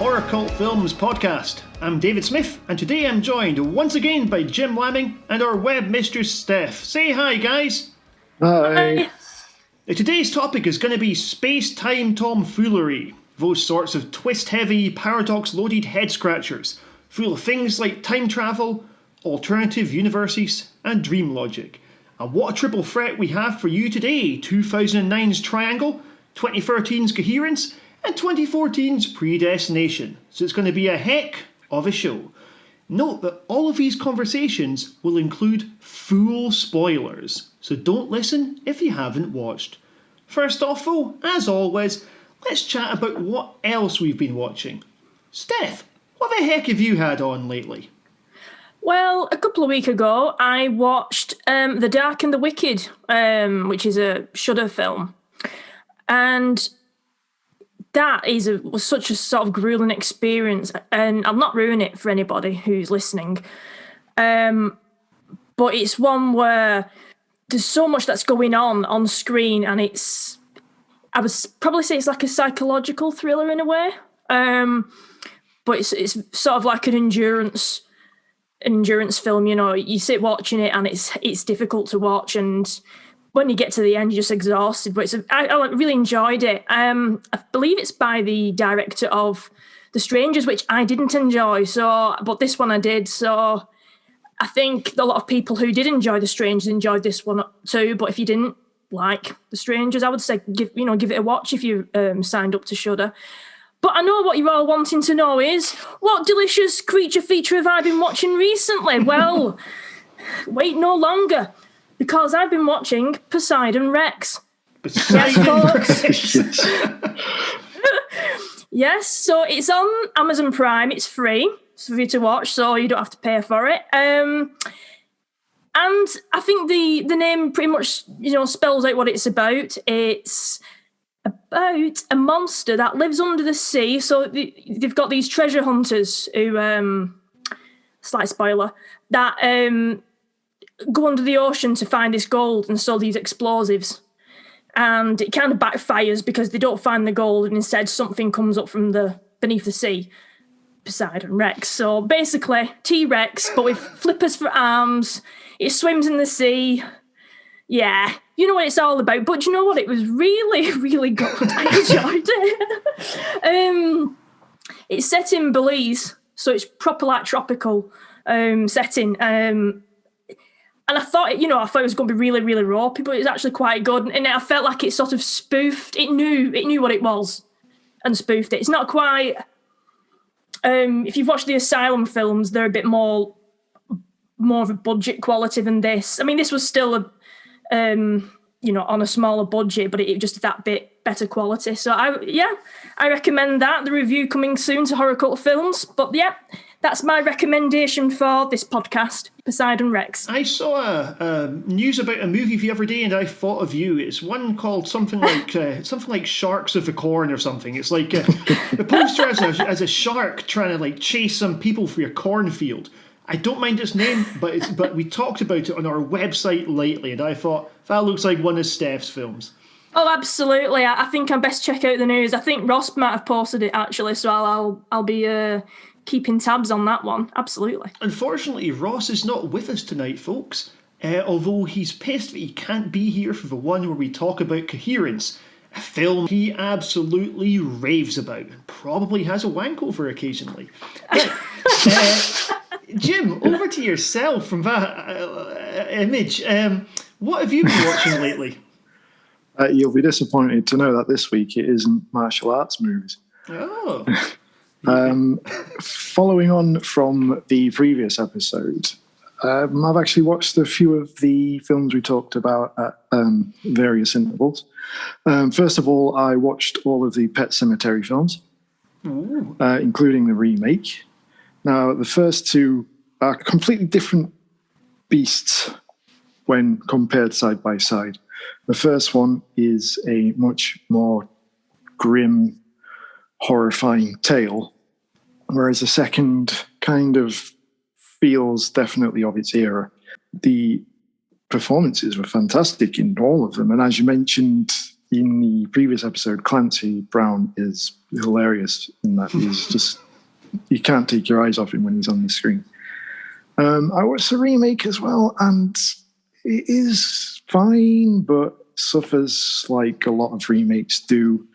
HorrorCultFilms Podcast. I'm David Smith, and today I'm joined once again by Jim Lamming and our web mistress Steph. Say hi, guys. Hi. Today's topic is going to be space-time tomfoolery. Those sorts of twist-heavy, paradox-loaded head-scratchers, full of things like time travel, alternative universes, and dream logic. And what a triple threat we have for you today: 2009's Triangle, 2013's Coherence, and 2014's Predestination. So it's going to be a heck of a show. Note that all of these conversations will include full spoilers, so don't listen if you haven't watched. First off though, as always, let's chat about what else we've been watching. Steph, what the heck have you had on lately? Well, a couple of weeks ago, I watched The Dark and the Wicked, which is a Shudder film. And that was such a sort of grueling experience. And I'll not ruin it for anybody who's listening. But it's one where there's so much that's going on screen, and I would probably say it's like a psychological thriller in a way. But it's sort of like an endurance film. You know, you sit watching it and it's difficult to watch, and when you get to the end you're just exhausted, but I really enjoyed it. I believe it's by the director of The Strangers, which I didn't enjoy, but this one I did, so I think a lot of people who did enjoy The Strangers enjoyed this one too. But if you didn't like The Strangers, I would say give it a watch if you signed up to Shudder. But I know what you're all wanting to know is, what delicious creature feature have I been watching recently? Well, wait no longer, because I've been watching Poseidon Rex. Yes, so it's on Amazon Prime. It's free for you to watch, so you don't have to pay for it. And I think the name pretty much spells out what it's about. It's about a monster that lives under the sea. So they've got these treasure hunters who, slight spoiler, that go under the ocean to find this gold and sell these explosives. And it kind of backfires because they don't find the gold, and instead something comes up from beneath the sea. Poseidon Rex. So basically T-Rex, but with flippers for arms. It swims in the sea. Yeah, you know what it's all about. But you know what? It was really, really good. I enjoyed it. It's set in Belize, so it's proper like tropical setting. And I thought it was going to be really, really ropey, but it was actually quite good. And I felt like it sort of spoofed. It knew what it was and spoofed it. It's not quite. If you've watched the Asylum films, they're a bit more of a budget quality than this. I mean, this was still on a smaller budget, but it just that bit better quality. So I recommend that. The review coming soon to Horror Cult Films. But yeah, that's my recommendation for this podcast, Poseidon Rex. I saw news about a movie the other day, and I thought of you. It's one called something like Sharks of the Corn or something. It's like the poster as a shark trying to like chase some people through a cornfield. I don't mind its name, but we talked about it on our website lately, and I thought that looks like one of Steph's films. Oh, absolutely! I think I best check out the news. I think Ross might have posted it actually, so I'll be keeping tabs on that one. Absolutely. Unfortunately, Ross is not with us tonight, folks. Although he's pissed that he can't be here for the one where we talk about Coherence, a film he absolutely raves about and probably has a wank over occasionally. Jim, over to yourself from that image. What have you been watching lately? You'll be disappointed to know that this week it isn't martial arts movies. Oh. Following on from the previous episode, I've actually watched a few of the films we talked about at various intervals. First of all, I watched all of the Pet Sematary films, including the remake. Now, the first two are completely different beasts when compared side by side. The first one is a much more grim, horrifying tale, whereas the second kind of feels definitely of its era. The performances were fantastic in all of them, and as you mentioned, in the previous episode, Clancy Brown is hilarious in that he's just, you can't take your eyes off him when he's on the screen. I watched the remake as well, and it is fine, but suffers like a lot of remakes do.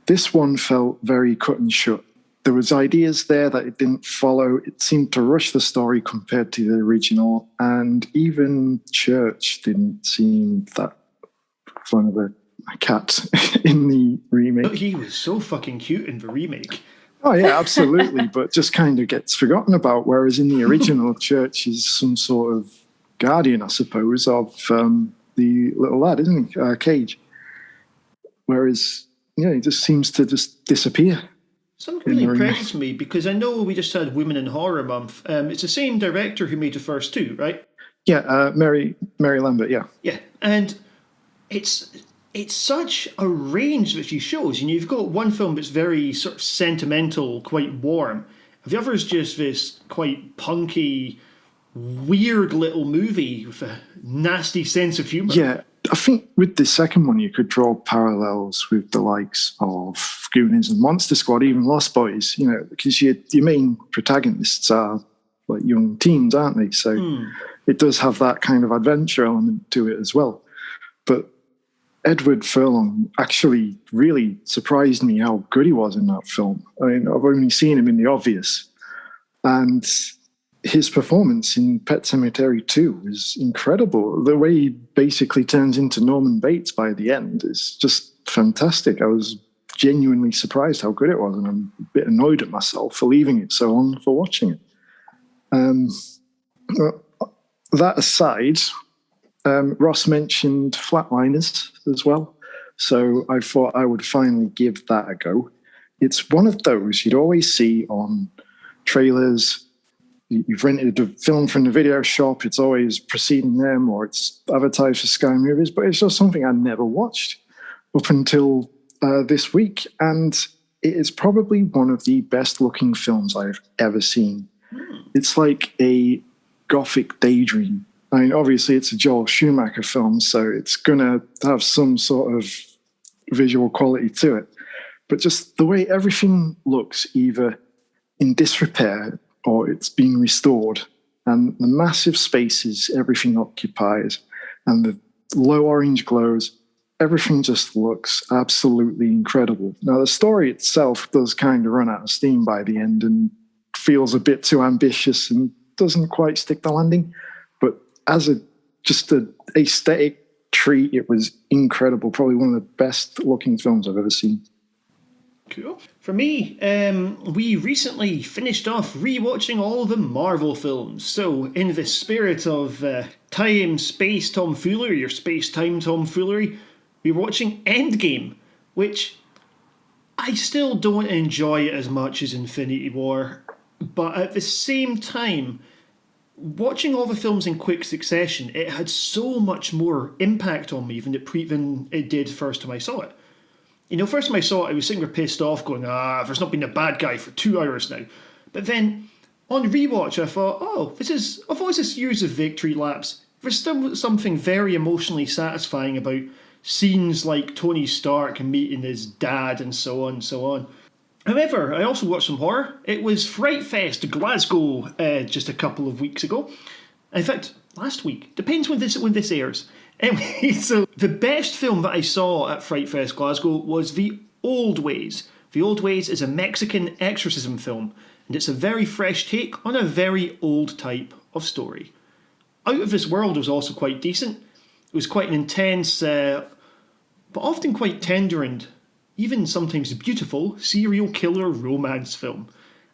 This one felt very cut and shut. There was ideas there that it didn't follow. It seemed to rush the story compared to the original, and even Church didn't seem that fun of a cat in the remake. But he was so fucking cute in the remake. Oh yeah, absolutely, but just kind of gets forgotten about, whereas in the original, Church is some sort of guardian, I suppose, of the little lad, isn't he? Cage. Whereas, he just seems to just disappear. Something really impresses me, because I know we just had Women in Horror Month. It's the same director who made the first two, right? Yeah, Mary Lambert, yeah. Yeah, and it's such a range that she shows. You've got one film that's very sort of sentimental, quite warm. The other's just this quite punky, weird little movie with a nasty sense of humour. Yeah, I think with the second one you could draw parallels with the likes of Goonies and Monster Squad, even Lost Boys, because your main protagonists are like young teens, aren't they? So it does have that kind of adventure element to it as well. But Edward Furlong actually really surprised me how good he was in that film. I mean, I've only seen him in The Obvious, and his performance in Pet Sematary 2 is incredible. The way he basically turns into Norman Bates by the end is just fantastic. I was genuinely surprised how good it was, and I'm a bit annoyed at myself for leaving it so long for watching it. That aside, Ross mentioned Flatliners as well, so I thought I would finally give that a go. It's one of those you'd always see on trailers. You've rented a film from the video shop, it's always preceding them, or it's advertised for Sky Movies, but it's just something I never watched up until this week, and it is probably one of the best looking films I've ever seen. It's like a gothic daydream. I mean, obviously it's a Joel Schumacher film, so it's going to have some sort of visual quality to it. But just the way everything looks, either in disrepair or it's being restored, and the massive spaces everything occupies, and the low orange glows, everything just looks absolutely incredible. Now, the story itself does kind of run out of steam by the end and feels a bit too ambitious and doesn't quite stick the landing. But as just an aesthetic treat, it was incredible. Probably one of the best looking films I've ever seen. Cool. For me, we recently finished off rewatching all the Marvel films. So, in the spirit of time-space tomfoolery, or space-time tomfoolery, we were watching Endgame, which I still don't enjoy it as much as Infinity War. But at the same time, watching all the films in quick succession, it had so much more impact on me than it did first time I saw it. First time I saw it, I was sitting there pissed off, going, there's not been a bad guy for 2 hours now. But then, on rewatch, I thought, this is years of victory laps. There's still something very emotionally satisfying about scenes like Tony Stark meeting his dad and so on and so on. However, I also watched some horror. It was Fright Fest Glasgow just a couple of weeks ago. In fact, last week. Depends when this airs. Anyway, so the best film that I saw at Fright Fest Glasgow was The Old Ways. The Old Ways is a Mexican exorcism film, and it's a very fresh take on a very old type of story. Out of This World was also quite decent. It was quite an intense, but often quite tender and even sometimes beautiful serial killer romance film.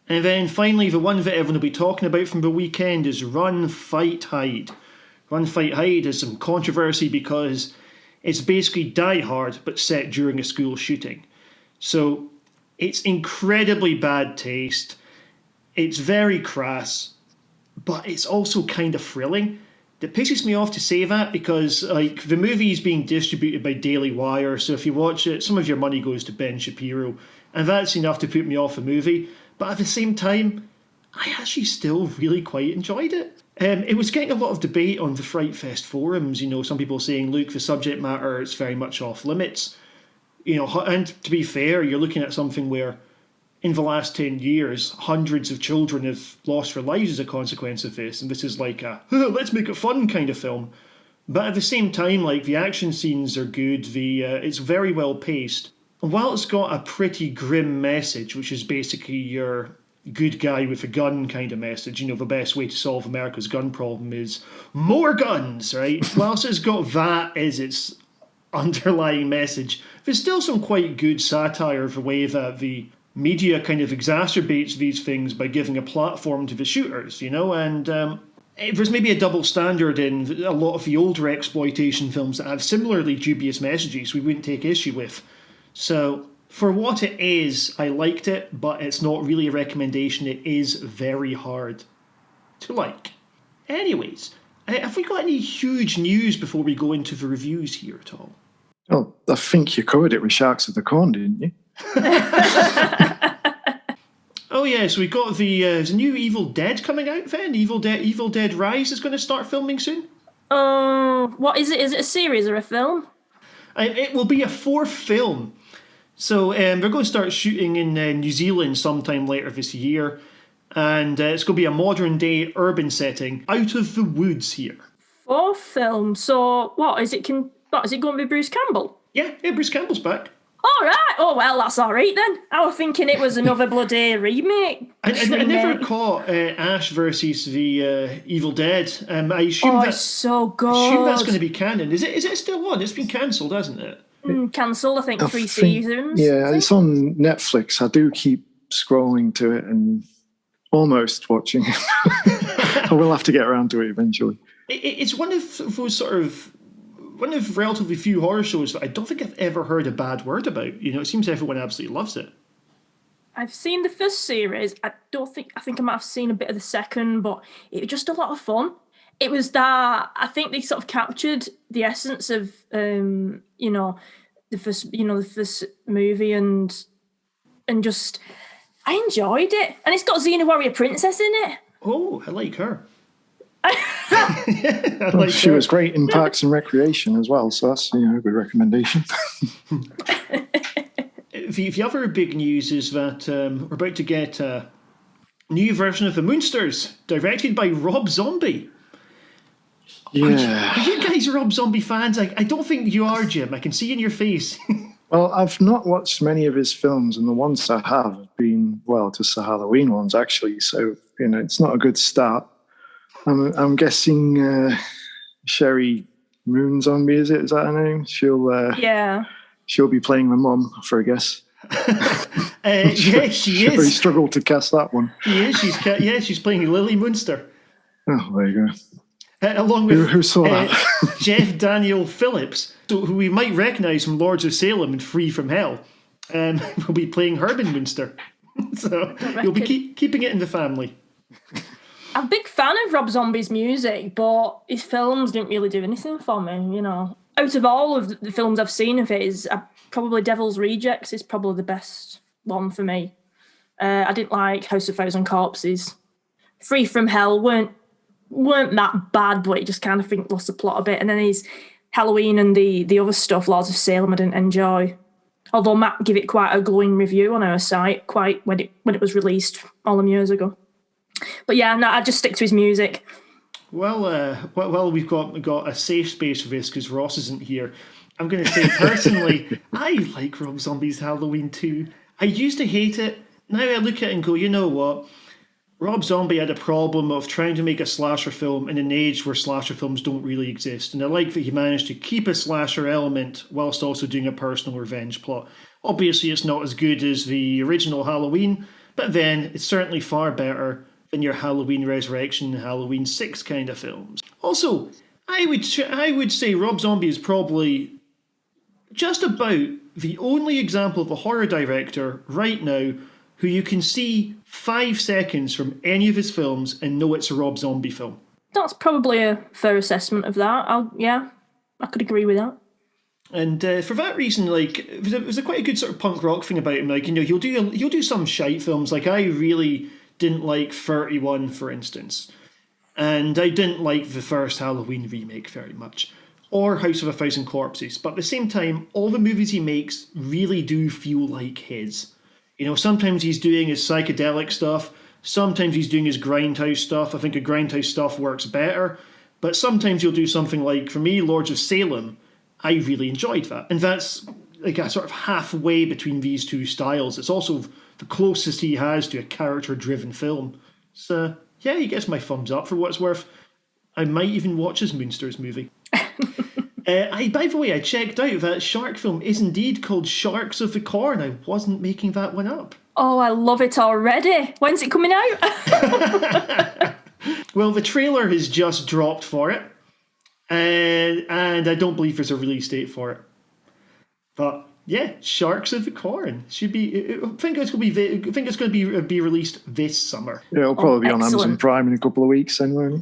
And then finally, the one that everyone will be talking about from the weekend is Run, Fight, Hide. Run, Fight, Hide has some controversy because it's basically Die Hard but set during a school shooting. So it's incredibly bad taste. It's very crass, but it's also kind of thrilling. It pisses me off to say that because the movie is being distributed by Daily Wire, so if you watch it, some of your money goes to Ben Shapiro, and that's enough to put me off the movie. But at the same time, I actually still really quite enjoyed it. It was getting a lot of debate on the Fright Fest forums. Some people saying, look, the subject matter is very much off limits. And to be fair, you're looking at something where in the last 10 years, hundreds of children have lost their lives as a consequence of this. And this is like a, let's make it fun kind of film. But at the same time, like, the action scenes are good. It's very well paced. And while it's got a pretty grim message, which is basically your good guy with a gun kind of message, the best way to solve America's gun problem is more guns, right? Whilst it's got that as its underlying message, there's still some quite good satire of the way that the media kind of exacerbates these things by giving a platform to the shooters, and there's maybe a double standard in a lot of the older exploitation films that have similarly dubious messages we wouldn't take issue with. So for what it is, I liked it, but it's not really a recommendation. It is very hard to like. Anyways, have we got any huge news before we go into the reviews here at all? Well, I think you covered it with Sharks of the Corn, didn't you? Oh yeah, so we got there's a new Evil Dead coming out then. Evil Dead Rise is going to start filming soon. What is it? Is it a series or a film? It will be a fourth film. So they're going to start shooting in New Zealand sometime later this year. And it's going to be a modern day urban setting out of the woods here. Fourth film. So what is it? Is it going to be Bruce Campbell? Yeah, Bruce Campbell's back. All right. Oh, well, that's all right then. I was thinking it was another bloody remake. I never caught Ash versus the Evil Dead. I assume it's so good. I assume that's going to be canon. Is it still on? It's been cancelled, hasn't it? Cancelled, I think, 3 seasons. Yeah, it's on Netflix. I do keep scrolling to it and almost watching it. I will have to get around to it eventually. It's one of those one of relatively few horror shows that I don't think I've ever heard a bad word about. It seems everyone absolutely loves it. I've seen the first series. I think I might have seen a bit of the second, but it was just a lot of fun. It was that I think they sort of captured the essence of the first movie and just I enjoyed it. And it's got Xena Warrior Princess in it. Oh, I like her. She was great in Parks and Recreation as well, so that's a good recommendation. The other big news is that we're about to get a new version of The Moonsters, directed by Rob Zombie. Yeah. Are you guys Rob Zombie fans? I don't think you are, Jim. I can see in your face. Well, I've not watched many of his films, and the ones I have been, just the Halloween ones, actually. So, it's not a good start. I'm guessing Sherry Moon Zombie, is it? Is that her name? She'll be playing the mum, for a guess. Yeah, she is. Really struggled to cast that one. She's playing Lily Munster. Oh, there you go. Along with who saw that? Jeff Daniel Phillips, who we might recognise from Lords of Salem and Free from Hell, will be playing Herman Munster. So you'll be keeping it in the family. I'm a big fan of Rob Zombie's music, but his films didn't really do anything for me, Out of all of the films I've seen of his, probably Devil's Rejects is probably the best one for me. I didn't like House of Thousand Corpses. Free from Hell weren't that bad, but it just kind of lost the plot a bit. And then his Halloween and the other stuff, Lords of Salem, I didn't enjoy. Although Matt gave it quite a glowing review on our site, when it was released all them years ago. But yeah, no, I just stick to his music. Well, we've got a safe space for this because Ross isn't here. I'm going to say personally, I like Rob Zombie's Halloween 2. I used to hate it. Now I look at it and go, you know what? Rob Zombie had a problem of trying to make a slasher film in an age where slasher films don't really exist. And I like that he managed to keep a slasher element whilst also doing a personal revenge plot. Obviously, it's not as good as the original Halloween, but then it's certainly far better than your Halloween Resurrection, Halloween 6 kind of films. Also, I would say Rob Zombie is probably just about the only example of a horror director right now who you can see 5 seconds from any of his films and know it's a Rob Zombie film. That's probably a fair assessment of that. I could agree with that. And for that reason, there's a quite a good sort of punk rock thing about him. He'll do some shite films. I really didn't like 31, for instance. And I didn't like the first Halloween remake very much, or House of a Thousand Corpses. But at the same time, all the movies he makes really do feel like his. You know, sometimes he's doing his psychedelic stuff, sometimes he's doing his grindhouse stuff. I think the grindhouse stuff works better. But sometimes you'll do something like, for me, Lords of Salem. I really enjoyed that. And that's like a sort of halfway between these two styles. It's also the closest he has to a character-driven film. So, yeah, he gets my thumbs up for what it's worth. I might even watch his Moonsters movie. By the way, I checked out that shark film is indeed called Sharks of the Corn. I wasn't making that one up. Oh, I love it already. When's it coming out? Well, the trailer has just dropped for it. And I don't believe there's a release date for it. But yeah, Sharks of the Corn should be. I think it's going to be released this summer. Yeah, it'll probably be on Amazon Prime in a couple of weeks anyway.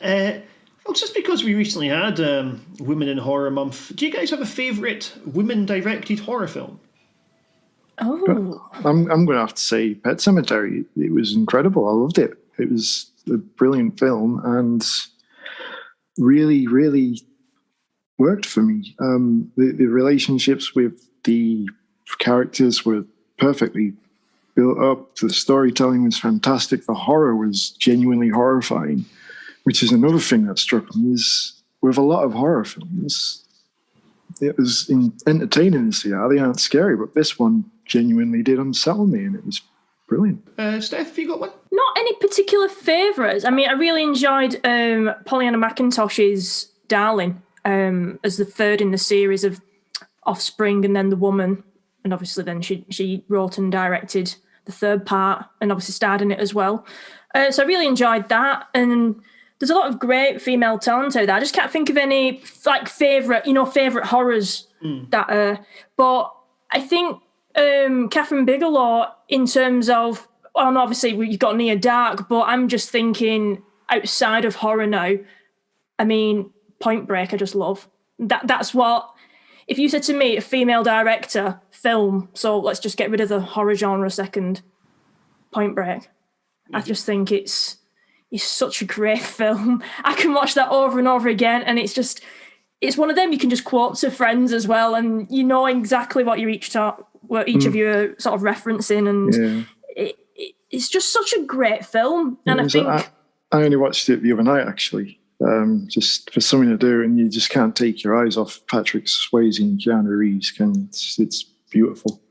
Well, just because we recently had Women in Horror Month, do you guys have a favourite women-directed horror film? Oh, I'm going to have to say Pet Sematary. It was incredible. I loved it. It was a brilliant film and really, really worked for me. The relationships with the characters were perfectly built up. The storytelling was fantastic. The horror was genuinely horrifying, which is another thing that struck me, is with a lot of horror films, it was entertaining to see how they aren't scary, but this one genuinely did unsettle me, and it was brilliant. Steph, have you got one? not any particular favourites. I mean, I really enjoyed Pollyanna McIntosh's Darling as the third in the series of Offspring and then The Woman. And obviously then she wrote and directed the third part and obviously starred in it as well. So I really enjoyed that. And there's a lot of great female talent out there. I just can't think of any like favourite horrors that but I think Catherine Bigelow in terms of, well, obviously you've got Near Dark, but I'm just thinking outside of horror now. I mean, Point Break I just love. That's what, if you said to me, a female director, film, so let's just get rid of the horror genre a second, Point Break. I just think it's such a great film. I can watch that over and over again, and it's one of them you can just quote to friends as well, and you know exactly what each of you are sort of referencing, and it's just such a great film. And I think I only watched it the other night actually, just for something to do, and you just can't take your eyes off Patrick Swayze and Keanu Reeves. It's beautiful.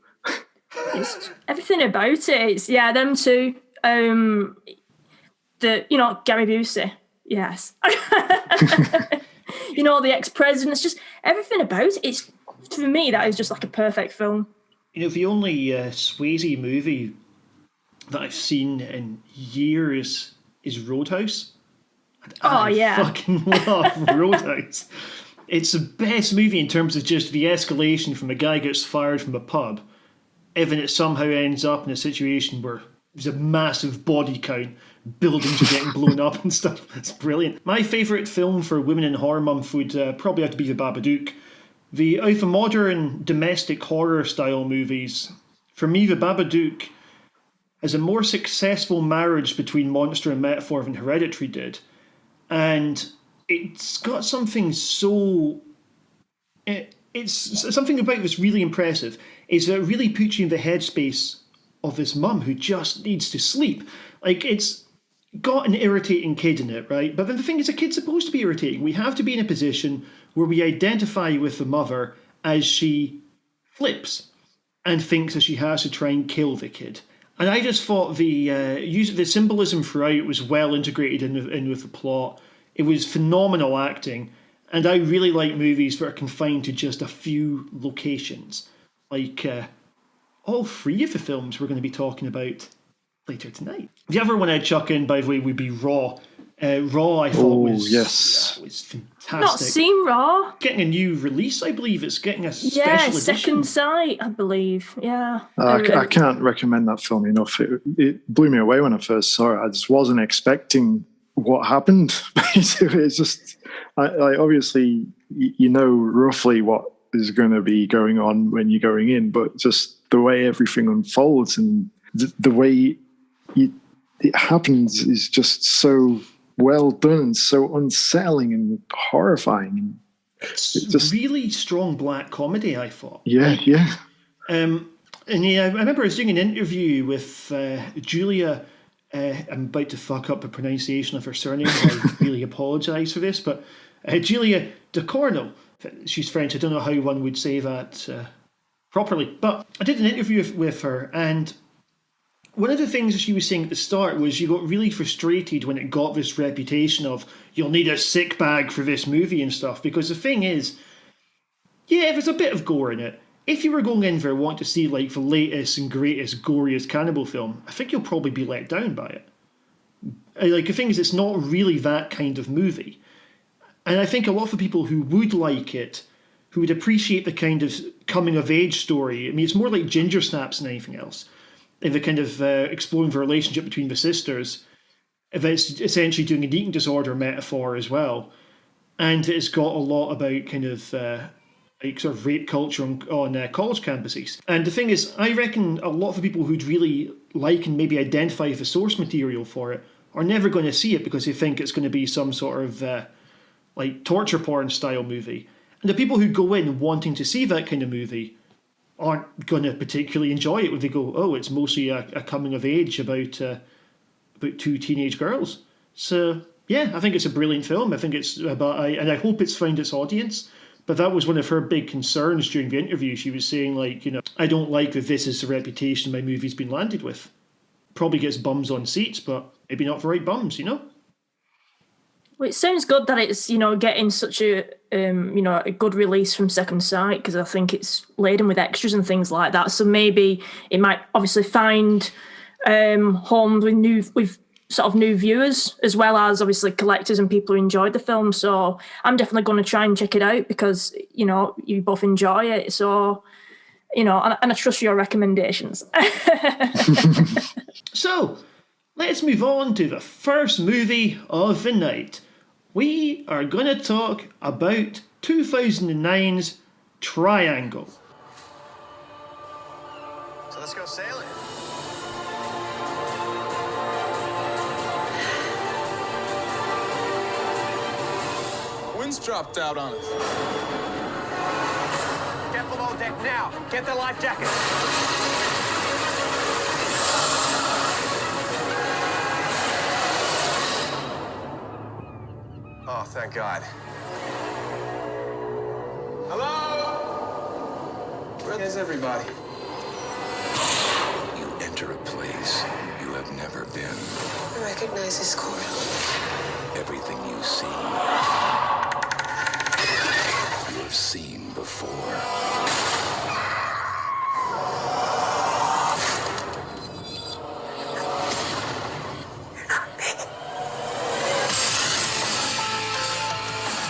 It's everything about it. It's them two. Gary Busey, yes. The ex-president. It's just everything about it. It's, for me, that is just like a perfect film. The only Swayze movie that I've seen in years is Roadhouse. I fucking love Roadhouse. It's the best movie in terms of just the escalation from a guy gets fired from a pub, even it somehow ends up in a situation where there's a massive body count, buildings are getting blown up and stuff. It's brilliant. My favourite film for Women in Horror Month would probably have to be The Babadook. Out of modern domestic horror style movies, for me, The Babadook has a more successful marriage between monster and metaphor than Hereditary did. And it's got something it's something about it that's really impressive, is that it really puts you in the headspace of this mum who just needs to sleep. Like, it's got an irritating kid in it, right? But then the thing is, a kid's supposed to be irritating. We have to be in a position where we identify with the mother as she flips and thinks that she has to try and kill the kid. And I just thought the symbolism throughout was well integrated in with the plot. It was phenomenal acting. And I really like movies that are confined to just a few locations. Like all three of the films we're going to be talking about later tonight. The other one I'd chuck in, by the way, would be Raw. Raw, I thought was fantastic. Not seen Raw. Getting a new release, I believe. It's getting a special edition. Second sight, I believe. Yeah. I can't recommend that film enough. It blew me away when I first saw it. I just wasn't expecting what happened. Basically, it's just, obviously, you know roughly what is going to be going on when you're going in, but just the way everything unfolds and the way it happens is just so well done and so unsettling and horrifying. It's just really strong black comedy, I thought. Yeah. And yeah, I remember I was doing an interview with Julia. I'm about to fuck up the pronunciation of her surname. I really apologise for this, but Julia DeCorno. She's French. I don't know how one would say that properly, but I did an interview with her, and one of the things she was saying at the start was she got really frustrated when it got this reputation of you'll need a sick bag for this movie and stuff, because the thing is, yeah, there's a bit of gore in it. If you were going in there wanting to see like the latest and greatest, goriest cannibal film, I think you'll probably be let down by it. Like, the thing is, it's not really that kind of movie. And I think a lot of the people who would like it, who would appreciate the kind of coming-of-age story, I mean, it's more like Ginger Snaps than anything else, in the kind of exploring the relationship between the sisters, if it's essentially doing an eating disorder metaphor as well. And it's got a lot about kind of like sort of rape culture on college campuses. And the thing is, I reckon a lot of the people who'd really like and maybe identify with the source material for it are never going to see it because they think it's going to be some sort of like torture porn style movie. And the people who go in wanting to see that kind of movie aren't going to particularly enjoy it when they go, oh, it's mostly a coming of age about two teenage girls. So yeah, I think it's a brilliant film. I think it's about, and I hope it's found its audience. But that was one of her big concerns during the interview. She was saying, like, you know, I don't like that this is the reputation my movie's been landed with. Probably gets bums on seats, but maybe not the right bums, you know? Well, it sounds good that it's, you know, getting such a, you know, a good release from Second Sight, because I think it's laden with extras and things like that. So maybe it might obviously find homes with sort of new viewers, as well as obviously collectors and people who enjoyed the film. So I'm definitely going to try and check it out because, you know, you both enjoy it. So, you know, and I trust your recommendations. So let's move on to the first movie of the night. We are going to talk about 2009's Triangle. So let's go sailing. Wind's dropped out on us. Get below deck now. Get the life jacket. Oh, thank God. Hello? Where is everybody? You enter a place you have never been. I recognize this corridor. Everything you see, you have seen before.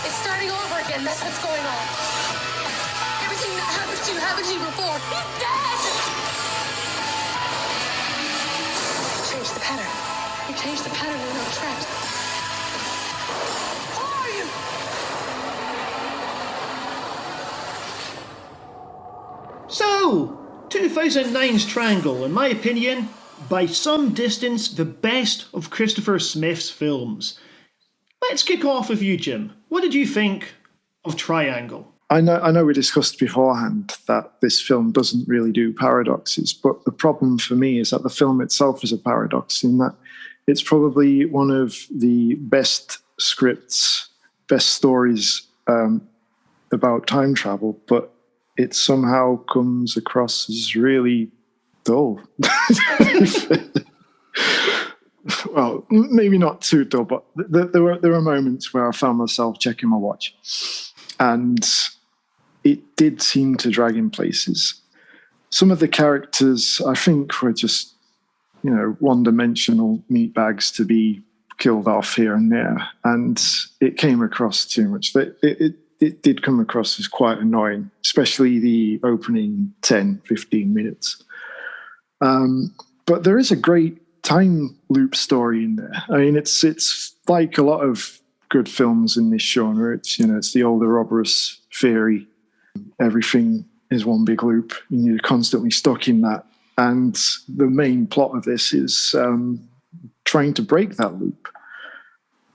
It's starting over again. That's what's going on. Everything that happened to you before. He's dead! You changed the pattern. You changed the pattern. We're not trapped. Who are you? So, 2009's Triangle, in my opinion, by some distance, the best of Christopher Smith's films. Let's kick off with you, Jim. What did you think of Triangle? I know we discussed beforehand that this film doesn't really do paradoxes, but the problem for me is that the film itself is a paradox in that it's probably one of the best scripts, best stories about time travel, but it somehow comes across as really dull. Well, maybe not too dull, but there were moments where I found myself checking my watch, and it did seem to drag in places. Some of the characters, I think, were just, you know, one-dimensional meatbags to be killed off here and there, and it came across too much. It did come across as quite annoying, especially the opening 10, 15 minutes. But there is a great time loop story in there. I mean, it's like a lot of good films in this genre. It's, you know, it's the old Ouroboros theory. Everything is one big loop, and you're constantly stuck in that. And the main plot of this is trying to break that loop.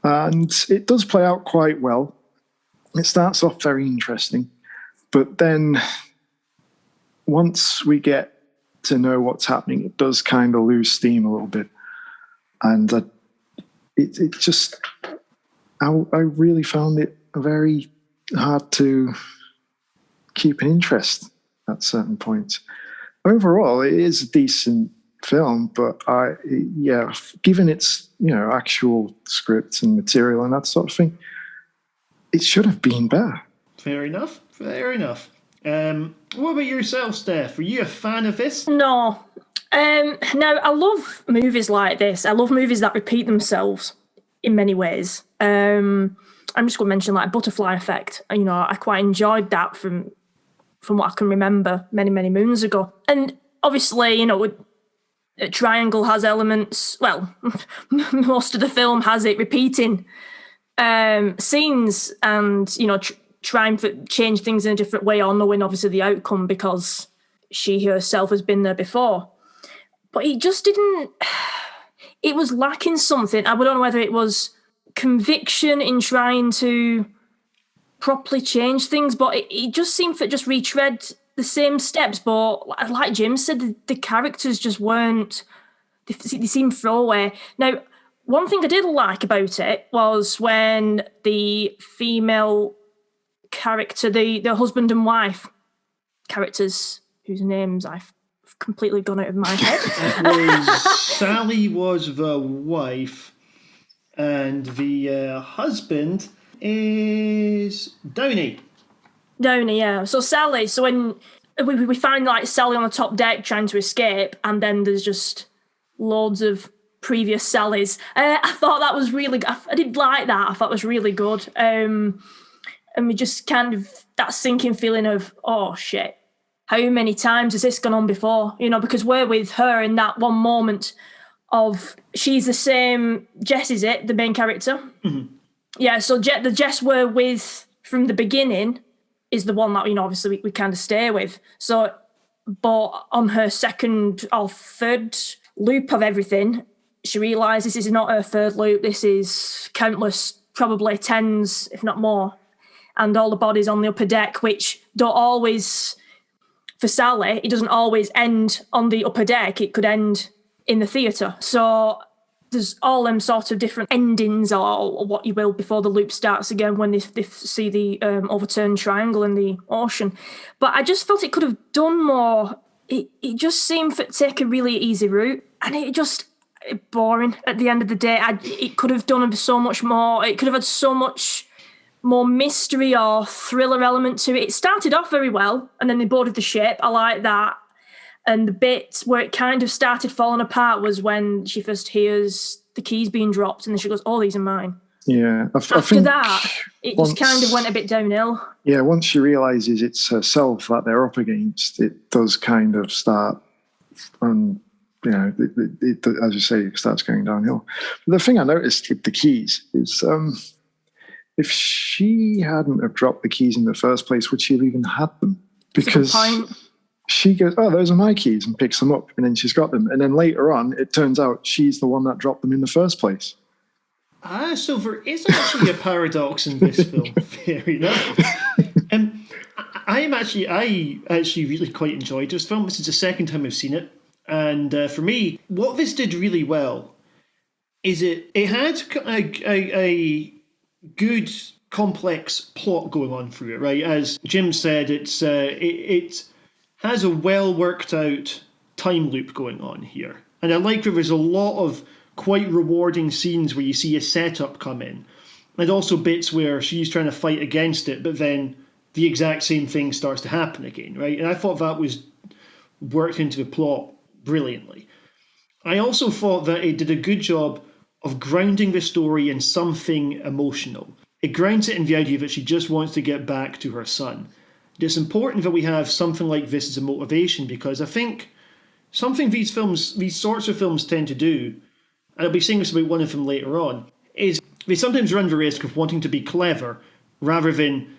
And it does play out quite well. It starts off very interesting, but then once we get to know what's happening, it does kind of lose steam a little bit. And it just, I really found it very hard to keep an interest at certain points. Overall, it is a decent film, but given its actual scripts and material and that sort of thing, it should have been better. Fair enough. What about yourself, Steph? Were you a fan of this? No. Now, I love movies like this. I love movies that repeat themselves in many ways. I'm just going to mention like Butterfly Effect. I quite enjoyed that from what I can remember many, many moons ago. And obviously, Triangle has elements, well, most of the film has it repeating scenes and, trying to change things in a different way or knowing obviously the outcome because she herself has been there before. But it just didn't, it was lacking something. I don't know whether it was conviction in trying to properly change things, but it just seemed to just retread the same steps. But like Jim said, the characters just weren't, they seemed throwaway. Now, one thing I did like about it was when the female character, the husband and wife characters, whose names I've completely gone out of my head. Sally was the wife, and the husband is Downey. Downey, yeah. So Sally, so when we find like Sally on the top deck trying to escape, and then there's just loads of previous Sallys. I thought that was really good. I did like that. I thought it was really good. And we just kind of, that sinking feeling of, oh shit, how many times has this gone on before? Because we're with her in that one moment of, she's the same, Jess is it, the main character? Mm-hmm. Yeah, so the Jess we're with from the beginning is the one that, obviously we kind of stay with. So, but on her second or third loop of everything, she realises this is not her third loop, this is countless, probably tens, if not more. And all the bodies on the upper deck, which don't always, for Sally, it doesn't always end on the upper deck. It could end in the theatre. So there's all them sort of different endings or what you will before the loop starts again when they see the overturned triangle in the ocean. But I just felt it could have done more. It just seemed to take a really easy route, and it just boring at the end of the day. It could have done so much more. It could have had so much more mystery or thriller element to it. It started off very well, and then they boarded the ship. I like that. And the bit where it kind of started falling apart was when she first hears the keys being dropped, and then she goes, "Oh, these are mine." Yeah. After that, it just kind of went a bit downhill. Yeah, once she realises it's herself that they're up against, it does kind of start, it, as you say, it starts going downhill. But the thing I noticed with the keys is, if she hadn't have dropped the keys in the first place, would she have even had them? Because she goes, "Oh, those are my keys," and picks them up, and then she's got them. And then later on, it turns out she's the one that dropped them in the first place. So there is actually a paradox in this film. Fair enough. I actually really quite enjoyed this film. This is the second time I've seen it. And for me, what this did really well is it had a good, complex plot going on through it, right? As Jim said, it has a well-worked-out time loop going on here. And I like that there's a lot of quite rewarding scenes where you see a setup come in, and also bits where she's trying to fight against it, but then the exact same thing starts to happen again, right? And I thought that was worked into the plot brilliantly. I also thought that it did a good job of grounding the story in something emotional. It grounds it in the idea that she just wants to get back to her son. It's important that we have something like this as a motivation, because I think something these sorts of films tend to do, and I'll be saying this about one of them later on, is they sometimes run the risk of wanting to be clever rather than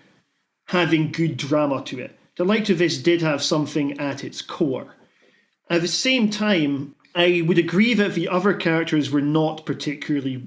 having good drama to it. The like of this did have something at its core. At the same time, I would agree that the other characters were not particularly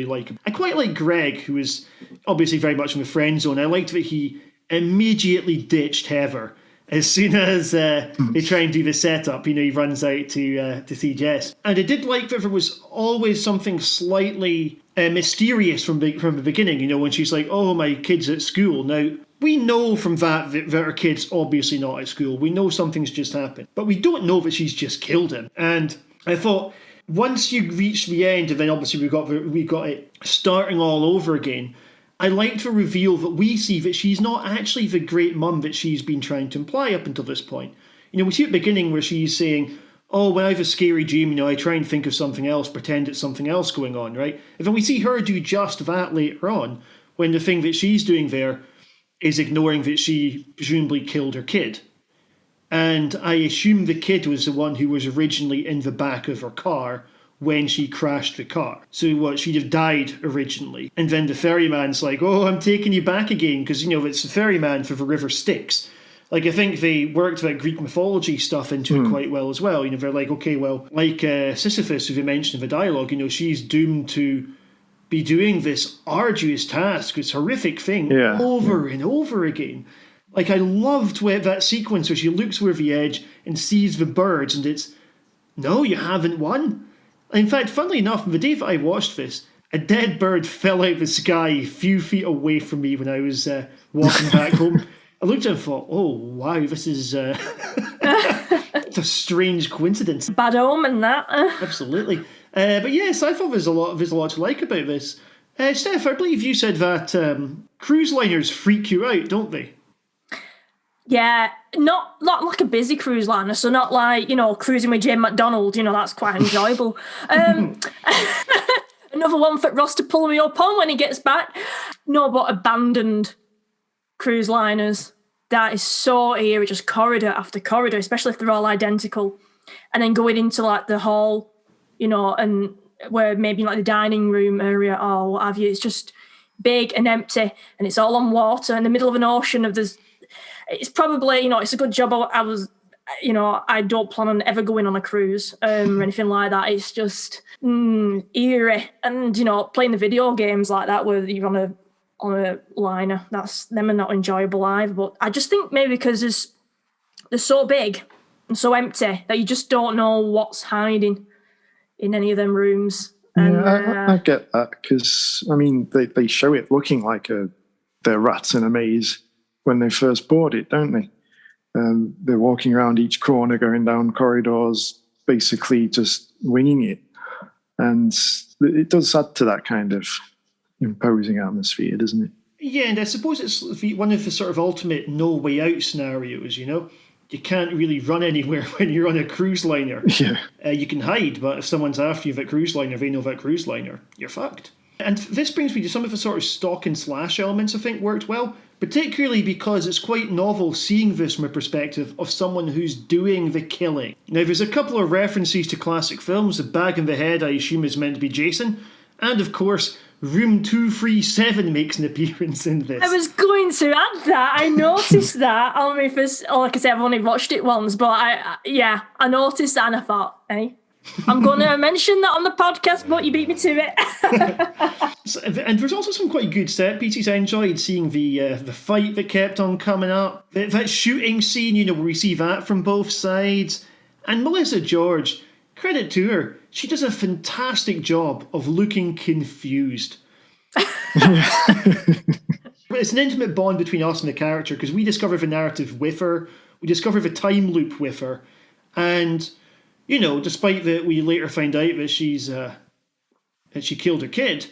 likable. I quite like Greg, who is obviously very much in the friend zone. I liked that he immediately ditched Heather as soon as they try and do the setup. He runs out to see Jess. And I did like that there was always something slightly mysterious from the beginning. When she's like, "Oh, my kid's at school." Now, we know from that her kid's obviously not at school. We know something's just happened. But we don't know that she's just killed him. And I thought, once you reach the end, and then obviously we got it starting all over again, I liked the reveal that we see that she's not actually the great mum that she's been trying to imply up until this point. We see at the beginning where she's saying, "Oh, when I have a scary dream, I try and think of something else, pretend it's something else going on," right? And then we see her do just that later on, when the thing that she's doing there is ignoring that she presumably killed her kid. And I assume the kid was the one who was originally in the back of her car when she crashed the car. So what, she'd have died originally. And then the ferryman's like, "Oh, I'm taking you back again," because, it's the ferryman for the river Styx. I think they worked that Greek mythology stuff into it quite well as well. They're like, okay, well, like Sisyphus, who they mentioned in the dialogue, she's doomed to be doing this arduous task, this horrific thing over and over again. I loved that sequence where she looks over the edge and sees the birds, and it's, "No, you haven't won." In fact, funnily enough, the day that I watched this, a dead bird fell out of the sky a few feet away from me when I was walking back home. I looked at it and thought, "Oh, wow, this is it's a strange coincidence." Bad omen, that. Absolutely. But yes, I thought there's a lot to like about this. Steph, I believe you said that cruise liners freak you out, don't they? Yeah, not like a busy cruise liner, so not like, cruising with Jane McDonald, that's quite enjoyable. Another one for Ross to pull me up on when he gets back. No, but abandoned cruise liners. That is so eerie, just corridor after corridor, especially if they're all identical. And then going into the hall, and where maybe the dining room area or what have you, it's just big and empty, and it's all on water in the middle of an ocean of this. It's probably, it's a good job I don't plan on ever going on a cruise or anything like that. It's just eerie. And, playing the video games like that where you're on a liner, them are not enjoyable either. But I just think maybe because they're so big and so empty that you just don't know what's hiding in any of them rooms. And, I get that because, they show it looking like they're rats in a maze when they first board it, don't they? They're walking around each corner, going down corridors, basically just winging it. And it does add to that kind of imposing atmosphere, doesn't it? Yeah, and I suppose it's one of the sort of ultimate no way out scenarios, You can't really run anywhere when you're on a cruise liner. Yeah. You can hide, but if someone's after you that cruise liner, they know that cruise liner, you're fucked. And this brings me to some of the sort of stalk and slash elements I think worked well, particularly because it's quite novel seeing this from a perspective of someone who's doing the killing. Now, there's a couple of references to classic films. The bag in the head, I assume, is meant to be Jason. And, of course, Room 237 makes an appearance in this. I was going to add that. I noticed that. Like I said, I've only watched it once, but I noticed that and I thought, hey, I'm going to mention that on the podcast, but you beat me to it. And there's also some quite good set pieces. I enjoyed seeing the fight that kept on coming up. That shooting scene, where we see that from both sides. And Melissa George, credit to her, she does a fantastic job of looking confused. It's an intimate bond between us and the character because we discover the narrative with her, we discover the time loop with her, and despite that we later find out that that she killed her kid,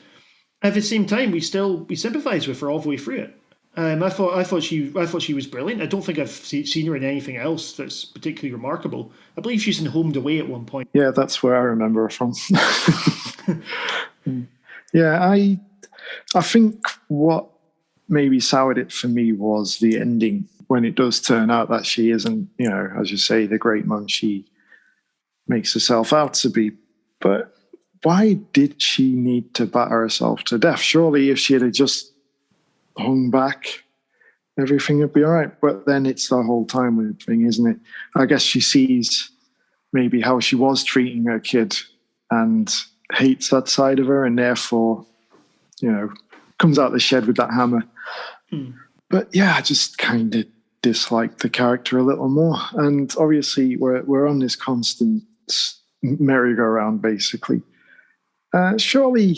at the same time we sympathise with her all the way through it. I thought she was brilliant. I don't think I've seen her in anything else that's particularly remarkable. I believe she's in Homed Away at one point. Yeah, that's where I remember her from. Yeah, I think what maybe soured it for me was the ending when it does turn out that she isn't, as you say, the great mum she makes herself out to be. But why did she need to batter herself to death? Surely if she had just hung back, everything would be all right. But then it's the whole time thing, isn't it? I guess she sees maybe how she was treating her kid and hates that side of her and therefore, comes out the shed with that hammer. But yeah, I just kind of dislike the character a little more. And obviously we're on this constant merry-go-round, basically. Surely,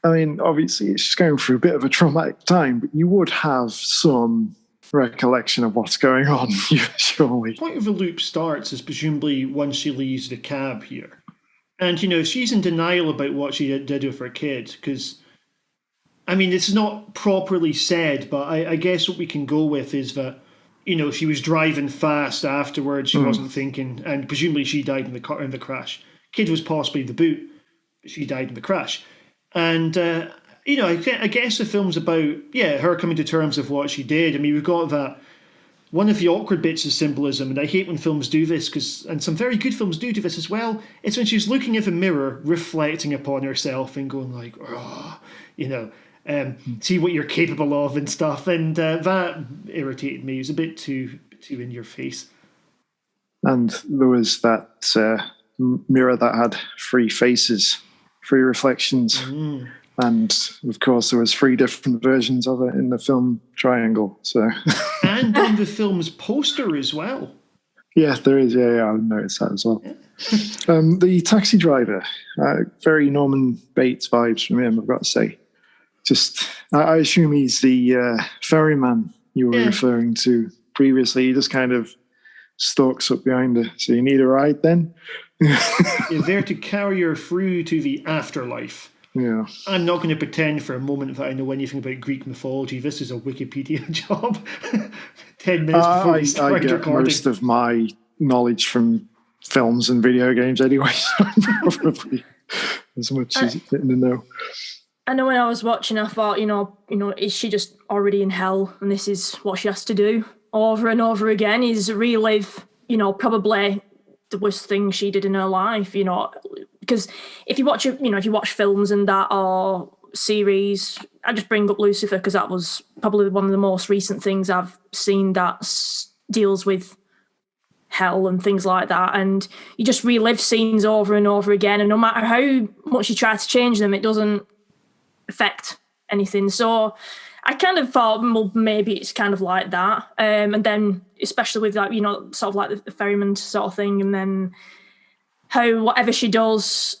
I mean, obviously she's going through a bit of a traumatic time, but you would have some recollection of what's going on, surely. The point of the loop starts is presumably once she leaves the cab here. And, she's in denial about what she did with her kid, because, I mean, it's not properly said, but I guess what we can go with is that, she was driving fast afterwards, she wasn't thinking, and presumably she died in the crash. Kid was possibly in the boot, but she died in the crash. And, I guess the film's about, her coming to terms with what she did. I mean, we've got that. One of the awkward bits of symbolism, and I hate when films do this, and some very good films do this as well, it's when she's looking in the mirror, reflecting upon herself and going like, see what you're capable of and stuff. And that irritated me. It was a bit too in your face. And there was that mirror that had 3 faces, 3 reflections. And of course, there was 3 different versions of it in the film Triangle. So, and on the film's poster as well. Yeah, there is. Yeah, I noticed that as well. Yeah. The taxi driver, very Norman Bates vibes from him, I've got to say. Just, I assume he's the ferryman you were referring to previously. He just kind of stalks up behind her. So you need a ride then? You're there to carry her through to the afterlife. Yeah. I'm not going to pretend for a moment that I know anything about Greek mythology. This is a Wikipedia job. 10 minutes before we start get recording. Most of my knowledge from films and video games anyway, so I'm probably as much as in the know. I know when I was watching, I thought, is she just already in hell and this is what she has to do over and over again, is relive, probably the worst thing she did in her life, because if you watch films and that or series, I just bring up Lucifer because that was probably one of the most recent things I've seen that deals with hell and things like that, and you just relive scenes over and over again, and no matter how much you try to change them, it doesn't affect anything. So I kind of thought, well, maybe it's kind of like that, and then especially with that, sort of like the ferryman sort of thing, and then how whatever she does,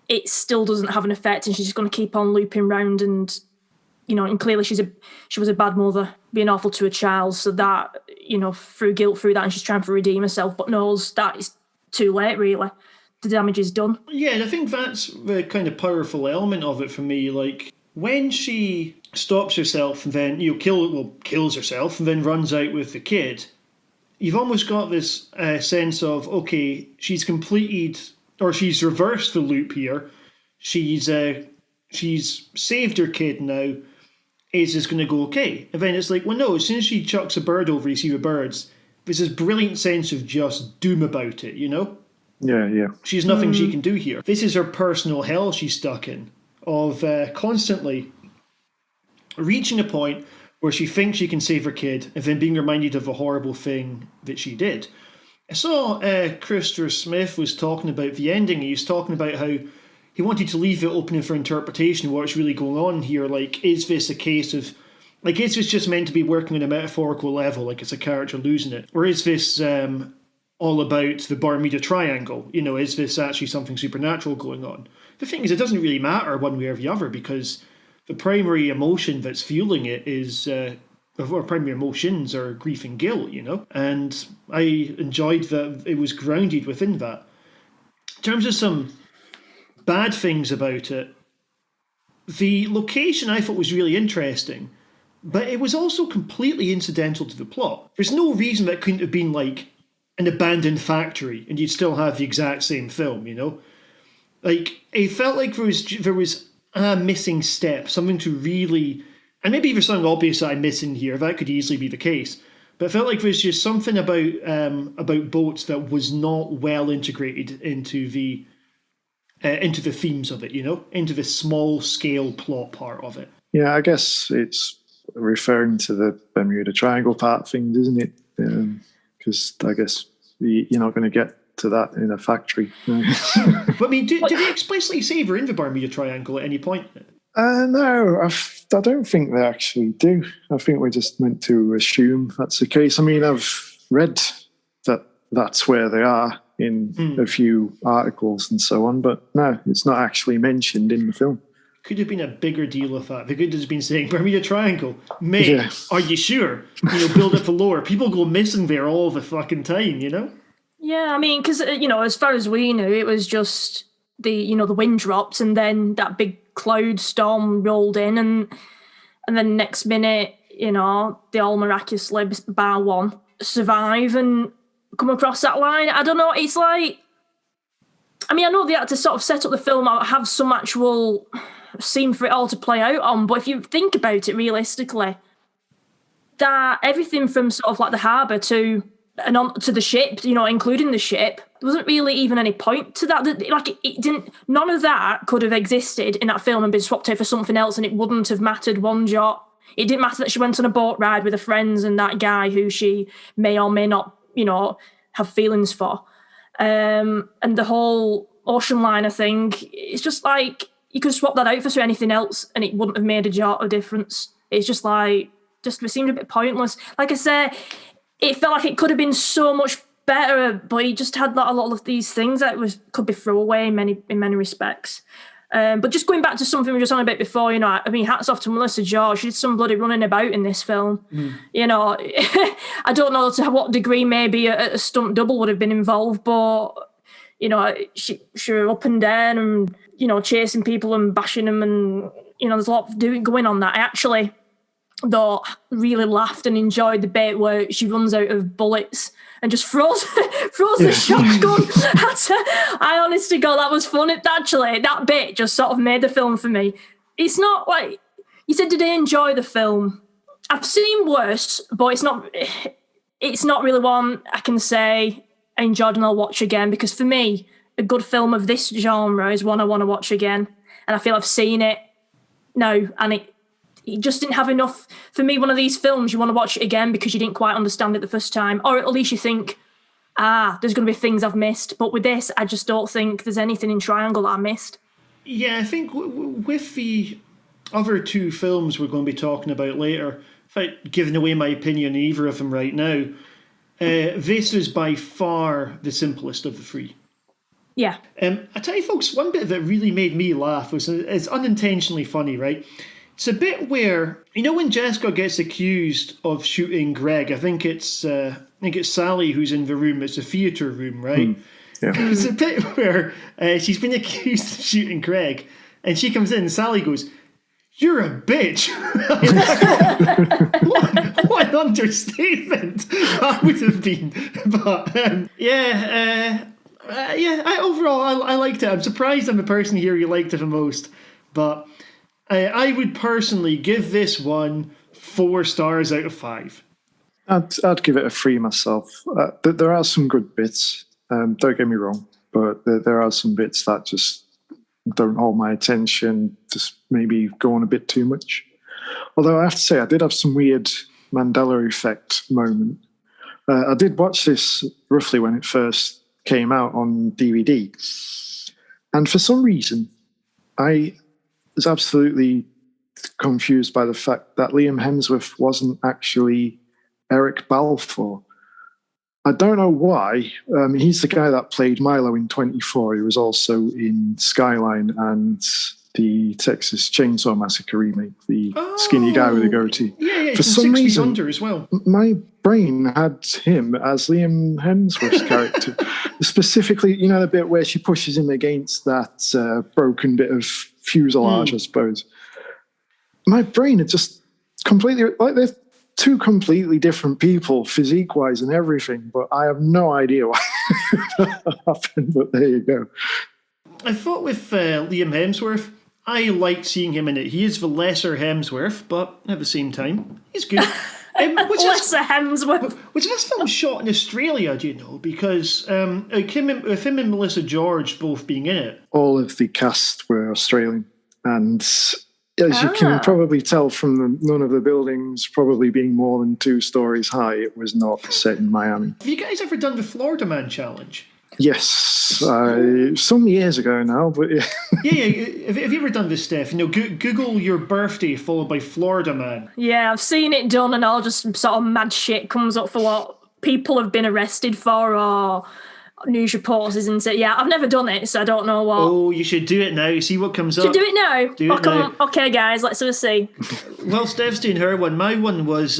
it still doesn't have an effect, and she's just going to keep on looping round, and and clearly she was a bad mother, being awful to a child, so that through guilt through that, and she's trying to redeem herself, but knows that it's too late. Really, the damage is done. Yeah, and I think that's the kind of powerful element of it for me. Like when she stops herself and then kills herself and then runs out with the kid, you've almost got this sense of, okay, she's completed, or she's reversed the loop here. She's saved her kid now. Is this going to go okay? And then it's like, well, no, as soon as she chucks a bird over, you see the birds, there's this brilliant sense of just doom about it, Yeah. She's nothing she can do here. This is her personal hell she's stuck in, of constantly reaching a point where she thinks she can save her kid and then being reminded of a horrible thing that she did. I saw Christopher Smith was talking about the ending. He was talking about how he wanted to leave it open for interpretation of what's really going on here. Like, is this a case of, like, is this just meant to be working on a metaphorical level, like it's a character losing it? Or is this all about the Bermuda Triangle? Is this actually something supernatural going on? The thing is, it doesn't really matter one way or the other, because the primary emotion that's fueling it is, or primary emotions are grief and guilt, And I enjoyed that it was grounded within that. In terms of some bad things about it, the location I thought was really interesting, but it was also completely incidental to the plot. There's no reason that couldn't have been like an abandoned factory and you'd still have the exact same film, Like, it felt like there was a missing step, something to really, and maybe there's something obvious that I'm missing here, that could easily be the case, but it felt like there's just something about boats that was not well integrated into the themes of it, into the small scale plot part of it. Yeah, I guess it's referring to the Bermuda Triangle part of things, isn't it? Because I guess you're not going to get to that in a factory. But I mean, did they explicitly say we're in the Bermuda Triangle at any point? No, I don't think they actually do. I think we're just meant to assume that's the case. I mean, I've read that that's where they are in a few articles and so on, but no, it's not actually mentioned in the film. Could have been a bigger deal of that. They could have just been saying, Bermuda Triangle, mate, Yeah. Are you sure? Build up the lore. People go missing there all the fucking time, Yeah, I mean, because, as far as we knew, it was just the wind dropped and then that big cloud storm rolled in and then next minute, they all miraculously, bar one, survive and come across that line. I don't know, it's like, I mean, I know they had to sort of set up the film out, have some actual scene for it all to play out on, but if you think about it realistically, that everything from sort of like the harbour to and on to the ship, including the ship, there wasn't really even any point to that. Like it didn't. None of that could have existed in that film and been swapped out for something else, and it wouldn't have mattered one jot. It didn't matter that she went on a boat ride with her friends and that guy who she may or may not, have feelings for, and the whole ocean liner thing. It's just like you could swap that out for anything else, and it wouldn't have made a jot of difference. It's just like it seemed a bit pointless. Like I say. It felt like it could have been so much better, but he just had a lot of these things that could be throwaway in many respects. But just going back to something we were just on a bit before, I mean, hats off to Melissa George. She did some bloody running about in this film. I don't know to what degree maybe a stunt double would have been involved, but she was up and down and chasing people and bashing them, and there's a lot going on that. I actually, though, really laughed and enjoyed the bit where she runs out of bullets and just throws the shotgun at her. I honestly God, that was fun. Actually, that bit just sort of made the film for me. It's not like you said, did I enjoy the film? I've seen worse, but it's not really one I can say I enjoyed and I'll watch again, because for me, a good film of this genre is one I want to watch again. And I feel I've seen it now, and it just didn't have enough. For me, one of these films, you want to watch it again because you didn't quite understand it the first time. Or at least you think, there's going to be things I've missed. But with this, I just don't think there's anything in Triangle that I missed. Yeah, I think with the other two films we're going to be talking about later, without giving away my opinion on either of them right now, this is by far the simplest of the three. Yeah. I tell you folks, one bit that really made me laugh was, it's unintentionally funny, right? It's a bit where, when Jessica gets accused of shooting Greg, I think it's Sally who's in the room. It's a theatre room, right? Yeah. There's a bit where she's been accused of shooting Greg, and she comes in and Sally goes, "You're a bitch." what an understatement that would have been. But overall, I liked it. I'm surprised I'm the person here who liked it the most, but I would personally give this one 4 stars out of 5. I'd give it a 3 myself. There are some good bits, don't get me wrong, but there are some bits that just don't hold my attention, just maybe go on a bit too much. Although I have to say, I did have some weird Mandela effect moment. I did watch this roughly when it first came out on DVD, and for some reason, I was absolutely confused by the fact that Liam Hemsworth wasn't actually Eric Balfour. I don't know why. He's the guy that played Milo in 24. He was also in Skyline and the Texas Chainsaw Massacre remake, the skinny guy with a goatee. Yeah, for some reason, Under as well. My brain had him as Liam Hemsworth's character. Specifically, the bit where she pushes him against that broken bit of fuselage, I suppose. My brain had just completely, like, they're two completely different people, physique-wise and everything, but I have no idea why that happened, but there you go. I thought with Liam Hemsworth, I liked seeing him in it. He is the lesser Hemsworth, but at the same time, he's good. Lesser Hemsworth. Was this film shot in Australia, do you know? Because with him and Melissa George both being in it. All of the cast were Australian, and as you can probably tell from none of the buildings probably being more than 2 stories high, it was not set in Miami. Have you guys ever done the Florida Man Challenge? Yes, some years ago now, but yeah. Yeah. Have you ever done this, Steph? Google your birthday followed by Florida Man. Yeah, I've seen it done, and all just sort of mad shit comes up for what people have been arrested for or news reports, isn't it? Yeah, I've never done it, so I don't know what. Oh, you should do it now. See what comes up. Should do it now? Do it now. Okay, guys, let's have a see. Well, Steph's doing her one. My one was,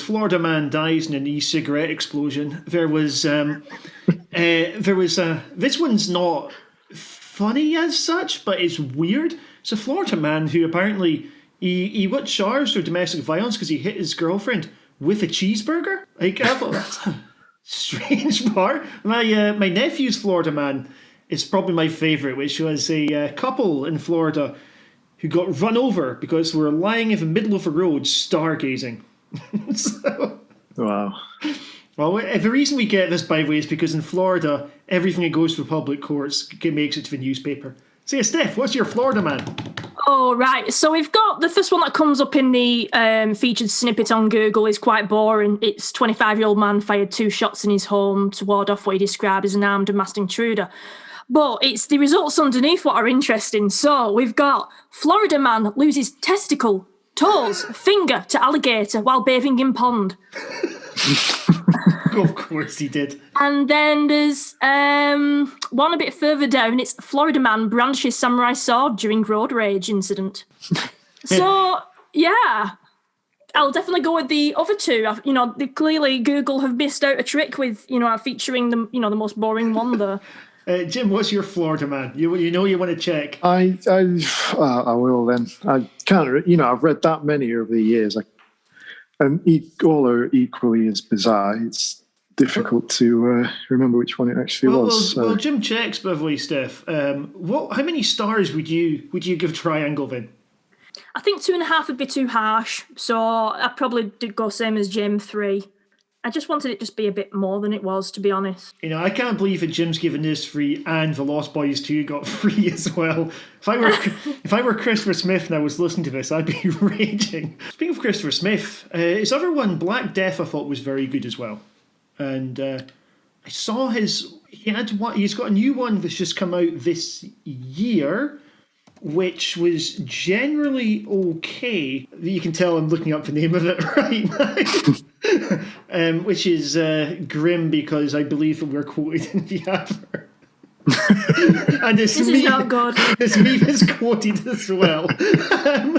Florida Man dies in an e-cigarette explosion. This one's not funny as such, but it's weird. It's a Florida man who apparently he got charged for domestic violence because he hit his girlfriend with a cheeseburger. Like, I thought that's a strange part. My nephew's Florida Man is probably my favourite, which was a couple in Florida who got run over because they were lying in the middle of a road stargazing. Wow. Well, the reason we get this, by the way, is because in Florida, everything that goes to the public courts makes it to the newspaper. So, yeah, Steph, what's your Florida Man? Oh, right. So we've got the first one that comes up in the featured snippet on Google is quite boring. It's 25-year-old man fired 2 shots in his home to ward off what he described as an armed and masked intruder. But it's the results underneath what are interesting. So we've got Florida man loses testicle, toes, finger to alligator while bathing in pond. Of course he did. And then there's one a bit further down. It's Florida man brandishes samurai sword during road rage incident. So, yeah, I'll definitely go with the other two. Clearly Google have missed out a trick with, featuring the most boring one there. Jim, what's your Florida Man? You want to check. I will then. I can't. I've read that many over the years. And all are equally as bizarre. It's difficult to remember which one it actually was. Well, Jim checks, by the way, Steph. How many stars would you give Triangle then? I think 2.5 would be too harsh, so I probably did go same as Jim, 3. I just wanted it to be a bit more than it was, to be honest. I can't believe that Jim's given this 3 and The Lost Boys 2 got 3 as well. If I were Christopher Smith and I was listening to this, I'd be raging. Speaking of Christopher Smith, his other one, Black Death, I thought was very good as well. And I saw he's got a new one that's just come out this year, which was generally okay. You can tell I'm looking up the name of it right now. Which is grim because I believe that we're quoted in the advert. And this is not good. This meme is quoted as well.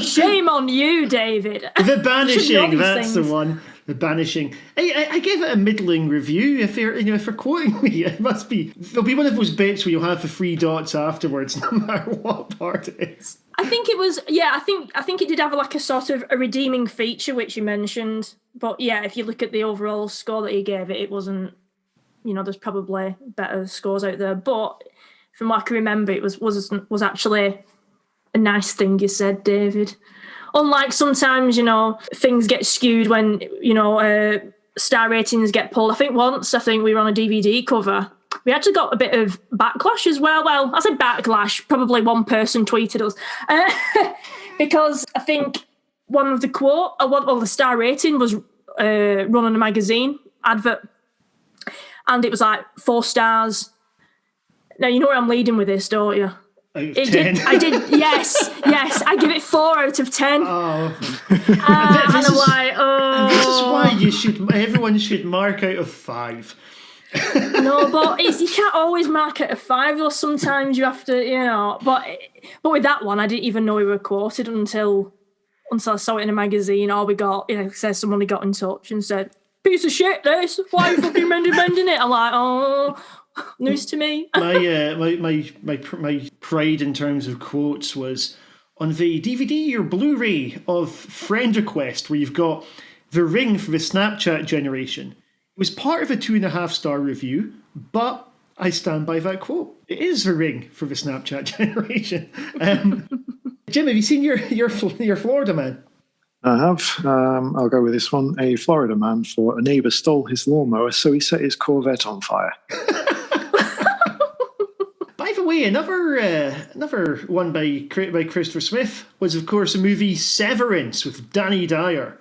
Shame on you, David. The Banishing, that's the one. The Banishing. I gave it a middling review. If you're quoting me, there'll be one of those bits where you'll have the 3 dots afterwards, no matter what part it is. I think it was, I think it did have a sort of a redeeming feature, which you mentioned. But yeah, if you look at the overall score that he gave it wasn't, there's probably better scores out there. But from what I can remember, it was actually a nice thing you said, David. Unlike sometimes, things get skewed when, star ratings get pulled. I think we were on a DVD cover. We actually got a bit of backlash as well. Well, I said backlash, probably one person tweeted us. Because I think one of the star rating was run on a magazine advert. And it was 4 stars. Now, you know where I'm leading with this, don't you? I did, yes. I give it 4 out of 10. Oh. And I'm like, oh. This is why everyone should mark out of 5. No, but you can't always mark out of 5, though. Sometimes you have to, But with that one, I didn't even know we were quoted until I saw it in a magazine, or we got, says someone got in touch and said, piece of shit, this. Why are you fucking mending it? I'm like, oh, news to me. My pride in terms of quotes was on the DVD or Blu-ray of Friend Request, where you've got The Ring for the Snapchat generation. It was part of a 2.5-star review, but I stand by that quote. It is The Ring for the Snapchat generation. Jim, have you seen your Florida Man? I have. I'll go with this one. A Florida man thought a neighbour stole his lawnmower, so he set his Corvette on fire. By the way, another one by Christopher Smith was, of course, the movie Severance with Danny Dyer.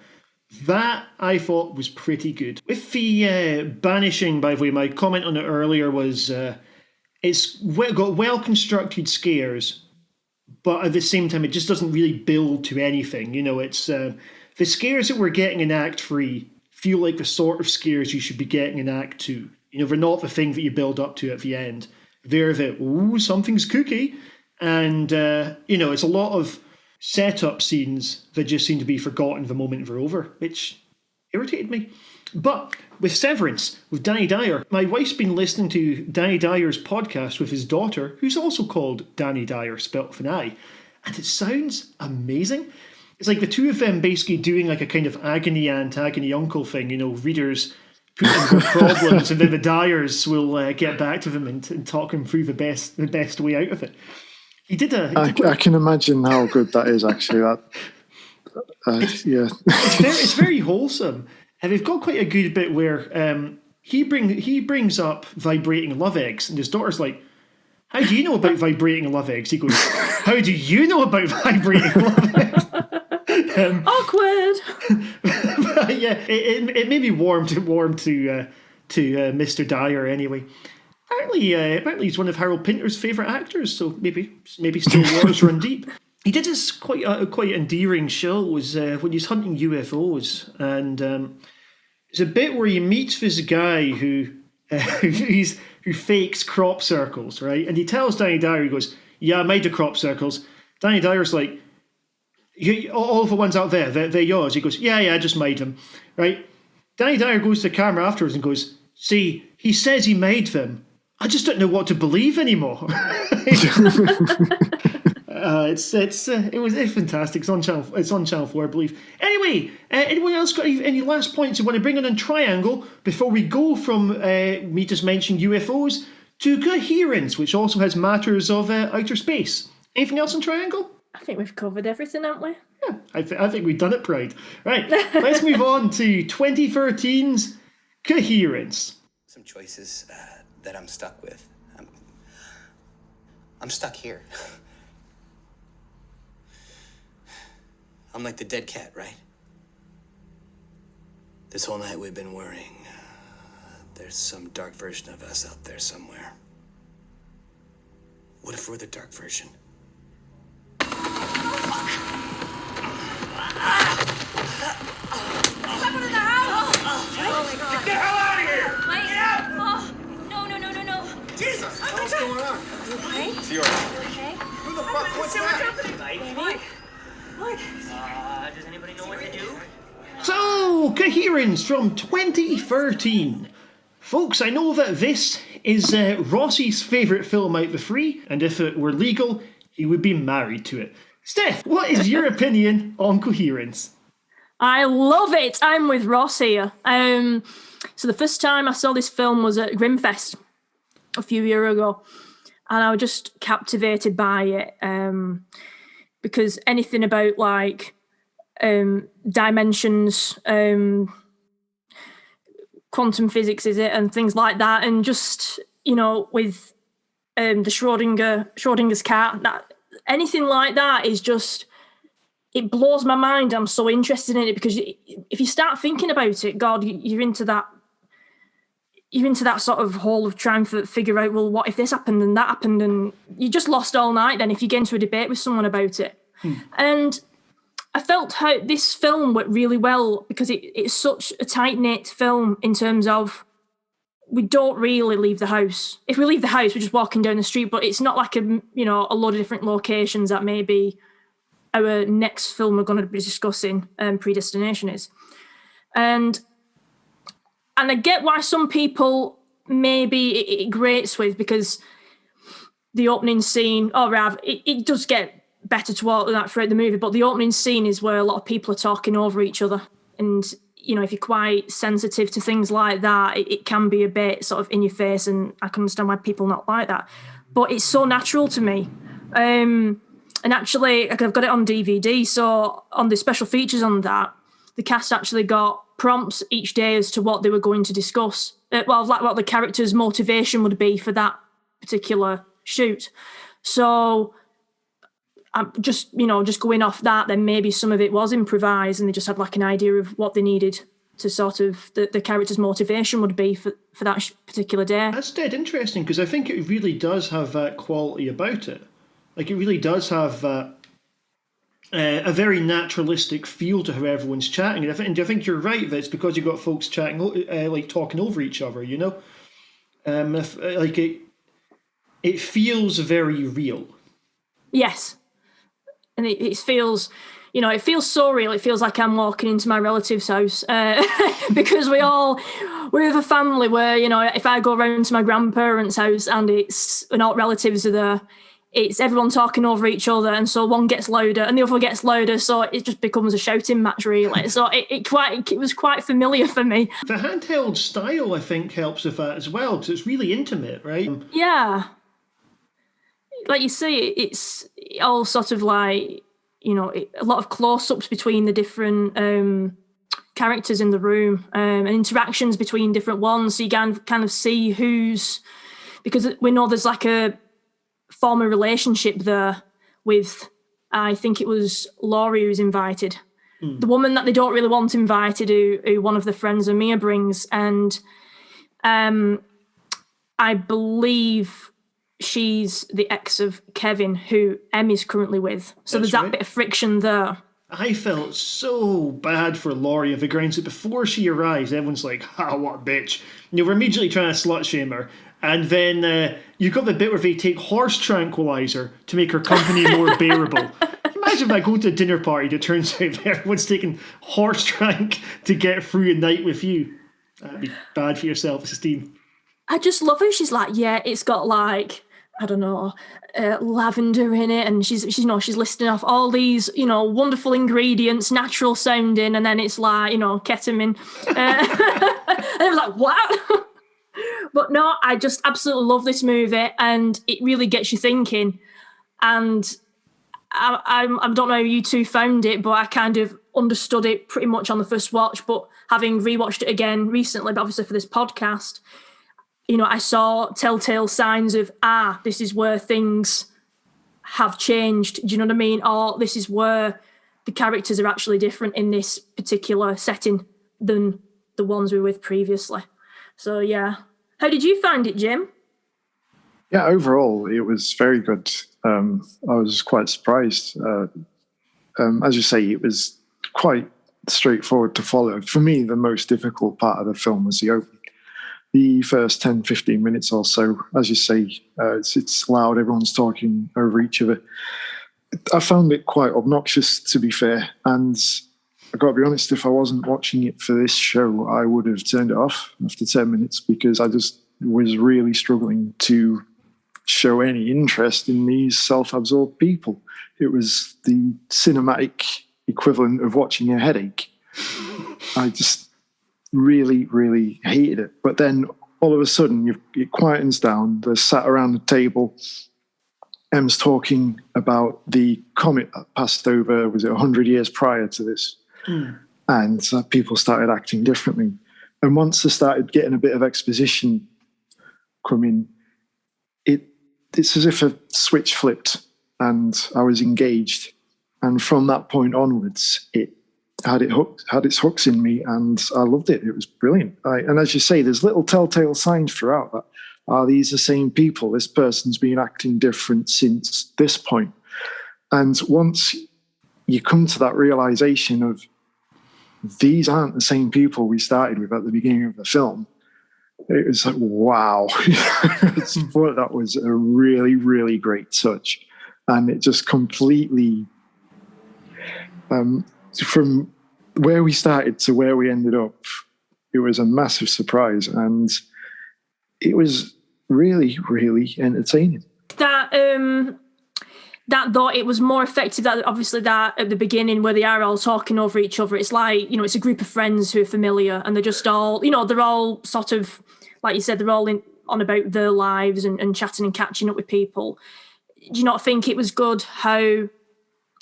That I thought was pretty good. With the banishing, by the way, my comment on it earlier was it's got well-constructed scares, but at the same time, it just doesn't really build to anything. You know, it's the scares that we're getting in Act 3 feel like the sort of scares you should be getting in Act 2. You know, they're not the thing that you build up to at the end. They're the, ooh, something's kooky. And, you know, it's a lot of setup scenes that just seem to be forgotten the moment they're over, which irritated me. But with Severance, with Danny Dyer, my wife's been listening to Danny Dyer's podcast with his daughter, who's also called Danny Dyer, spelt with an I, and it sounds amazing. It's like the two of them basically doing like a kind of agony aunt, agony uncle thing, you know, readers put in their problems and then the Dyers will get back to them and talk them through the best way out of it. I can imagine how good that is, actually. Yeah. It's very wholesome. And they've got quite a good bit where he brings up vibrating love eggs, and his daughter's like, how do you know about vibrating love eggs? He goes, how do you know about vibrating love eggs? Awkward. Yeah, it made me warm to Mr. Dyer anyway. Apparently he's one of Harold Pinter's favourite actors, so maybe still waters run deep. He did this quite endearing show was when he was hunting UFOs, and there's a bit where he meets this guy who fakes crop circles, right? And he tells Danny Dyer, he goes, "Yeah, I made the crop circles." Danny Dyer's like, "All of the ones out there, they're yours." He goes, "Yeah, I just made them," right? Danny Dyer goes to the camera afterwards and goes, "See, he says he made them. I just don't know what to believe anymore." It was fantastic. It's on Channel 4, I believe. Anyway, anyone else got any last points you want to bring on Triangle before we go from me just mentioning UFOs to Coherence, which also has matters of outer space? Anything else on Triangle? I think we've covered everything, haven't we? Yeah, I think we've done it, Pride. Right, let's move on to 2013's Coherence. Some choices that I'm stuck with. I'm stuck here. I'm like the dead cat, right? This whole night we've been worrying. There's some dark version of us out there somewhere. What if we're the dark version? Someone in the house! Oh my God. Get the hell out of here! Mike! Oh, no. Jesus! What's going on? Okay? Fiora. Okay? Who the fuck? What's that? Mike? Does anybody know what to do? So, Coherence from 2013. Folks, I know that this is Rossi's favourite film out of the three, and if it were legal, he would be married to it. Steph, what is your opinion on Coherence? I love it. I'm with Ross here. So the first time I saw this film was at Grimfest a few years ago, and I was just captivated by it because anything about like dimensions, quantum physics is it, and things like that, and just, you know, with the Schrodinger's cat, that anything like that is just, it blows my mind. I'm so interested in it because if you start thinking about it, God, you're into that sort of hole of trying to figure out, well, what if this happened and that happened, and you're just lost all night then if you get into a debate with someone about it. And I felt how this film went really well because it's such a tight-knit film in terms of we don't really leave the house. If we leave the house, we're just walking down the street, but it's not like a lot of different locations that maybe our next film we're going to be discussing, Predestination, is. And I get why some people maybe it grates with, because the opening scene, or rather, it does get better throughout the movie, but the opening scene is where a lot of people are talking over each other. And, you know, if you're quite sensitive to things like that, it can be a bit sort of in your face, and I can understand why people not like that. But it's so natural to me. And actually, I've got it on DVD, so on the special features on that, the cast actually got prompts each day as to what they were going to discuss. Like what the character's motivation would be for that particular shoot. So just going off that, then maybe some of it was improvised and they just had like an idea of what they needed to sort of the character's motivation would be for that particular day. That's dead interesting, because I think it really does have that quality about it. Like, it really does have a very naturalistic feel to how everyone's chatting. And I think you're right that it's because you've got folks chatting, like talking over each other, you know? It feels very real. Yes. And it feels... it feels so real. It feels like I'm walking into my relative's house because we're a family where, if I go around to my grandparents' house and all relatives are there, it's everyone talking over each other. And so one gets louder and the other gets louder. So it just becomes a shouting match, really. So it was quite familiar for me. The handheld style, I think, helps with that as well, because it's really intimate, right? Yeah. Like you say, it's all sort of like... a lot of close-ups between the different characters in the room and interactions between different ones. So you can kind of see because we know there's like a former relationship there with, I think it was Laurie who's invited. The woman that they don't really want invited, who one of the friends of Mia brings. And I believe... she's the ex of Kevin, who Emmy's currently with. So there's that bit of friction there. I felt so bad for Laurie of the grounds that before she arrives, everyone's like, what a bitch. We're immediately trying to slut shame her. And then you've got the bit where they take horse tranquilizer to make her company more bearable. Imagine if I go to a dinner party that turns out everyone's taking horse tranq to get through a night with you. That'd be bad for your self-esteem. I just love her. She's like, it's got like... I don't know, lavender in it, and she's listing off all these, wonderful ingredients, natural sounding, and then it's like, ketamine. And I was like, what? But no, I just absolutely love this movie, and it really gets you thinking. And I don't know how you two found it, but I kind of understood it pretty much on the first watch. But having rewatched it again recently, but obviously for this podcast, I saw telltale signs of, this is where things have changed. Do you know what I mean? Or this is where the characters are actually different in this particular setting than the ones we were with previously. So, yeah. How did you find it, Jim? Yeah, overall, it was very good. I was quite surprised. As you say, it was quite straightforward to follow. For me, the most difficult part of the film was the opening. The first 10, 15 minutes or so, as you say, it's loud, everyone's talking over each other. I found it quite obnoxious, to be fair, and I've got to be honest, if I wasn't watching it for this show, I would have turned it off after 10 minutes because I just was really struggling to show any interest in these self-absorbed people. It was the cinematic equivalent of watching a headache. I just really, really hated it. But then all of a sudden, it quietens down. They're sat around the table. Em's talking about the comet that passed over, was it 100 years prior to this? And people started acting differently. And once they started getting a bit of exposition coming, it's as if a switch flipped and I was engaged. And from that point onwards, it had its hooks in me, and I loved it. It was brilliant. And as you say, there's little telltale signs throughout that. Are these the same people? This person's been acting different since this point. And once you come to that realization of these aren't the same people we started with at the beginning of the film, it was like, wow. That was a really, really great touch. And it just completely... from where we started to where we ended up, it was a massive surprise, and it was really, really entertaining. That though it was more effective. That obviously that at the beginning where they are all talking over each other, it's like it's a group of friends who are familiar, and they're just all they're all sort of like you said, they're all on about their lives and chatting and catching up with people. Do you not think it was good how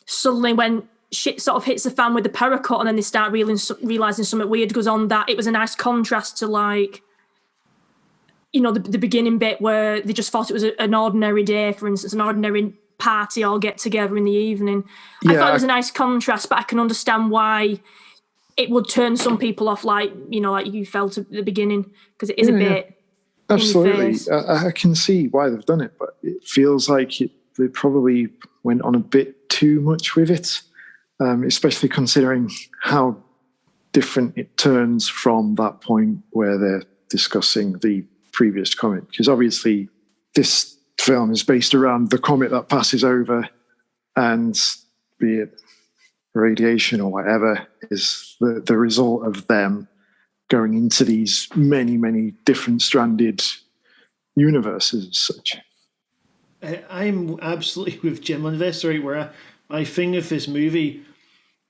suddenly when shit sort of hits the fan with the paracut and then they start realising something weird goes on, that it was a nice contrast to like, the beginning bit where they just thought it was an ordinary day, for instance, an ordinary party or get together in the evening. I thought it was a nice contrast, but I can understand why it would turn some people off, like you felt at the beginning, because it is a bit. Absolutely, I can see why they've done it, but it feels like they probably went on a bit too much with it, especially considering how different it turns from that point where they're discussing the previous comic. Because obviously, this film is based around the comet that passes over, and be it radiation or whatever, is the result of them going into these many, many different stranded universes as such. I'm absolutely with Jim on this, right? Where I think of this movie,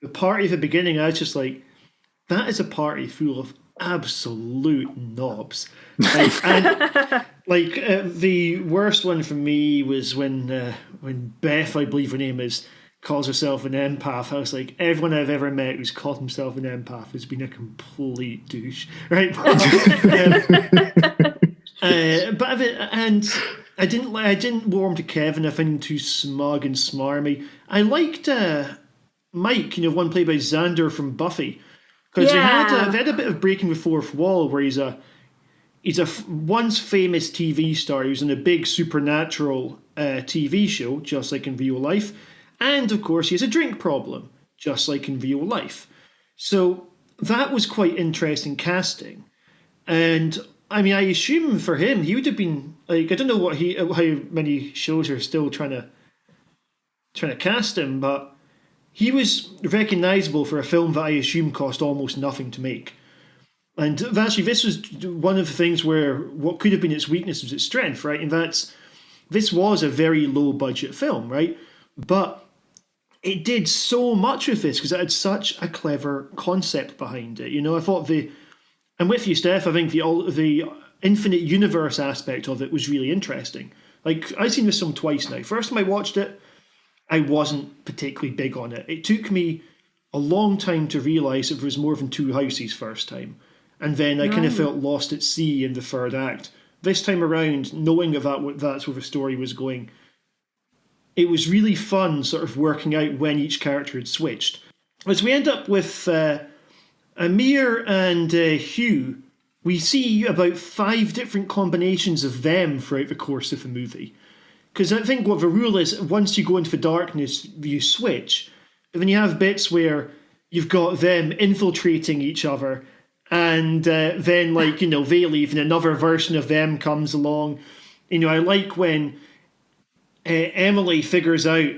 the party at the beginning, I was just like, that is a party full of absolute knobs. The worst one for me was when Beth, I believe her name is, calls herself an empath. I was like, everyone I've ever met who's called himself an empath has been a complete douche, right? And I didn't warm to Kevin. I found him too smug and smarmy. I liked Mike, one played by Xander from Buffy, because they had a bit of breaking the fourth wall, where he's a once famous TV star who's in a big supernatural TV show, just like in real life. And, of course, he has a drink problem, just like in real life. So that was quite interesting casting. And, I mean, I assume for him, he would have been, like, I don't know how many shows are still trying to cast him, but he was recognisable for a film that I assume cost almost nothing to make. And actually, this was one of the things where what could have been its weakness was its strength, right? And this was a very low-budget film, right? But it did so much with this because it had such a clever concept behind it. I thought I'm with you, Steph. I think the infinite universe aspect of it was really interesting. Like, I've seen this film twice now. First time I watched it, I wasn't particularly big on it. It took me a long time to realise it was more than two houses first time. And then I kind of felt lost at sea in the third act. This time around, knowing that's where the story was going, it was really fun sort of working out when each character had switched. As we end up with Amir and Hugh, we see about 5 different combinations of them throughout the course of the movie. Because I think what the rule is, once you go into the darkness, you switch. But then you have bits where you've got them infiltrating each other, and then, they leave, and another version of them comes along. I like when Emily figures out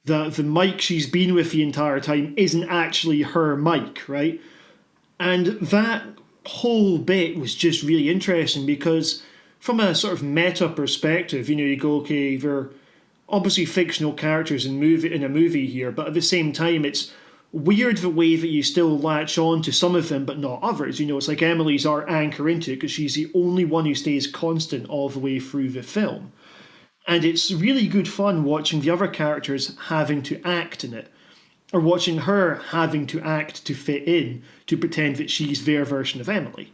that the Mike she's been with the entire time isn't actually her Mike, right? And that whole bit was just really interesting because from a sort of meta perspective, you go, okay, they're obviously fictional characters in a movie here, but at the same time, it's weird the way that you still latch on to some of them but not others. It's like Emily's our anchor into it because she's the only one who stays constant all the way through the film. And it's really good fun watching the other characters having to act in it, or watching her having to act to fit in, to pretend that she's their version of Emily.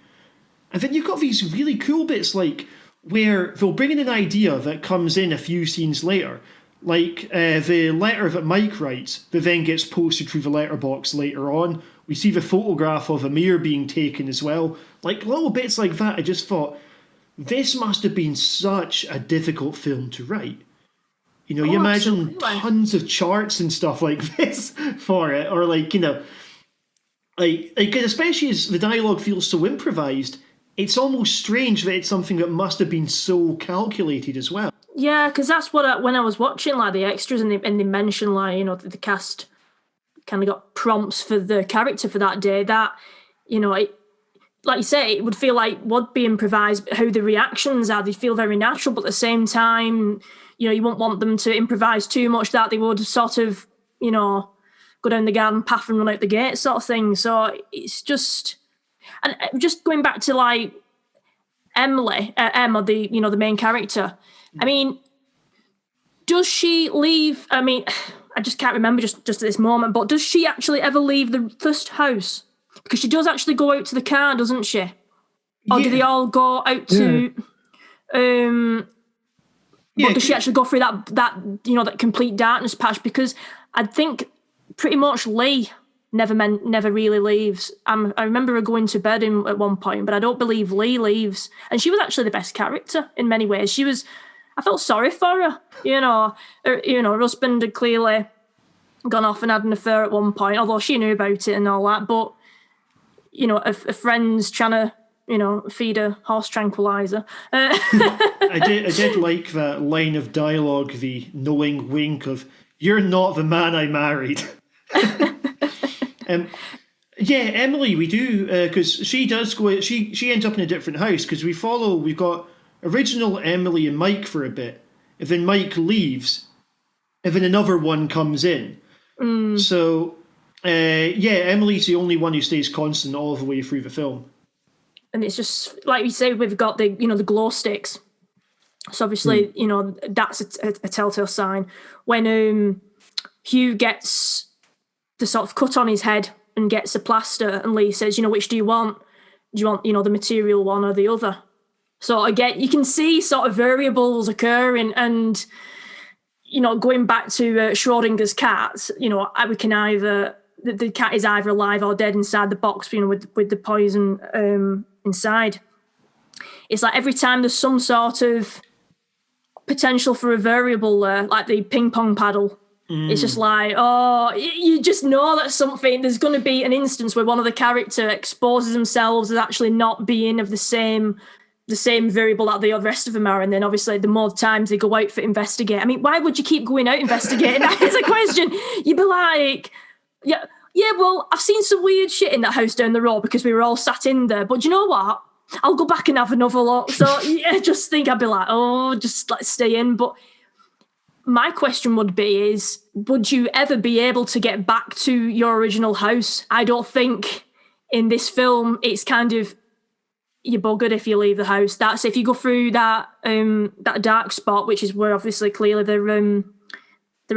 And then you've got these really cool bits, like where they'll bring in an idea that comes in a few scenes later, like the letter that Mike writes that then gets posted through the letterbox later on. We see the photograph of Amir being taken as well. Like little bits like that, I just thought, this must have been such a difficult film to write. You imagine absolutely. Tons of charts and stuff like this for it, or especially as the dialogue feels so improvised, it's almost strange that it's something that must have been so calculated as well. Yeah, because that's what when I was watching the extras and they mentioned the cast kind of got prompts for the character for that day. That like you say, it would feel like would be improvised, but how the reactions are, they feel very natural, but at the same time, you wouldn't want them to improvise too much that they would sort of, go down the garden path and run out the gate sort of thing. So it's just, and just going back to Emily, Emma, the main character. I mean, does she leave? I mean, I just can't remember just at this moment, but does she actually ever leave the first house? Because she does actually go out to the car, doesn't she? Or do they all go out to But does she actually go through that that complete darkness patch? Because I think pretty much Lee never really leaves. I remember her going to bed at one point, but I don't believe Lee leaves. And she was actually the best character in many ways. I felt sorry for her. Her husband had clearly gone off and had an affair at one point, although she knew about it and all that. But a friend's trying to feed a horse tranquilizer. I did like that line of dialogue, the knowing wink of "You're not the man I married." Emily, we do, because she does go. She ends up in a different house because we've got original Emily and Mike for a bit, and then Mike leaves, and then another one comes in. So, Emily's the only one who stays constant all the way through the film. And it's just like we say, we've got the the glow sticks. So obviously, that's a telltale sign when Hugh gets the sort of cut on his head and gets a plaster, and Lee says, which do you want? Do you want, the material one or the other? So again, you can see sort of variables occurring, and, going back to Schrodinger's cat, we can either, the cat is either alive or dead inside the box, with the poison inside. It's like every time there's some sort of potential for a variable there, like the ping pong paddle, it's just like, you just know that there's going to be an instance where one of the character exposes themselves as actually not being of the same variable that the rest of them are. And then obviously the more times they go out for investigate. I mean, why would you keep going out investigating? That is a question. You'd be like, yeah, well, I've seen some weird shit in that house down the road because we were all sat in there. But do you know what? I'll go back and have another look. So I'd be like, just let's stay in. But my question would be would you ever be able to get back to your original house? I don't think in this film it's kind of, you're buggered if you leave the house. That's if you go through that dark spot, which is where obviously clearly they're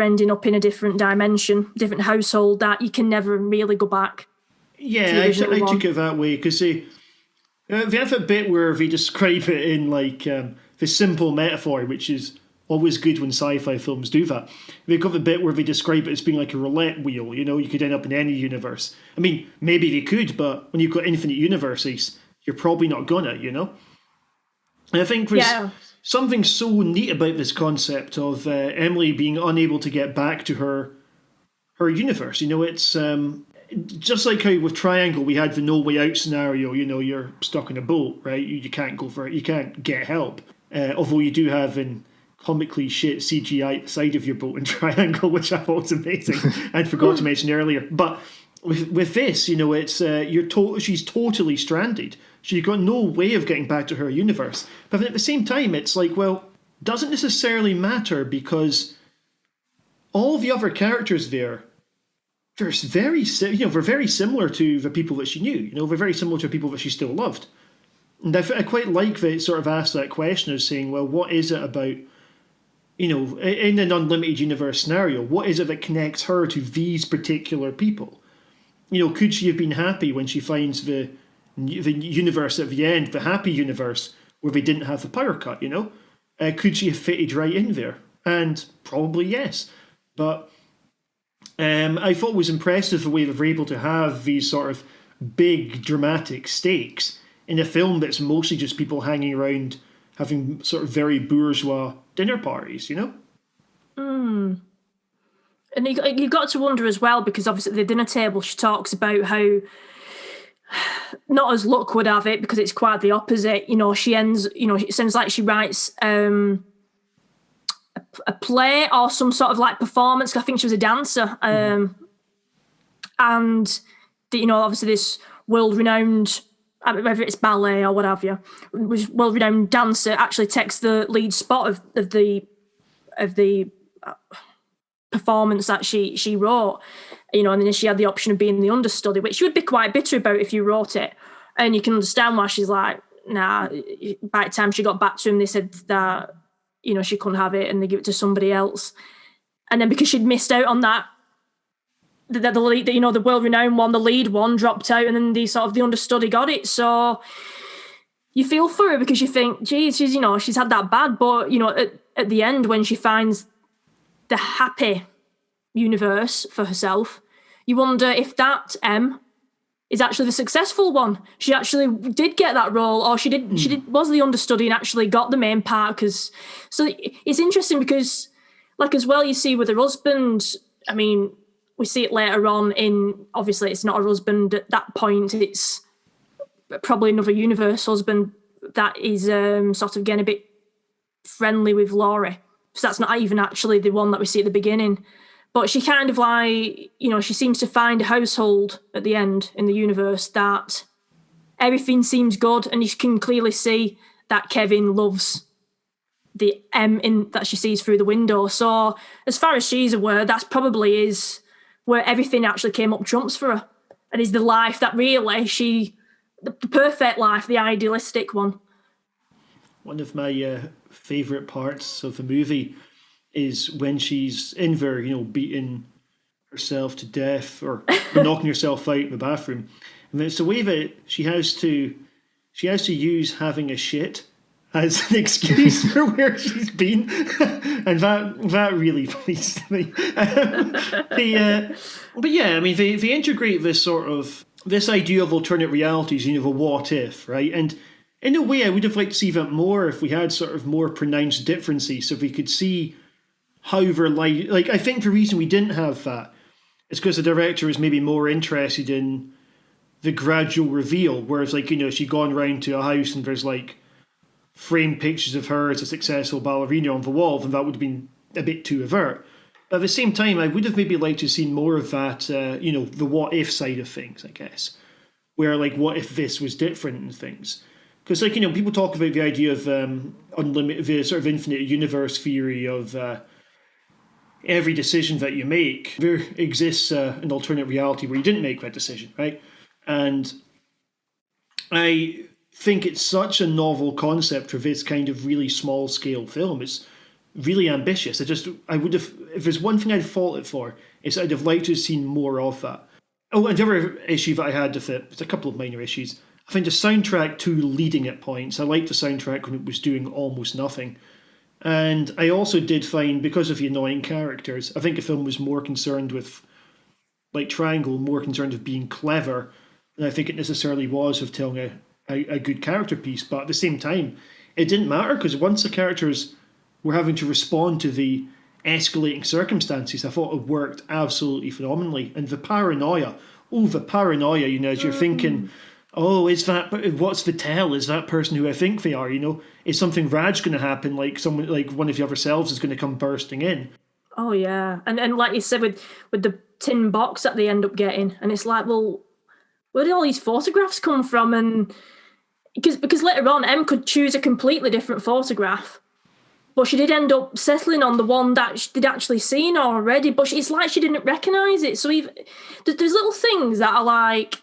ending up in a different dimension, different household, that you can never really go back. Yeah, I took it that way because they have a bit where they describe it in like the simple metaphor, which is always good when sci-fi films do that. They've got the bit where they describe it as being like a roulette wheel, you could end up in any universe. I mean, maybe they could, but when you've got infinite universes, you're probably not gonna, And I think there's something so neat about this concept of Emily being unable to get back to her universe. It's just like how with Triangle we had the no way out scenario. You're stuck in a boat, right? You can't go for it. You can't get help. Although you do have in comically shit CGI at the side of your boat in Triangle, which I thought was amazing and forgot to mention earlier. But with this, it's she's totally stranded. She's got no way of getting back to her universe. But at the same time, it's like, well, doesn't necessarily matter because all the other characters they're very similar to the people that she knew. They're very similar to people that she still loved. And I quite like that it sort of asked that question of saying, well, what is it about, in an unlimited universe scenario, what is it that connects her to these particular people? Could she have been happy when she finds the universe at the end, the happy universe, where they didn't have the power cut, Could she have fitted right in there? And probably yes. But I thought it was impressive the way they were able to have these sort of big dramatic stakes in a film that's mostly just people hanging around having sort of very bourgeois dinner parties, And you got to wonder as well, because obviously at the dinner table she talks about how, not as luck would have it, because it's quite the opposite. She ends, it seems like she writes a play or some sort of like performance. I think she was a dancer. And, obviously this world-renowned, whether it's ballet or what have you, world-renowned dancer actually takes the lead spot of the performance that she wrote, and then she had the option of being the understudy, which she would be quite bitter about if you wrote it. And you can understand why she's like, nah. By the time she got back to him, they said that, she couldn't have it and they give it to somebody else. And then because she'd missed out on that, the lead, the world-renowned one, the lead one dropped out, and then the understudy got it. So you feel for her because you think, geez, she's had that bad, but at the end when she finds the happy universe for herself, you wonder if that M is actually the successful one. She actually did get that role, or she was the understudy and actually got the main part. So it's interesting because, like, as well, you see with her husband, I mean, we see it later on obviously it's not her husband at that point, it's probably another universe husband that is sort of getting a bit friendly with Laurie. So that's not even actually the one that we see at the beginning. But she kind of like, she seems to find a household at the end in the universe that everything seems good, and you can clearly see that Kevin loves the M that she sees through the window. So as far as she's aware, that's probably is where everything actually came up trumps for her, and is the life that really the perfect life, the idealistic one. One of my favourite parts of the movie is when she's in there, beating herself to death or knocking herself out in the bathroom. And it's the way that she has to use having a shit as an excuse for where she's been. And that really pleased me. But yeah, I mean, they integrate this idea of alternate realities, the what if, right? And in a way, I would have liked to see that more if we had sort of more pronounced differences, so if we could see how their life... Like, I think the reason we didn't have that is because the director is maybe more interested in the gradual reveal, whereas, like, she'd gone round to a house and there's, like, framed pictures of her as a successful ballerina on the wall, then that would have been a bit too overt. But at the same time, I would have maybe liked to have seen more of that, the what-if side of things, I guess. Where, like, what if this was different and things? Because, like, people talk about the idea of unlimited, the sort of infinite universe theory of every decision that you make, there exists an alternate reality where you didn't make that decision, right? And I think it's such a novel concept for this kind of really small-scale film. It's really ambitious. I would have, if there's one thing I'd fault it for, is I'd have liked to have seen more of that. Oh, and the other issue that I had with it, it's a couple of minor issues. I find the soundtrack too leading at points. I liked the soundtrack when it was doing almost nothing. And I also did find, because of the annoying characters, I think the film was more concerned with, like Triangle, more concerned with being clever than I think it necessarily was of telling a good character piece. But at the same time, it didn't matter, because once the characters were having to respond to the escalating circumstances, I thought it worked absolutely phenomenally. And the paranoia, as you're thinking... Oh, what's the tell? Is that person who I think they are, Is something rad's going to happen, like someone, like one of the other selves is going to come bursting in? Oh, yeah. And like you said, with the tin box that they end up getting, and it's like, well, where did all these photographs come from? And because later on, Em could choose a completely different photograph, but she did end up settling on the one that they'd actually seen already, but it's like she didn't recognise it. So there's little things that are like,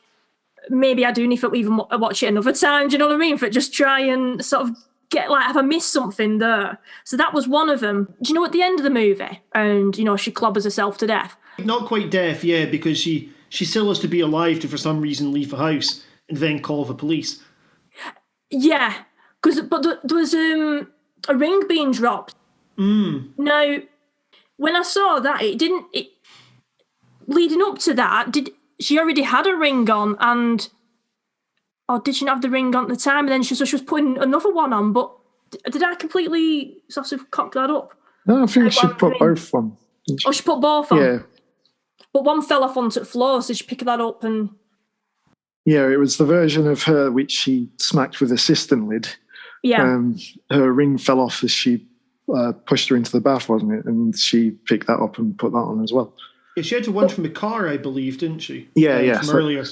maybe I do need to even watch it another time, do you know what I mean? For just try and sort of get, like, have I missed something there? So that was one of them. Do you know at the end of the movie, and, she clobbers herself to death? Not quite death, yeah, because she still has to be alive to, for some reason, leave the house and then call the police. Yeah, but there was a ring being dropped. Now, when I saw that, leading up to that, she already had a ring on, or did she not have the ring on at the time? And then she was putting another one on, but did I completely sort of cock that up? No, I think she put both on. Oh, she put both on? Yeah. But one fell off onto the floor, so she picked that up and... Yeah, it was the version of her which she smacked with a cistern lid. Yeah. Her ring fell off as she pushed her into the bath, wasn't it? And she picked that up and put that on as well. Yeah, she had the one from the car, I believe, didn't she? Yeah. From earlier.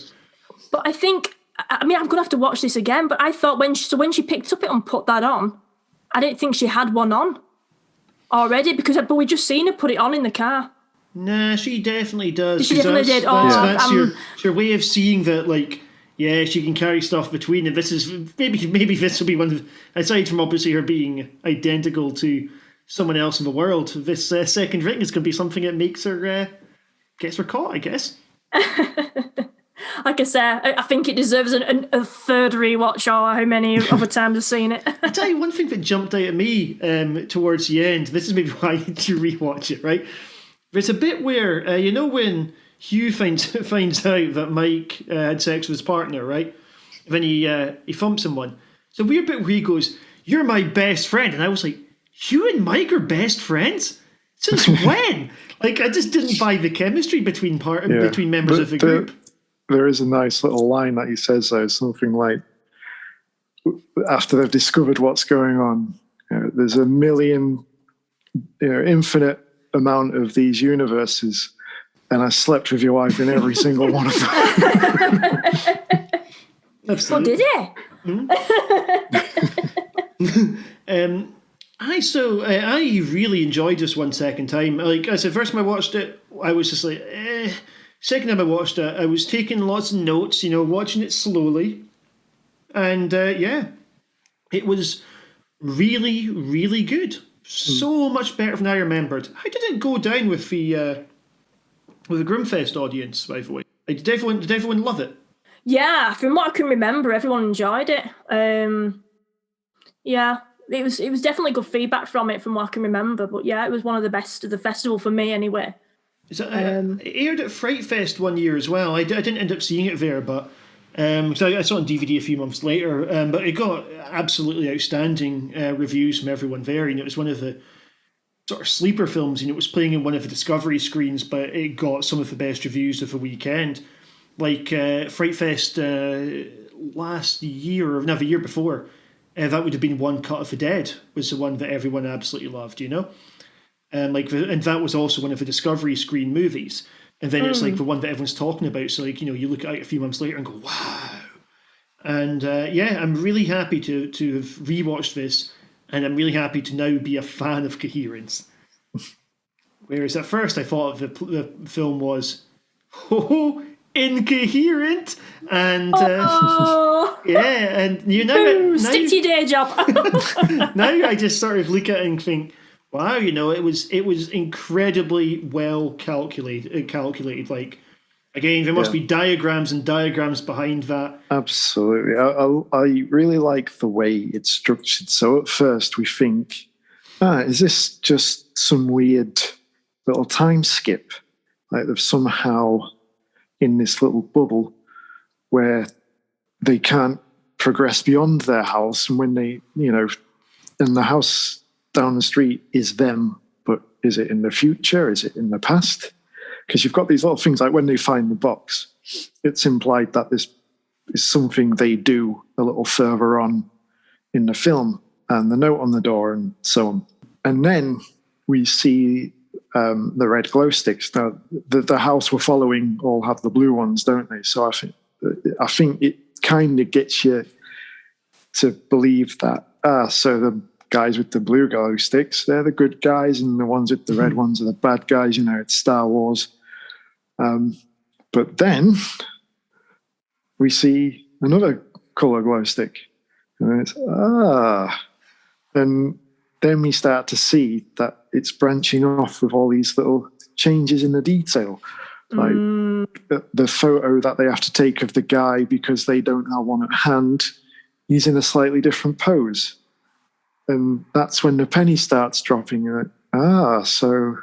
But I think, I'm going to have to watch this again, but I thought when she picked up it and put that on, I didn't think she had one on already, but we just seen her put it on in the car. Nah, she definitely does. She definitely did. That's your way of seeing that, like, yeah, she can carry stuff between, and this is, maybe this will be one of, aside from obviously her being identical to someone else in the world, this second ring is going to be something that makes her... gets her caught, I guess. like I say, I think it deserves a third rewatch, or how many other times I've seen it. I tell you one thing that jumped out at me towards the end. This is maybe why I need to rewatch it, right? There's a bit where, when Hugh finds out that Mike had sex with his partner, right? Then he thumps someone. It's a weird bit where he goes, "You're my best friend." And I was like, Hugh and Mike are best friends? Since when? I just didn't buy the chemistry between members of the group. There is a nice little line that he says, though, something like, after they've discovered what's going on, there's a million, infinite amount of these universes, and I slept with your wife in every single one of them. Absolutely. Oh, did he? I really enjoyed this one second time. Like I said, first time I watched it, I was just like, eh. Second time I watched it, I was taking lots of notes, watching it slowly. And it was really, really good. So much better than I remembered. How did it go down with the Grimfest audience, by the way? Did everyone love it? Yeah, from what I can remember, everyone enjoyed it. Yeah, it was definitely good feedback from it, from what I can remember. But yeah, it was one of the best of the festival for me, anyway. It aired at Fright Fest one year as well. I didn't end up seeing it there, but so I saw it on DVD a few months later. But it got absolutely outstanding reviews from everyone there. It was one of the sort of sleeper films. It was playing in one of the Discovery screens, but it got some of the best reviews of the weekend. Like Fright Fest last year, or no, the year before, that would have been One Cut of the Dead, was the one that everyone absolutely loved, And that was also one of the Discovery screen movies. And then it's like the one that everyone's talking about. So you look at it a few months later and go, wow. And I'm really happy to have rewatched this, and I'm really happy to now be a fan of Coherence. Whereas at first I thought the film was incoherent, and and stick to your day job. Now I just sort of look at it and think, wow, it was incredibly well calculated. Like, again, there must be diagrams and diagrams behind that. Absolutely. I really like the way it's structured. So at first we think, is this just some weird little time skip? Like they've somehow in this little bubble where they can't progress beyond their house, and when they, and the house down the street is them, but is it in the future? Is it in the past? Because you've got these little things like when they find the box, it's implied that this is something they do a little further on in the film, and the note on the door and so on. And then we see the red glow sticks. Now, the house we're following all have the blue ones, don't they? So I think it kind of gets you to believe that, so the guys with the blue glow sticks, they're the good guys, and the ones with the red ones are the bad guys. It's Star Wars. But then we see another color glow stick, and it's and then we start to see that it's branching off with all these little changes in the detail, like the photo that they have to take of the guy because they don't have one at hand. He's in a slightly different pose. And that's when the penny starts dropping. So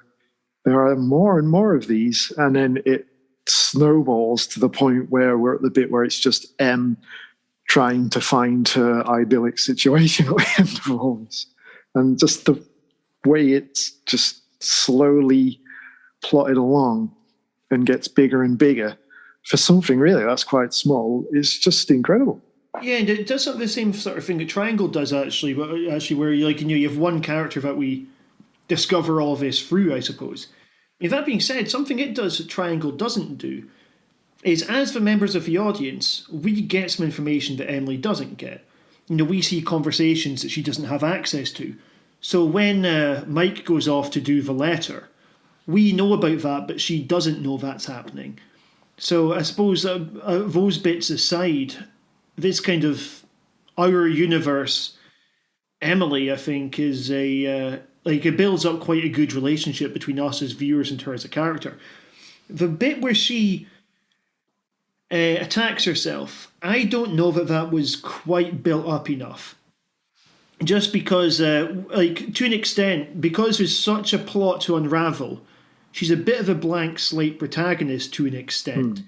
there are more and more of these. And then it snowballs to the point where we're at the bit where it's just M trying to find her idyllic situation at the end of all this. And just the way it's just slowly plotted along and gets bigger and bigger for something really that's quite small is just incredible. Yeah, and it does the same sort of thing that Triangle does, actually where you have one character that we discover all this through, I suppose. That being said, something it does that Triangle doesn't do is, as the members of the audience, we get some information that Emily doesn't get. We see conversations that she doesn't have access to. So when Mike goes off to do the letter, we know about that, but she doesn't know that's happening. So I suppose those bits aside, this kind of our universe, Emily, I think, is it builds up quite a good relationship between us as viewers and her as a character. The bit where she attacks herself. I don't know that was quite built up enough. Just because, like, to an extent, because there's such a plot to unravel, she's a bit of a blank slate protagonist to an extent.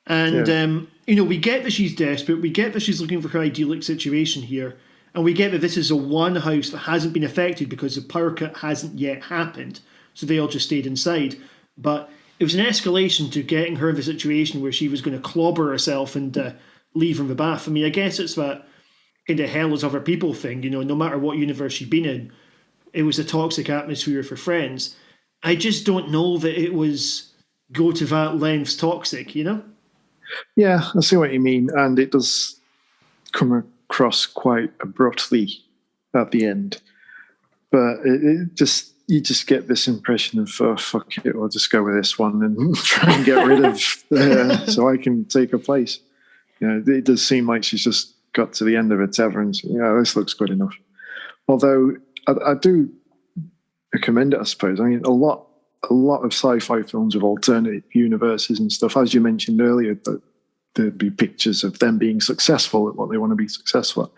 And, we get that she's desperate, we get that she's looking for her idyllic situation here, and we get that this is a one house that hasn't been affected because the power cut hasn't yet happened, so they all just stayed inside. But it was an escalation to getting her in the situation where she was going to clobber herself and leave from the bath. I mean, I guess it's that kind of hell is other people thing, no matter what universe she'd been in, it was a toxic atmosphere for friends. I just don't know that it was go to that lengths toxic, Yeah, I see what you mean. And it does come across quite abruptly at the end. But you just get this impression of, oh, fuck it, I'll just go with this one and try and get rid of so I can take her place. It does seem like she's just got to the end of her tether and this looks good enough. Although I do commend it, I suppose. I mean, a lot of sci-fi films with alternative universes and stuff, as you mentioned earlier, that there'd be pictures of them being successful at what they want to be successful at.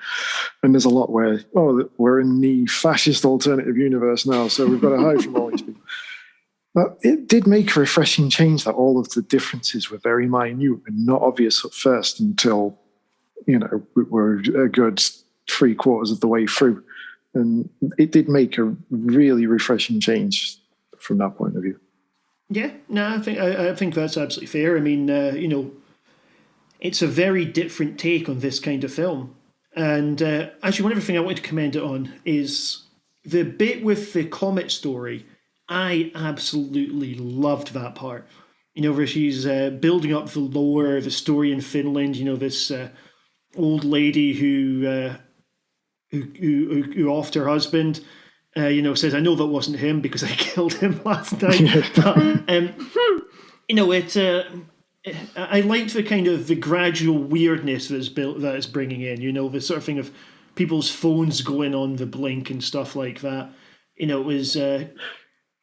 And there's a lot where, we're in the fascist alternative universe now, so we've got to hide from all these people. But it did make a refreshing change that all of the differences were very minute and not obvious at first until, we're a good 3/4 of the way through. And it did make a really refreshing change from that point of view. Yeah, no, I think that's absolutely fair. I mean, it's a very different take on this kind of film. And actually, one other thing I wanted to commend it on is the bit with the comet story. I absolutely loved that part. Where she's building up the lore, the story in Finland. This old lady who offed her husband. Says, I know that wasn't him because I killed him last night. But, I liked the kind of the gradual weirdness that it's bringing in, the sort of thing of people's phones going on the blink and stuff like that. It was, it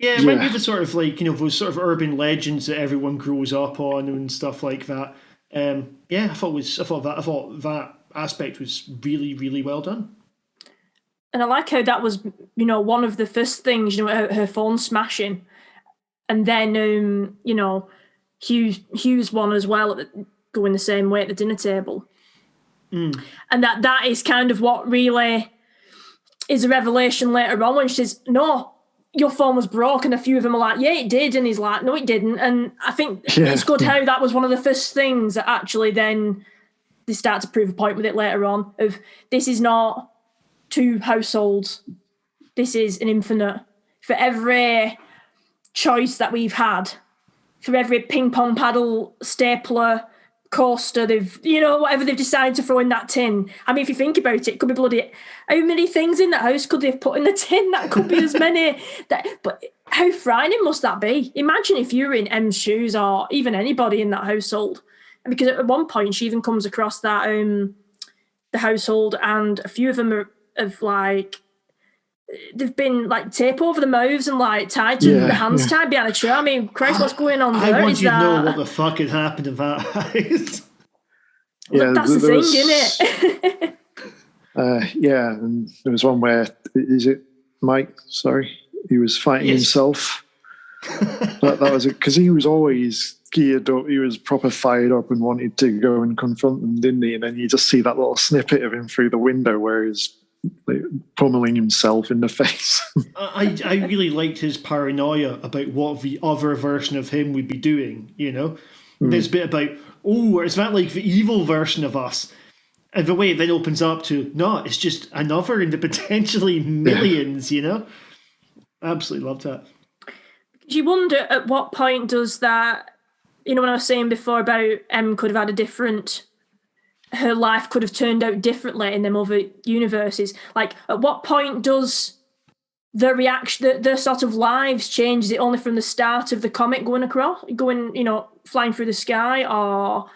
might be the sort of like, those sort of urban legends that everyone grows up on and stuff like that. I thought that aspect was really, really well done. And I like how that was, one of the first things, her phone smashing. And then, Hugh's one as well, going the same way at the dinner table. And that is kind of what really is a revelation later on when she says, no, your phone was broke. And a few of them are like, yeah, it did. And he's like, no, it didn't. And I think it's good how that was one of the first things that actually then they start to prove a point with it later on of this is not 2 households. This is an infinite. For every choice that we've had, for every ping pong paddle, stapler, coaster, whatever they've decided to throw in that tin. I mean, if you think about it could be bloody, how many things in that house could they have put in the tin? That could be as many. But how frightening must that be? Imagine if you were in M's shoes or even anybody in that household. And because at one point she even comes across that the household and a few of them are of like, they've been like tape over the mouths and like tied to the hands tied behind a chair. I mean, Christ, what's going on there? I want you to know what the fuck had happened in that house. That's the thing, isn't it? And there was one where, is it Mike? Sorry, he was fighting himself. that was it, because he was always geared up. He was proper fired up and wanted to go and confront them, didn't he? And then you just see that little snippet of him through the window where he's like pummeling himself in the face. I really liked his paranoia about what the other version of him would be doing, This bit about, is that like the evil version of us? And the way it then opens up to, no, it's just another in the potentially millions, Absolutely loved that. Do you wonder at what point does that, when I was saying before about M could have had her life could have turned out differently in them other universes. Like, at what point does the reaction, the sort of lives change? Is it only from the start of the comet flying through the sky, or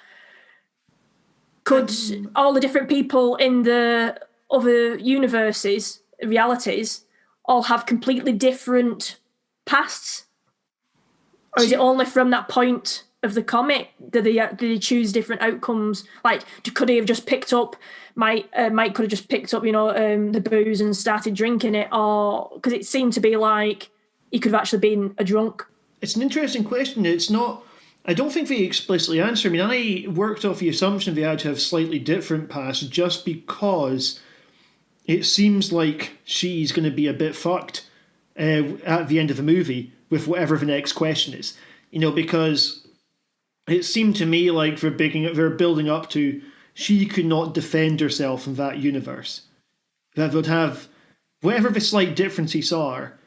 could all the different people in the other universes, realities, all have completely different pasts? Or is it only from that point of the comic? Did they choose different outcomes? Like, could he have just picked up Mike could have just picked up, the booze and started drinking it, or because it seemed to be like he could have actually been a drunk. It's an interesting question. It's not. I don't think they explicitly answer. I mean, I worked off the assumption they had to have slightly different pasts just because it seems like she's going to be a bit fucked at the end of the movie with whatever the next question is. Because it seemed to me like they're building up to she could not defend herself in that universe. That would have whatever the slight differences are.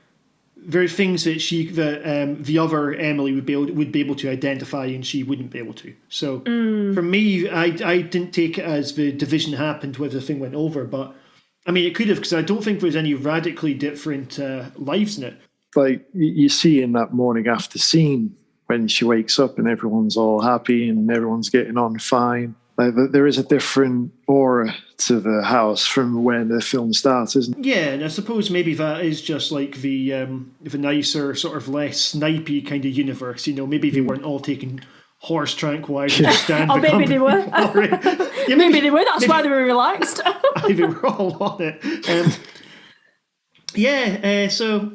There are things that the other Emily would be able to identify, and she wouldn't be able to. So for me, I didn't take it as the division happened whether the thing went over, but I mean it could have, because I don't think there's any radically different lives in it. Like you see in that morning after scene when she wakes up and everyone's all happy and everyone's getting on fine. Like, there is a different aura to the house from when the film starts, isn't it? Yeah, and I suppose maybe that is just like the nicer, sort of less snipey kind of universe. Maybe they weren't all taking horse tranquilizers to stand. Or maybe they were. Yeah, maybe they were. That's why they were relaxed. They were all on it. So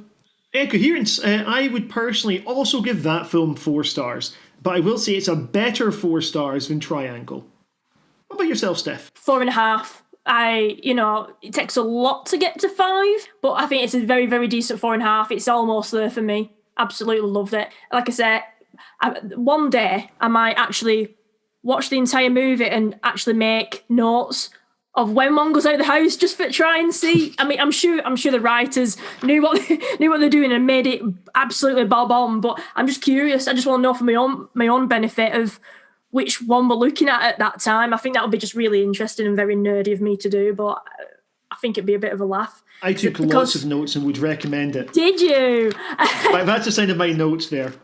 Coherence, I would personally also give that film 4 stars, but I will say it's a better 4 stars than Triangle. What about yourself, Steph? 4.5. It takes a lot to get to 5, but I think it's a very, very decent 4.5. It's almost there for me. Absolutely loved it. Like I said, one day I might actually watch the entire movie and actually make notes of when one goes out of the house just for try and see. I mean, I'm sure the writers knew what they're doing and made it absolutely bob on. But I'm just curious. I just want to know for my own benefit of which one we're looking at that time. I think that would be just really interesting and very nerdy of me to do, but I think it'd be a bit of a laugh. I took lots of notes and would recommend it. Did you? That's a sign of my notes there.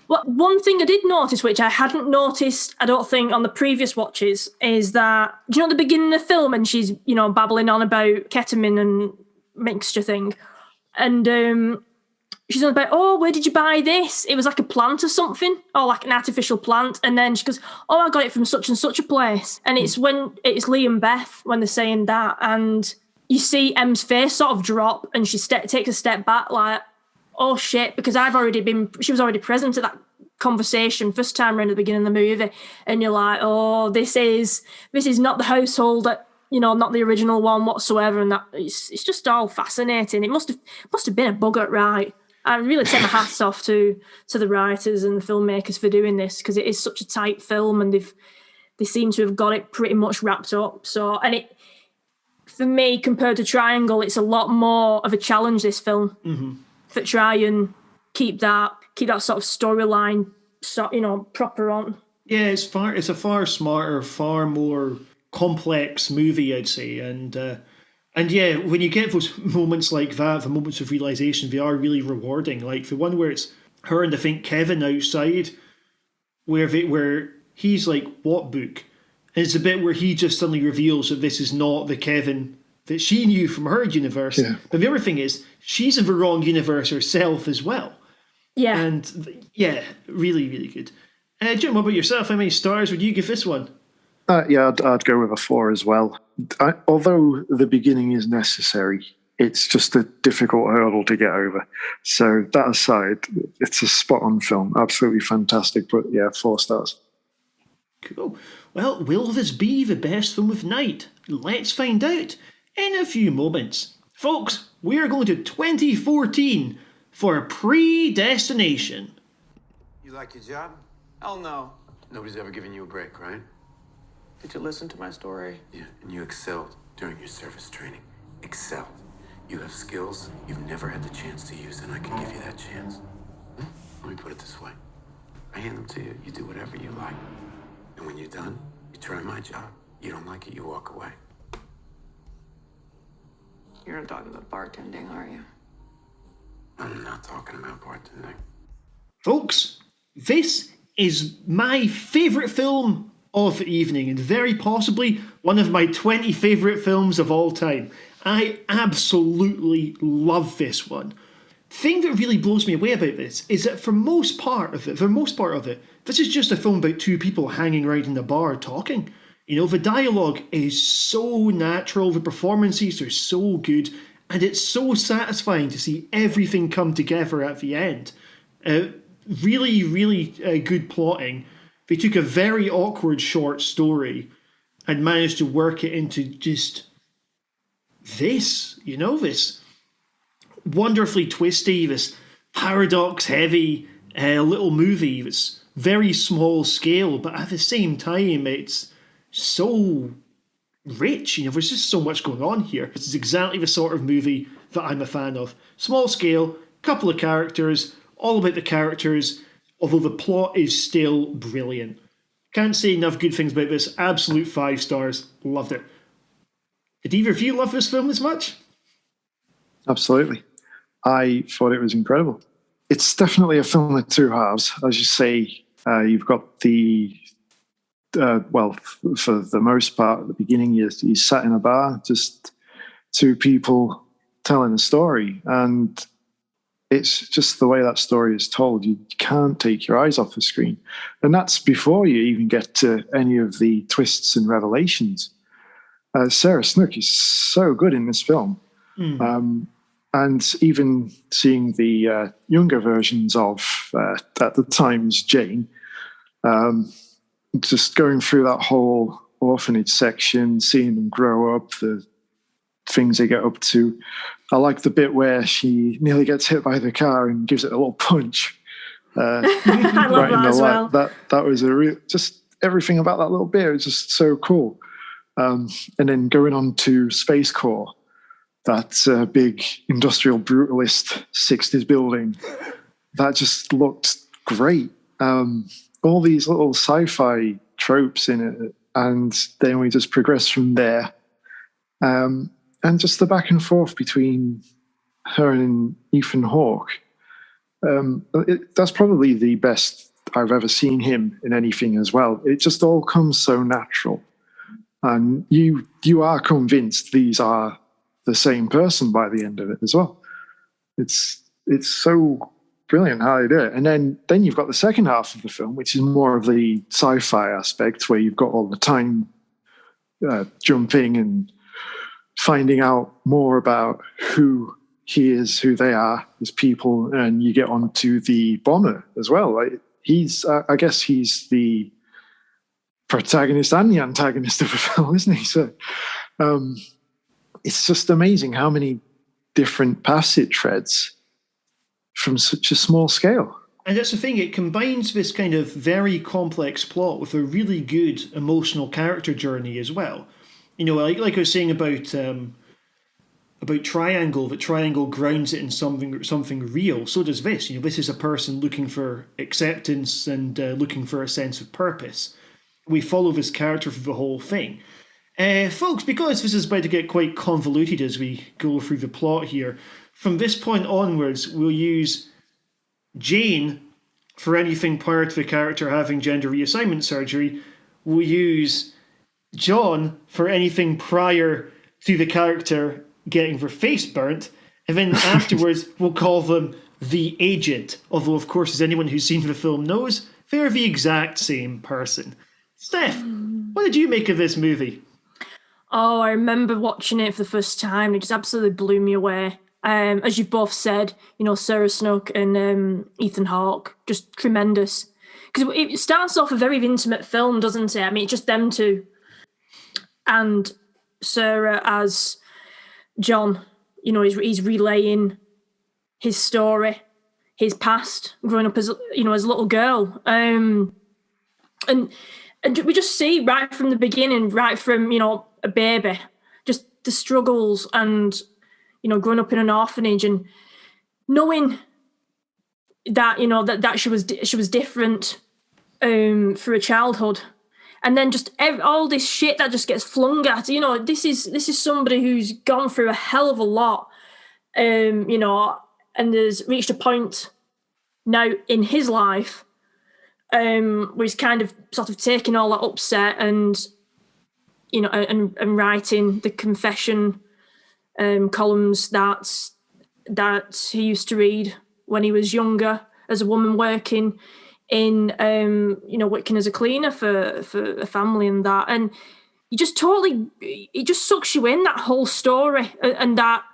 Well, one thing I did notice, which I hadn't noticed, I don't think, on the previous watches, is that, do you know at the beginning of the film and she's, babbling on about ketamine and mixture thing, and she's on about, oh, where did you buy this? It was like a plant or something, or like an artificial plant. And then she goes, oh, I got it from such and such a place. And it's Lee and Beth when they're saying that. And you see Em's face sort of drop and she takes a step back like, oh shit, because she was already present at that conversation first time around at the beginning of the movie. And you're like, oh, this is not the household that, not the original one whatsoever. And that it's just all fascinating. It must have been a bugger, right? I really take my hats off to the writers and the filmmakers for doing this, because it is such a tight film and they seem to have got it pretty much wrapped up. So, and it, for me, compared to Triangle, it's a lot more of a challenge, this film, to try and keep that sort of storyline, proper on. Yeah, it's a far smarter, far more complex movie, I'd say, and yeah, when you get those moments like that, the moments of realisation, they are really rewarding. Like the one where it's her and I think Kevin outside, where he's like, what book? And it's a bit where he just suddenly reveals that this is not the Kevin that she knew from her universe. Yeah. But the other thing is, she's in the wrong universe herself as well. Yeah. And yeah, really, really good. Jim, what about yourself? How many stars would you give this one? I'd go with a 4 as well. Although the beginning is necessary, it's just a difficult hurdle to get over. So that aside, it's a spot-on film. Absolutely fantastic. But yeah, 4 stars. Cool. Well, will this be the best film of the night? Let's find out in a few moments. Folks, we're going to 2014 for Predestination. You like your job? Hell no. Nobody's ever given you a break, right? Did you listen to my story? Yeah, and you excelled during your service training. Excelled. You have skills you've never had the chance to use, and I can give you that chance. Let me put it this way. I hand them to you, you do whatever you like. And when you're done, you try my job. You don't like it, you walk away. You're not talking about bartending, are you? I'm not talking about bartending. Folks, this is my favourite film of the evening, and very possibly one of my 20 favourite films of all time. I absolutely love this one. thing that really blows me away about this is that for most part of it, this is just a film about two people hanging around in a bar talking. The dialogue is so natural, the performances are so good, and it's so satisfying to see everything come together at the end. Really, really good plotting. They took a very awkward short story and managed to work it into just this, this wonderfully twisty, this paradox-heavy little movie that's very small scale, but at the same time, it's so rich. There's just so much going on here. This is exactly the sort of movie that I'm a fan of. Small scale, couple of characters, all about the characters, although the plot is still brilliant. Can't say enough good things about this. Absolute 5 stars. Loved it. Did either of you love this film as much? Absolutely. I thought it was incredible. It's definitely a film with two halves. As you say, you've got the, for the most part, at the beginning, you sat in a bar, just two people telling a story. And it's just the way that story is told. You can't take your eyes off the screen. And that's before you even get to any of the twists and revelations. Sarah Snook is so good in this film. And even seeing the younger versions of, at the times, Jane, just going through that whole orphanage section, seeing them grow up, the things they get up to. I like the bit where she nearly gets hit by the car and gives it a little punch. I love that as well. That was just everything about that little bit was just so cool. And then going on to Space Corps, that big industrial brutalist 60s building, that just looked great. All these little sci-fi tropes in it, and then we just progress from there. And just the back and forth between her and Ethan Hawke. That's probably the best I've ever seen him in anything as well. It just all comes so natural. And you are convinced these are the same person by the end of it as well. It's so brilliant how they do it. And then you've got the second half of the film, which is more of the sci-fi aspect, where you've got all the time jumping and finding out more about who he is, who they are as people, and you get onto the bomber as well. I guess he's the protagonist and the antagonist of the film, isn't he? So it's just amazing how many different paths it treads from such a small scale. And that's the thing, it combines this kind of very complex plot with a really good emotional character journey as well. Like I was saying about Triangle, that Triangle grounds it in something real. So does this. This is a person looking for acceptance and looking for a sense of purpose. We follow this character through the whole thing. Folks, because this is about to get quite convoluted as we go through the plot here, from this point onwards, we'll use Jane for anything prior to the character having gender reassignment surgery. We'll use John for anything prior to the character getting their face burnt, and then afterwards we'll call them the agent, although of course, as anyone who's seen the film knows, they're the exact same person. Steph, what did you make of this movie? Oh, I remember watching it for the first time. It just absolutely blew me away. As you've both said, Sarah Snook and Ethan Hawke, just tremendous. Because it starts off a very intimate film, doesn't it? I mean, it's just them two. And Sarah as John, he's relaying his story, his past, growing up as as a little girl. And we just see right from the beginning, right from, a baby, just the struggles and, growing up in an orphanage and knowing that, that she was different through a childhood. And then just all this shit that just gets flung at, this is somebody who's gone through a hell of a lot, and has reached a point now in his life where he's kind of sort of taking all that upset and, and writing the confession columns that that he used to read when he was younger as a woman working in, working as a cleaner for a family and that. And it just sucks you in, that whole story, and that,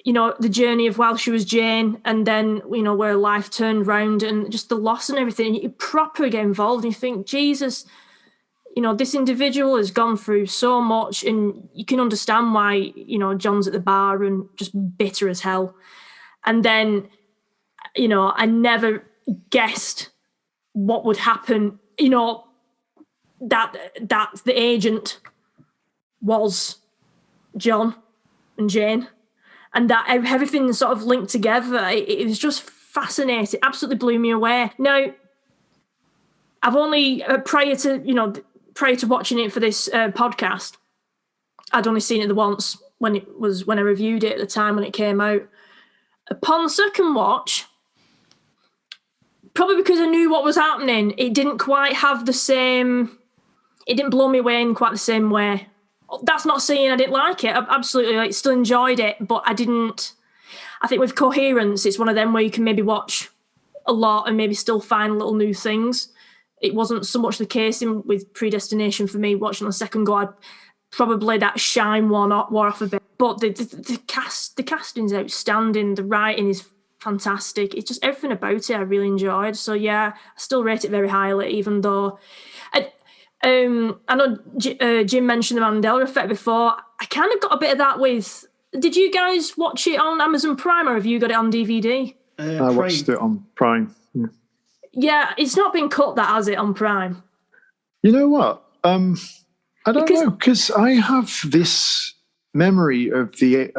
the journey of while she was Jane, and then, where life turned round, and just the loss and everything. You proper get involved and you think, Jesus, this individual has gone through so much, and you can understand why, John's at the bar and just bitter as hell. And then, I never guessed what would happen, that the agent was John and Jane, and that everything sort of linked together. It was just fascinating. Absolutely blew me away. Now, I've only prior to watching it for this podcast, I'd only seen it the once when I reviewed it at the time when it came out. Upon second watch, probably because I knew what was happening, it didn't quite have the same. It didn't blow me away in quite the same way. That's not saying I didn't like it. I absolutely still enjoyed it, but I didn't. I think with Coherence, it's one of them where you can maybe watch a lot and maybe still find little new things. It wasn't so much the case with Predestination for me. Watching the second go, probably that shine wore off a bit. But the casting's outstanding. The writing is fantastic. It's just everything about it I really enjoyed. So yeah, I still rate it very highly, even though I know Jim mentioned the Mandela Effect before. I kind of got a bit of that with. Did you guys watch it on Amazon Prime, or have you got it on DVD? I watched it on Prime. Yeah, it's not been cut, that, has it, on Prime? You know what? I don't know, because I have this memory of the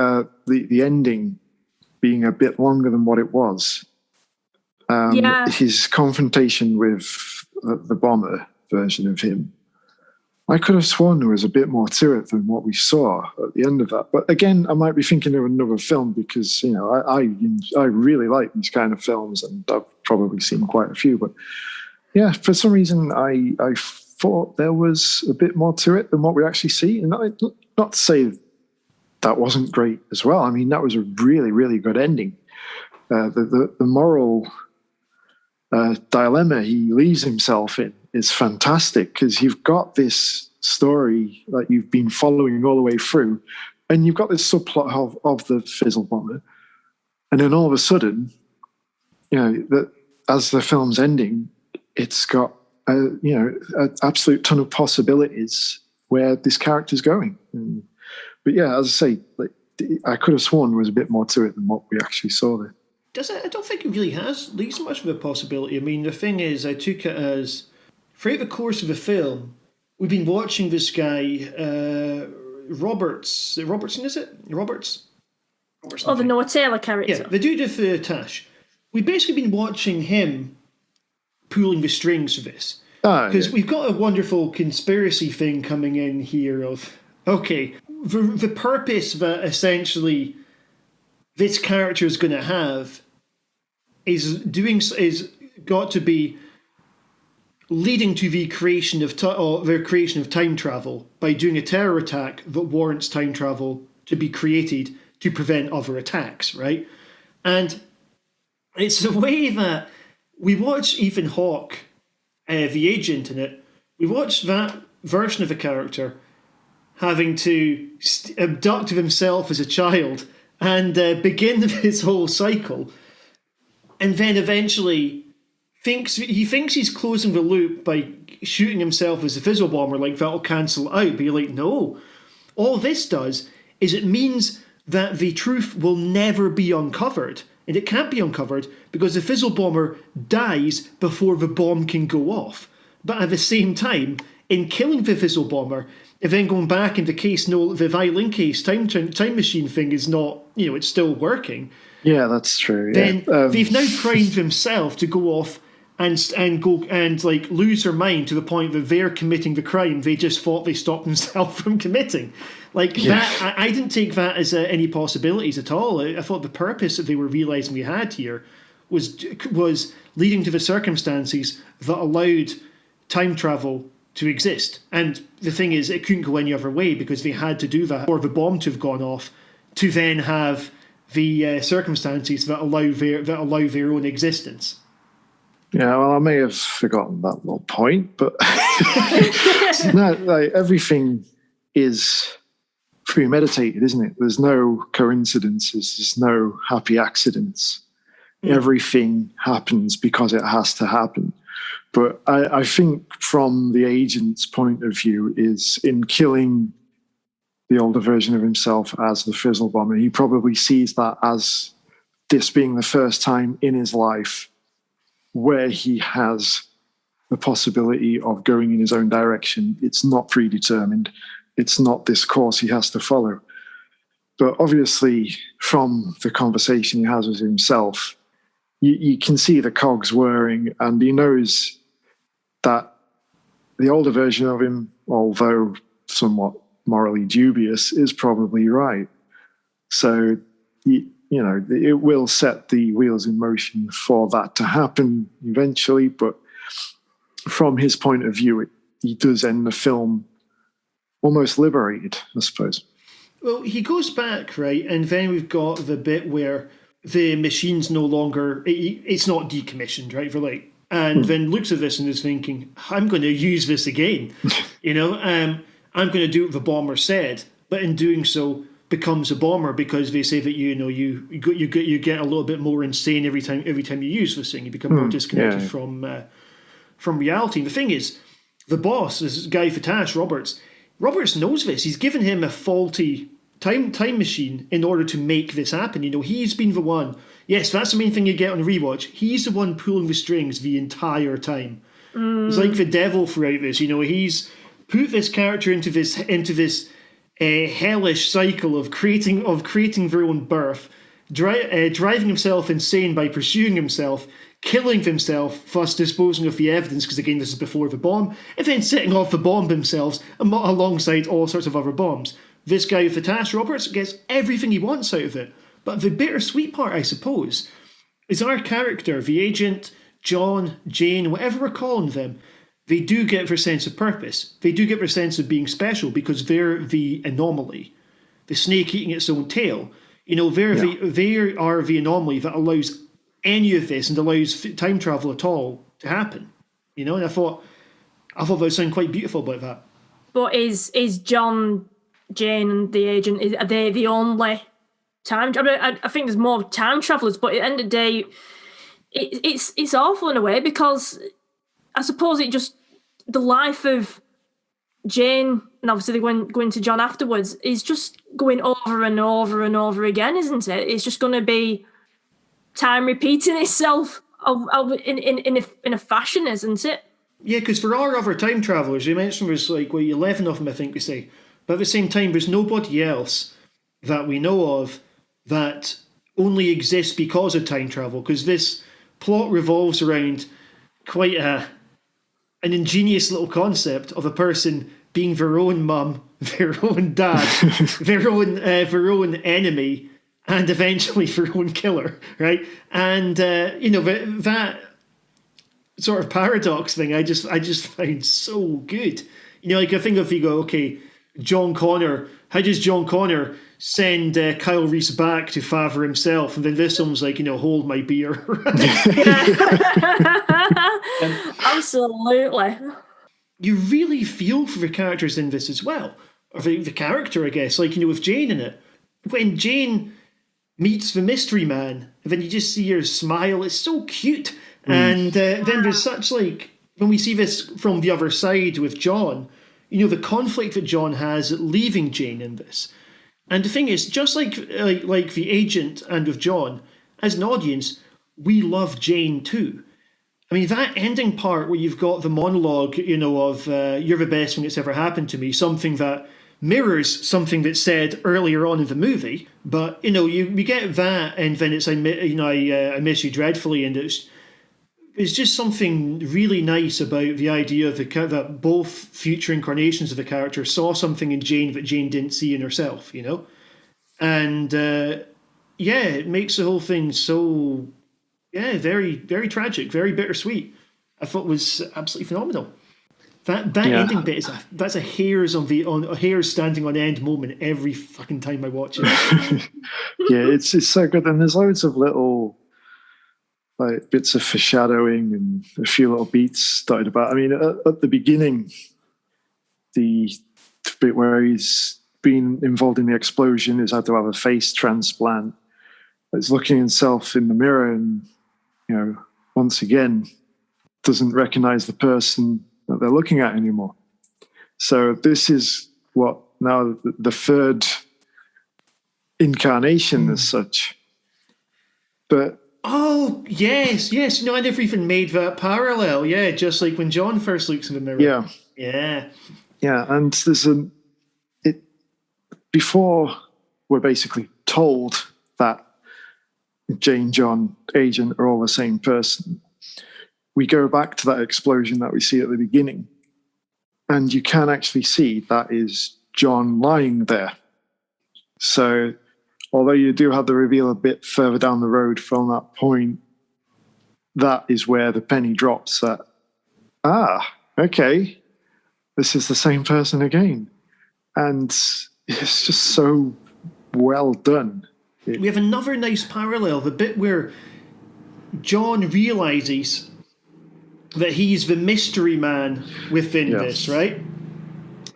ending being a bit longer than what it was. His confrontation with the bomber version of him. I could have sworn there was a bit more to it than what we saw at the end of that. But again, I might be thinking of another film because, I really like these kind of films, and I've probably seen quite a few. But yeah, for some reason, I thought there was a bit more to it than what we actually see. And not to say that wasn't great as well. I mean, that was a really, really good ending. The moral dilemma he leaves himself in is fantastic, because you've got this story that you've been following all the way through, and you've got this subplot of the Fizzle Bomber, and then all of a sudden, that as the film's ending, it's got an absolute ton of possibilities where this character's going. But yeah, as I say, I could have sworn there was a bit more to it than what we actually saw there. Does it? I don't think it really has least much of a possibility. I mean, the thing is, I took it as, throughout the course of the film, we've been watching this guy, Robertson, is it? Roberts? Oh, the Noah Taylor character. Yeah, the dude of the Tash. We've basically been watching him pulling the strings for this. Because we've got a wonderful conspiracy thing coming in here of, okay, the purpose that essentially this character is going to have is got to be leading to the creation of time travel by doing a terror attack that warrants time travel to be created to prevent other attacks, right? And it's the way that we watch Ethan Hawke, the agent in it, we watch that version of the character having to abduct himself as a child and begin his whole cycle, and then eventually thinks he's closing the loop by shooting himself as a Fizzle Bomber, like that'll cancel out. But you're like, no. All this does is it means that the truth will never be uncovered. And it can't be uncovered because the Fizzle Bomber dies before the bomb can go off. But at the same time, in killing the Fizzle Bomber, and then going back in the case, no, the violin case time machine thing is not, it's still working. Yeah, that's true. Then they've now primed themselves to go off and go and like lose their mind to the point that they're committing the crime they just thought they stopped themselves from committing. That, I didn't take that as any possibilities at all. I thought the purpose that they were realising we had here was leading to the circumstances that allowed time travel to exist. And the thing is, it couldn't go any other way because they had to do that, or the bomb to have gone off, to then have the circumstances that allow their own existence. Yeah, well, I may have forgotten that little point, but no, like, everything is premeditated, isn't it? There's no coincidences. There's no happy accidents. Everything happens because it has to happen. But I think from the agent's point of view is in killing the older version of himself as the Fizzle Bomber, he probably sees that as this being the first time in his life where he has the possibility of going in his own direction. It's not predetermined. It's not this course he has to follow. But obviously, from the conversation he has with himself, you can see the cogs whirring, and he knows that the older version of him, although somewhat morally dubious, is probably right. So, it will set the wheels in motion for that to happen eventually. But from his point of view, he does end the film almost liberated, I suppose. Well, he goes back, right? And then we've got the bit where the machine's no longer, it's not decommissioned, right? And then looks at this and is thinking, I'm going to use this again. I'm going to do what the bomber said. But in doing so, becomes a bomber, because they say that you get a little bit more insane every time you use this thing. You become more disconnected from reality. And the thing is, the boss, this guy Fatash, Roberts knows this. He's given him a faulty time machine in order to make this happen. He's been the one. Yes, that's the main thing you get on rewatch. He's the one pulling the strings the entire time. It's like the devil throughout this. He's put this character into this hellish cycle of creating their own birth, driving himself insane by pursuing himself, killing himself, thus disposing of the evidence, because again this is before the bomb, and then setting off the bomb themselves alongside all sorts of other bombs. This guy with the task, Roberts, gets everything he wants out of it. But the bittersweet part, I suppose, is our character, the agent, John, Jane, whatever we're calling them, they do get their sense of purpose. They do get their sense of being special, because they're the anomaly, the snake eating its own tail. They are the anomaly that allows any of this and allows time travel at all to happen. And I thought that would sound quite beautiful about that. But is John, Jane, and the agent, are they the only time? I think there's more time travelers, but at the end of the day, it's awful in a way, because I suppose it just, the life of Jane, and obviously going to John afterwards, is just going over and over and over again, isn't it? It's just going to be time repeating itself in a fashion, isn't it? Yeah, because for our other time travellers, you mentioned there's 11 of them, I think we say. But at the same time, there's nobody else that we know of that only exists because of time travel, because this plot revolves around quite an ingenious little concept of a person being their own mum, their own dad, their own enemy, and eventually their own killer, right? And that sort of paradox thing, I just find so good. I think if you go, okay, John Connor, how does John Connor send Kyle Reese back to father himself? And then this one's like, hold my beer. Absolutely. You really feel for the characters in this as well. Or the character, I guess, with Jane in it. When Jane meets the mystery man, and then you just see her smile, it's so cute. And then there's such, when we see this from the other side with John, the conflict that John has at leaving Jane in this. And the thing is, just like the agent and with John, as an audience, we love Jane too. I mean, that ending part where you've got the monologue, of you're the best thing that's ever happened to me, something that mirrors something that's said earlier on in the movie. But, we get that, and then it's, I miss you dreadfully, and it's just something really nice about the idea that both future incarnations of the character saw something in Jane that Jane didn't see in herself, And, it makes the whole thing so, very, very tragic, very bittersweet. I thought it was absolutely phenomenal. That ending bit that's a hairs standing on end moment every fucking time I watch it. Yeah, it's so good, and there's loads of little like bits of foreshadowing and a few little beats dotted about. I mean, at the beginning, the bit where he's been involved in the explosion is had to have a face transplant. He's looking himself in the mirror, and once again, doesn't recognize the person that they're looking at anymore. So this is what now the third incarnation as such. But oh yes, I never even made that parallel. Yeah, just like when John first looks in the mirror. Yeah. And there's before we're basically told that Jane, John, Agent are all the same person, we go back to that explosion that we see at the beginning, and you can actually see that is John lying there. So although you do have the reveal a bit further down the road from that point, that is where the penny drops that, okay, this is the same person again. And it's just so well done. We have another nice parallel, the bit where John realizes that he's the mystery man within this, right?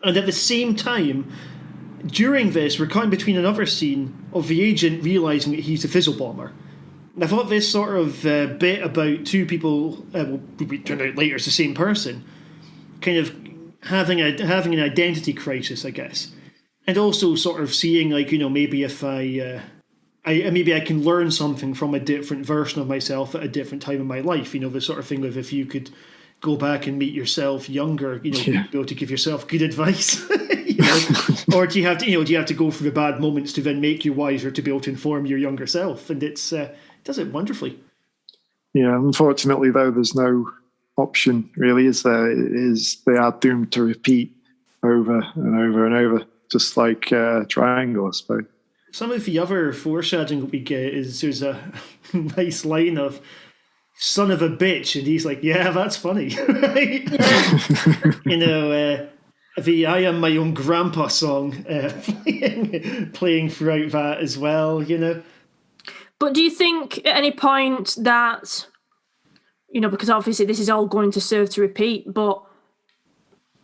And at the same time, during this, we're cutting between another scene of the agent realizing that he's a fizzle bomber. And I thought this sort of bit about two people, we turned out later it's the same person, kind of having an identity crisis, I guess. And also sort of seeing, like, maybe if maybe I can learn something from a different version of myself at a different time in my life. The sort of thing of if you could go back and meet yourself younger, be able to give yourself good advice. Or do you have to go through the bad moments to then make you wiser to be able to inform your younger self? And it does it wonderfully. Yeah, unfortunately though, there's no option really, is there? They are doomed to repeat over and over and over, just like Triangle, I suppose. Some of the other foreshadowing that we get is there's a nice line of "son of a bitch," and he's like, "Yeah, that's funny." Right? The "I Am My Own Grandpa" song playing throughout that as well. But do you think at any point that, because obviously this is all going to serve to repeat, but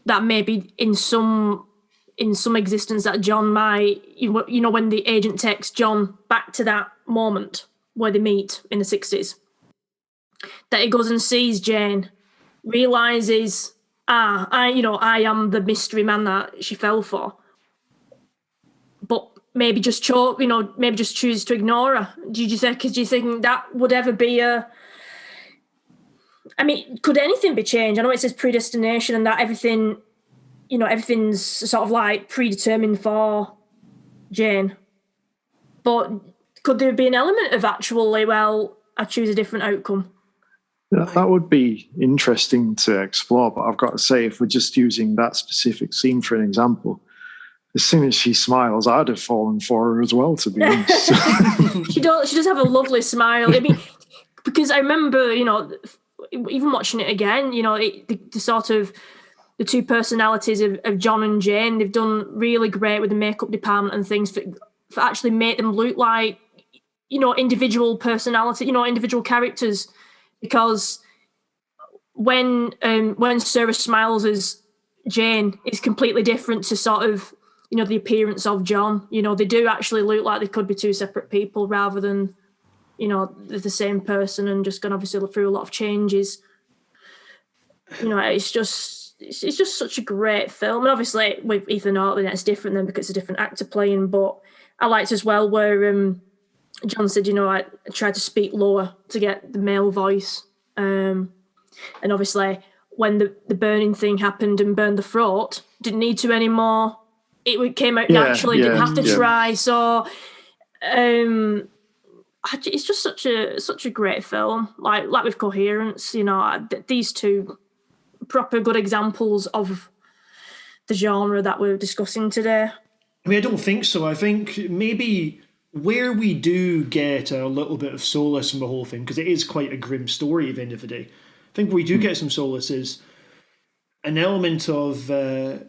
that maybe in some existence that John might, when the agent takes John back to that moment where they meet in the 60s, that he goes and sees Jane, realises, I am the mystery man that she fell for, but maybe just chooses to ignore her. Do you think that would ever be could anything be changed? I know it says predestination and that everything, everything's sort of like predetermined for Jane. But could there be an element of actually, I choose a different outcome? Yeah, that would be interesting to explore, but I've got to say, if we're just using that specific scene for an example, as soon as she smiles, I'd have fallen for her as well, to be honest. She does have a lovely smile. Because I remember, even watching it again, the sort of the two personalities of John and Jane, they've done really great with the makeup department and things for actually make them look like, individual personality, individual characters. Because when Sarah smiles as Jane, it's completely different to sort of, the appearance of John. They do actually look like they could be two separate people rather than, they're the same person and just gone obviously through a lot of changes. It's just such a great film. And obviously with Ethan Hawke, it's different then because it's a different actor playing. But I liked as well where John said, I tried to speak lower to get the male voice. And obviously when the burning thing happened and burned the throat, didn't need to anymore. It came out naturally, didn't have to try. So it's just such a great film. Like with Coherence, these two proper good examples of the genre that we're discussing today. I don't think so. I think maybe where we do get a little bit of solace from the whole thing, because it is quite a grim story at the end of the day, I think we do get some solace is an element of the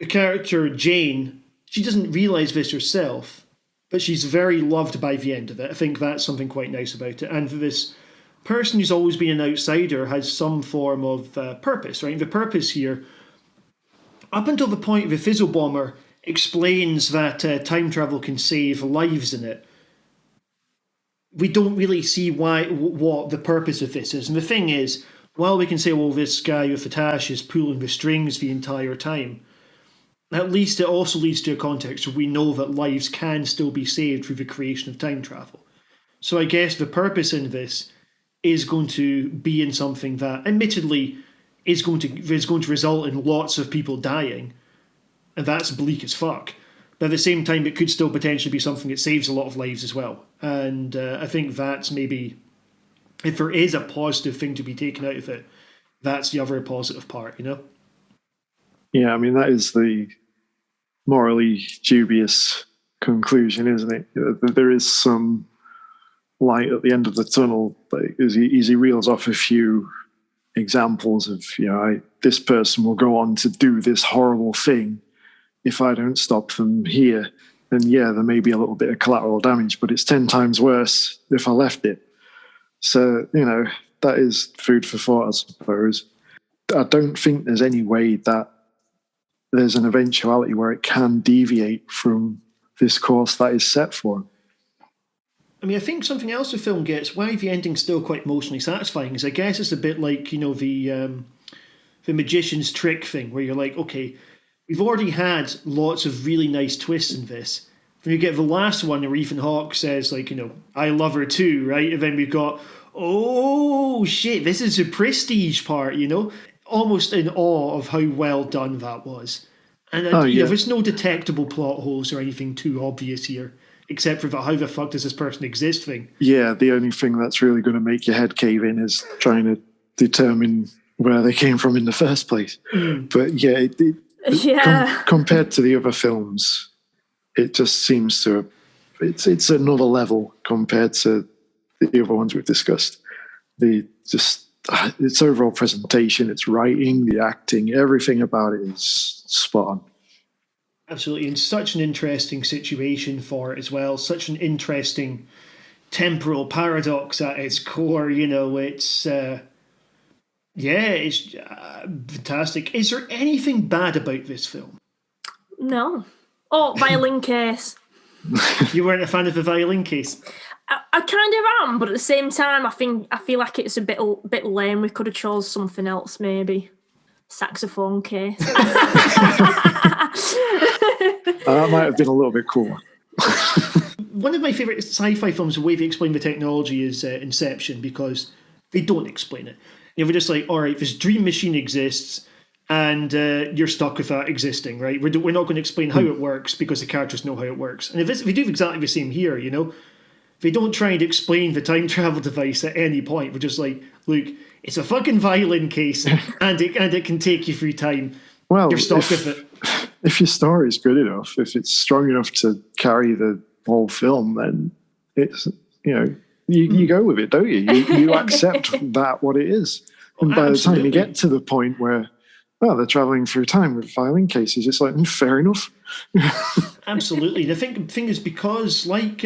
character Jane. She doesn't realise this herself, but she's very loved by the end of it. I think that's something quite nice about it. And for this person who's always been an outsider has some form of purpose, right? The purpose here, up until the point the Fizzle Bomber explains that time travel can save lives in it, we don't really see what the purpose of this is. And the thing is, while we can say, well, this guy with the tash is pulling the strings the entire time, at least it also leads to a context where we know that lives can still be saved through the creation of time travel. So I guess the purpose in this is going to be in something that, admittedly, is going to result in lots of people dying, and that's bleak as fuck. But at the same time, it could still potentially be something that saves a lot of lives as well. And I think that's maybe, if there is a positive thing to be taken out of it, that's the other positive part, you know? Yeah, I mean, that is the morally dubious conclusion, isn't it? There is some light at the end of the tunnel, like, as he reels off a few examples of, this person will go on to do this horrible thing if I don't stop them here. And yeah, there may be a little bit of collateral damage, but it's 10 times worse if I left it. So, that is food for thought, I suppose. I don't think there's any way that there's an eventuality where it can deviate from this course that is set for him. I mean, I think something else the film gets, why the ending's still quite emotionally satisfying, is I guess it's a bit like, the magician's trick thing, where you're like, okay, we've already had lots of really nice twists in this. When you get the last one where Ethan Hawke says, like, I love her too, right? And then we've got, oh shit, this is the prestige part, almost in awe of how well done that was. And there's no detectable plot holes or anything too obvious here, except for the how the fuck does this person exist thing. Yeah, the only thing that's really going to make your head cave in is trying to determine where they came from in the first place. But yeah, compared to the other films, it just seems to, it's another level compared to the other ones we've discussed. Its overall presentation, its writing, the acting, everything about it is spot on. Absolutely, and such an interesting situation for it as well. Such an interesting temporal paradox at its core. It's it's fantastic. Is there anything bad about this film? No. Oh, violin case. You weren't a fan of the violin case? I kind of am, but at the same time, I feel like it's a bit lame. We could have chose something else, maybe saxophone case. That might have been a little bit cooler. One of my favourite sci-fi films, the way they explain the technology, is Inception, because they don't explain it. We're just like, all right, this dream machine exists, and you're stuck with that existing, right? We're not going to explain how it works because the characters know how it works. And if we do exactly the same here, they don't try and explain the time travel device at any point. We're just like, look, it's a fucking violin case, and it can take you through time. Well, you're stuck with it. If your story is good enough, if it's strong enough to carry the whole film, then it's you go with it, don't you? You accept that what it is. And by the time you get to the point where they're traveling through time with violin cases, it's like, fair enough. Absolutely. The thing is, because like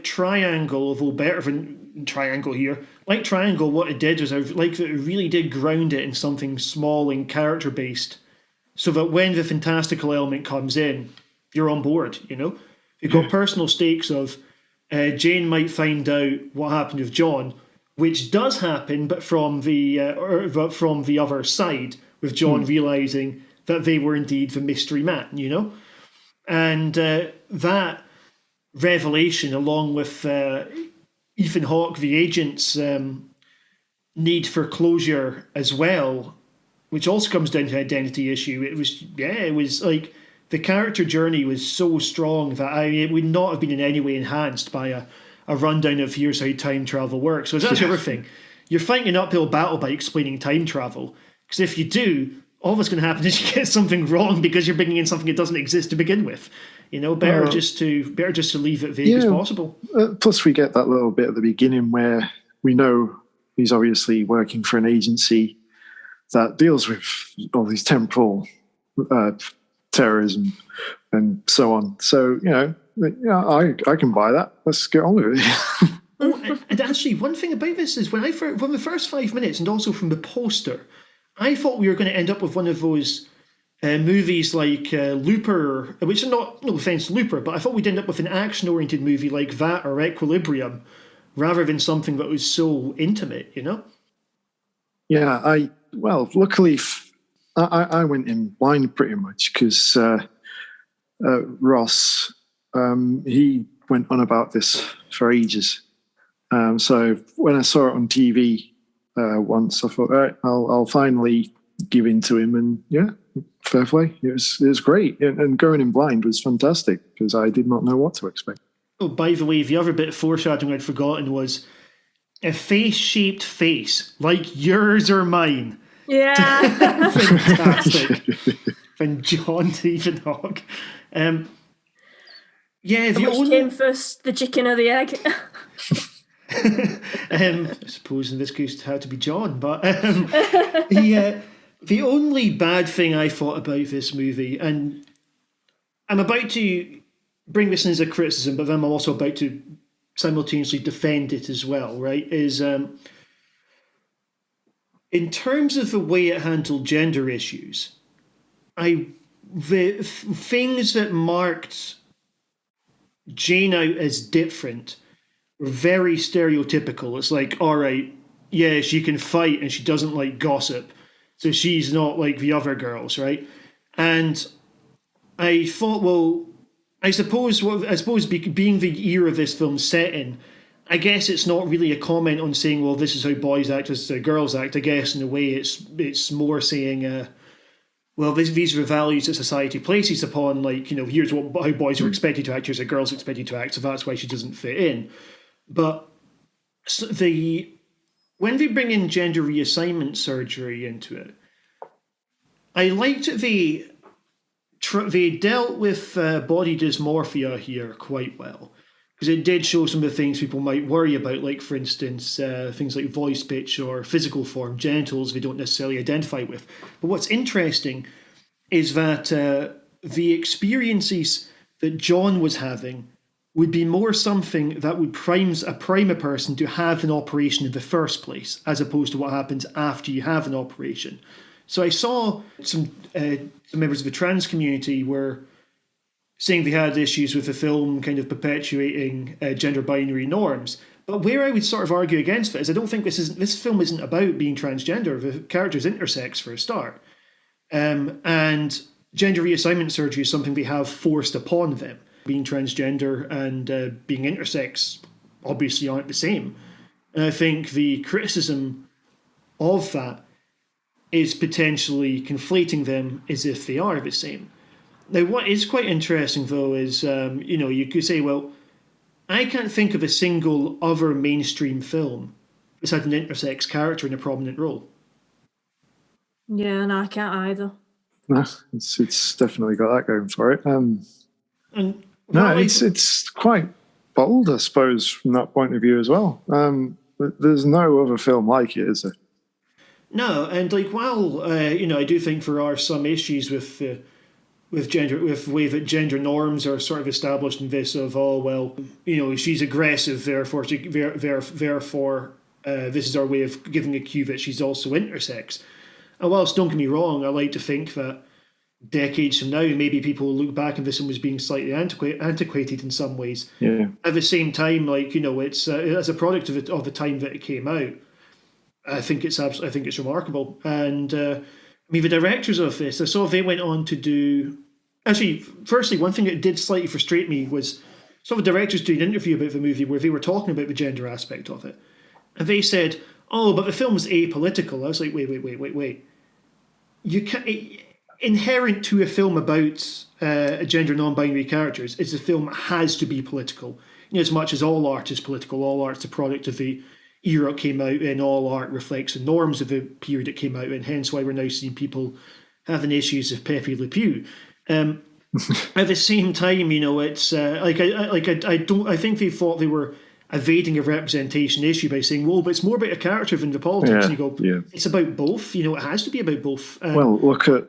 Triangle, although better than Triangle here, like Triangle, what it did was it really did ground it in something small and character based, so that when the fantastical element comes in, you're on board. You've got personal stakes of Jane might find out what happened with John, which does happen, but from the other side, with John realising that they were indeed the mystery man, and that revelation, along with Ethan Hawke, the agent's need for closure as well, which also comes down to identity issue. It was like the character journey was so strong that it would not have been in any way enhanced by a rundown of here's how time travel works. So that's the other thing. You're fighting an uphill battle by explaining time travel, because if you do, all that's going to happen is you get something wrong because you're bringing in something that doesn't exist to begin with. Better just to leave it vague as possible. Plus, we get that little bit at the beginning where we know he's obviously working for an agency that deals with all these temporal terrorism and so on. So, I can buy that. Let's get on with it. And actually, one thing about this is from the first 5 minutes and also from the poster, I thought we were going to end up with one of those movies like Looper, which are no offense to Looper, but I thought we'd end up with an action-oriented movie like that or Equilibrium, rather than something that was so intimate, Yeah, luckily I went in blind pretty much because Ross, he went on about this for ages. So when I saw it on TV once, I thought, all right, I'll finally give in to him, and yeah, fair play. It was great, and going in blind was fantastic because I did not know what to expect. Oh, by the way, the other bit of foreshadowing I'd forgotten was a face-shaped face, like yours or mine. Yeah. Fantastic. From John Stephen Hawk. Which came first, the chicken or the egg? I suppose in this case it had to be John, but the only bad thing I thought about this movie, and I'm about to bring this in as a criticism, but then I'm also about to simultaneously defend it as well, right, is in terms of the way it handled gender issues, the things that marked Jane out as different were very stereotypical. It's like, all right, yeah, she can fight and she doesn't like gossip, so she's not like the other girls, right? And I thought, well, I suppose being the era this film's set in, I guess it's not really a comment on saying, well, this is how boys act, this is how girls act. I guess in a way it's more saying, well, these are the values that society places upon, like, here's how boys are expected to act, here's how girls are expected to act, so that's why she doesn't fit in. But when they bring in gender reassignment surgery into it, I liked that they dealt with body dysmorphia here quite well, because it did show some of the things people might worry about, like, for instance, things like voice pitch or physical form, genitals they don't necessarily identify with. But what's interesting is that the experiences that John was having would be more something that would prime a person to have an operation in the first place, as opposed to what happens after you have an operation. So I saw some members of the trans community were saying they had issues with the film kind of perpetuating gender binary norms. But where I would sort of argue against it is I don't think this film isn't about being transgender. The character's intersex for a start. And gender reassignment surgery is something they have forced upon them. Being transgender and being intersex obviously aren't the same. And I think the criticism of that is potentially conflating them as if they are the same. Now, what is quite interesting, though, is, you could say, well, I can't think of a single other mainstream film that's had an intersex character in a prominent role. Yeah, no, I can't either. No, it's definitely got that going for it. It's quite bold, I suppose, from that point of view as well. There's no other film like it, is there? No, and while I do think there are some issues with the way that gender norms are sort of established in this of, she's aggressive, therefore this is our way of giving a cue that she's also intersex. And whilst, don't get me wrong, I like to think that decades from now, maybe people will look back and this one was being slightly antiquated in some ways. Yeah. At the same time, it's as a product of the time that it came out, I think it's remarkable. And the directors of this, I saw they went on to do. Actually, firstly, one thing that did slightly frustrate me was some of the directors doing an interview about the movie where they were talking about the gender aspect of it, and they said, "Oh, but the film's apolitical." I was like, "Wait! You can't." Inherent to a film about gender non-binary characters is the film has to be political. As much as all art is political, all art's a product of the era it came out in, all art reflects the norms of the period it came out in, hence why we're now seeing people having issues with Pepe Le Pew. At the same time, it's I think they thought they were evading a representation issue by saying, well, but it's more about a character than the politics. And you go, it's about both. You know, it has to be about both. Well, look at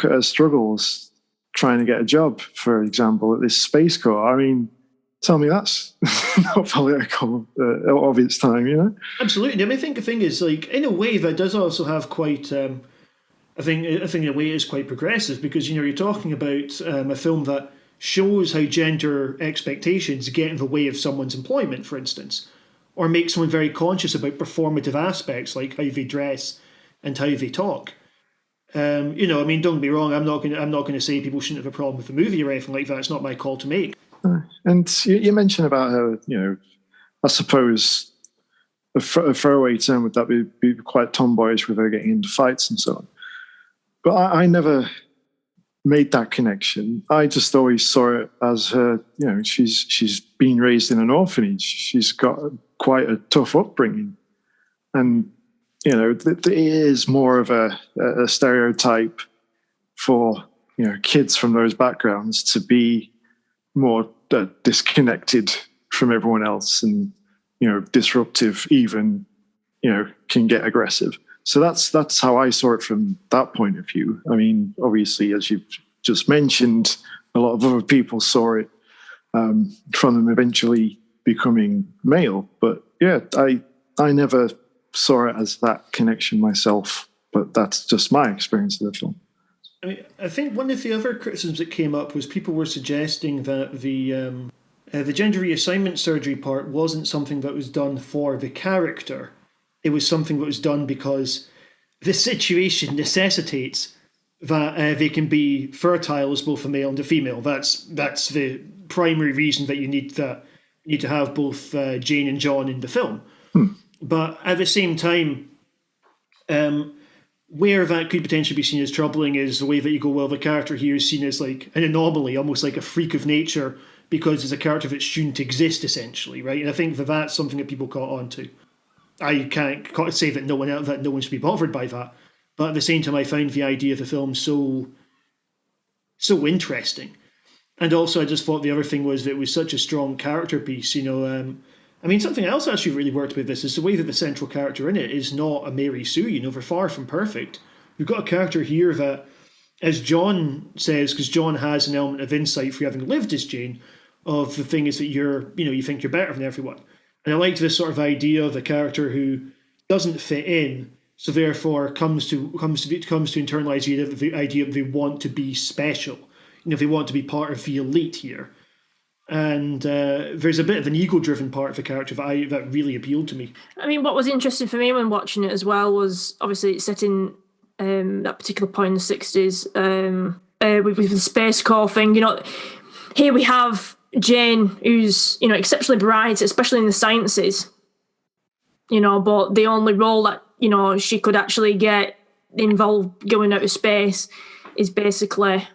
her struggles trying to get a job, for example, at this Space Corps. I mean, tell me that's not political of its time, you know? Absolutely. I mean, I think the thing is, like, in a way, that does also have quite... I think in a way it is quite progressive because, you know, you're talking about a film that shows how gender expectations get in the way of someone's employment, for instance, or make someone very conscious about performative aspects like how they dress and how they talk. You know, I mean, don't get me wrong. I'm not going to say people shouldn't have a problem with the movie or anything like that. It's not my call to make. And you mentioned about how, you know, I suppose a throwaway term would that be quite tomboyish with her getting into fights and so on. But I never made that connection. I just always saw it as her, you know, she's been raised in an orphanage. She's got quite a tough upbringing. And, you know, it is more of a stereotype for, you know, kids from those backgrounds to be more disconnected from everyone else and, you know, disruptive, even, you know, can get aggressive. So that's how I saw it from that point of view. I mean, obviously, as you've just mentioned, a lot of other people saw it from them eventually becoming male. But yeah, I never saw it as that connection myself, but that's just my experience of the film. I mean, I think one of the other criticisms that came up was people were suggesting that the gender reassignment surgery part wasn't something that was done for the character. It was something that was done because the situation necessitates that they can be fertile as both a male and a female. That's the primary reason that you need to have both Jane and John in the film. But at the same time, where that could potentially be seen as troubling is the way that you go, well, the character here is seen as like an anomaly, almost like a freak of nature, because it's a character that shouldn't exist, essentially, right? And I think that that's something that people caught on to. I can't say that no one should be bothered by that, but at the same time, I found the idea of the film so interesting, and also I just thought the other thing was that it was such a strong character piece. You know, I mean, something else that actually really worked with this is the way that the central character in it is not a Mary Sue. You know, they're far from perfect. We've got a character here that, as John says, because John has an element of insight for having lived as Jane, of the thing is that you think you're better than everyone. And I liked this sort of idea of a character who doesn't fit in, so therefore comes to internalize the idea that they want to be special. You know, they want to be part of the elite here. And there's a bit of an ego-driven part of the character that really appealed to me. I mean, what was interesting for me when watching it as well was obviously it's set in that particular point in the 60s with the Space Corps thing. You know, here we have Jane, who's, you know, exceptionally bright, especially in the sciences, you know, but the only role that, you know, she could actually get involved going out of space is basically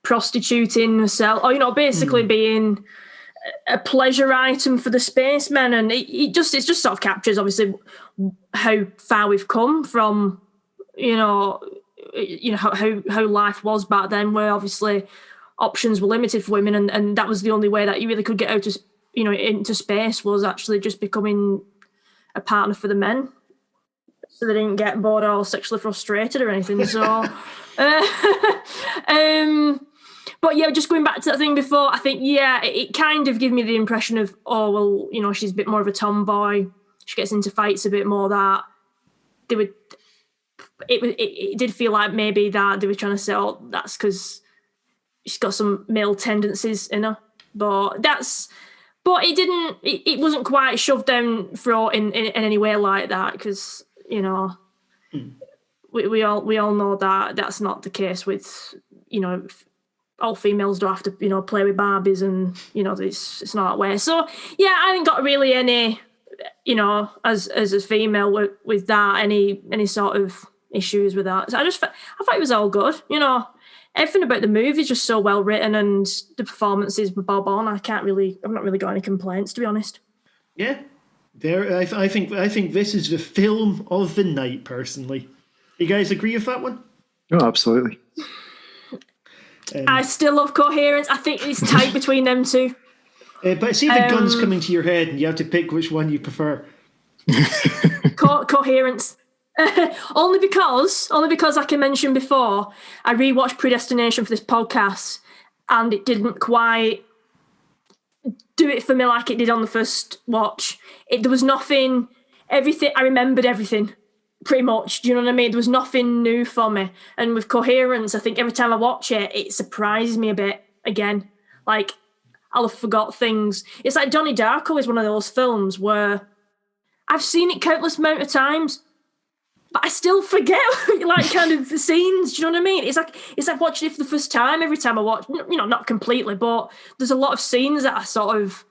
prostituting herself, or, you know, basically being a pleasure item for the spacemen. And it just sort of captures, obviously, how far we've come from, you know how life was back then, where obviously options were limited for women, and that was the only way that you really could get out of, you know, into space, was actually just becoming a partner for the men, so they didn't get bored or sexually frustrated or anything. So, but yeah, just going back to that thing before, I think it kind of gave me the impression of, oh well, you know, she's a bit more of a tomboy. She gets into fights a bit more. That they would. It did feel like maybe that they were trying to say, oh, that's because she's got some male tendencies in her, but it didn't. It wasn't quite shoved down throat in any way like that, because, you know, we all know that that's not the case with, you know, all females don't have to, you know, play with Barbies, and, you know, it's not that way. So yeah, I haven't got really any, you know, as a female with that, any sort of issues with that. So I thought it was all good, you know. Everything about the movie is just so well written, and the performances were bob on. I've not really got any complaints, to be honest. Yeah, I think this is the film of the night, personally. You guys agree with that one? Oh, absolutely. I still love Coherence. I think it's tight between them two. But see the gun's coming to your head and you have to pick which one you prefer. Coherence. only because, like I mentioned before, I rewatched Predestination for this podcast and it didn't quite do it for me like it did on the first watch. There was nothing, I remembered everything, pretty much. Do you know what I mean? There was nothing new for me. And with Coherence, I think every time I watch it, it surprises me a bit again. Like, I'll have forgot things. It's like Donnie Darko is one of those films where I've seen it countless amount of times, but I still forget like kind of the scenes. Do you know what I mean? It's like watching it for the first time every time I watch. You know, not completely, but there's a lot of scenes that I sort of.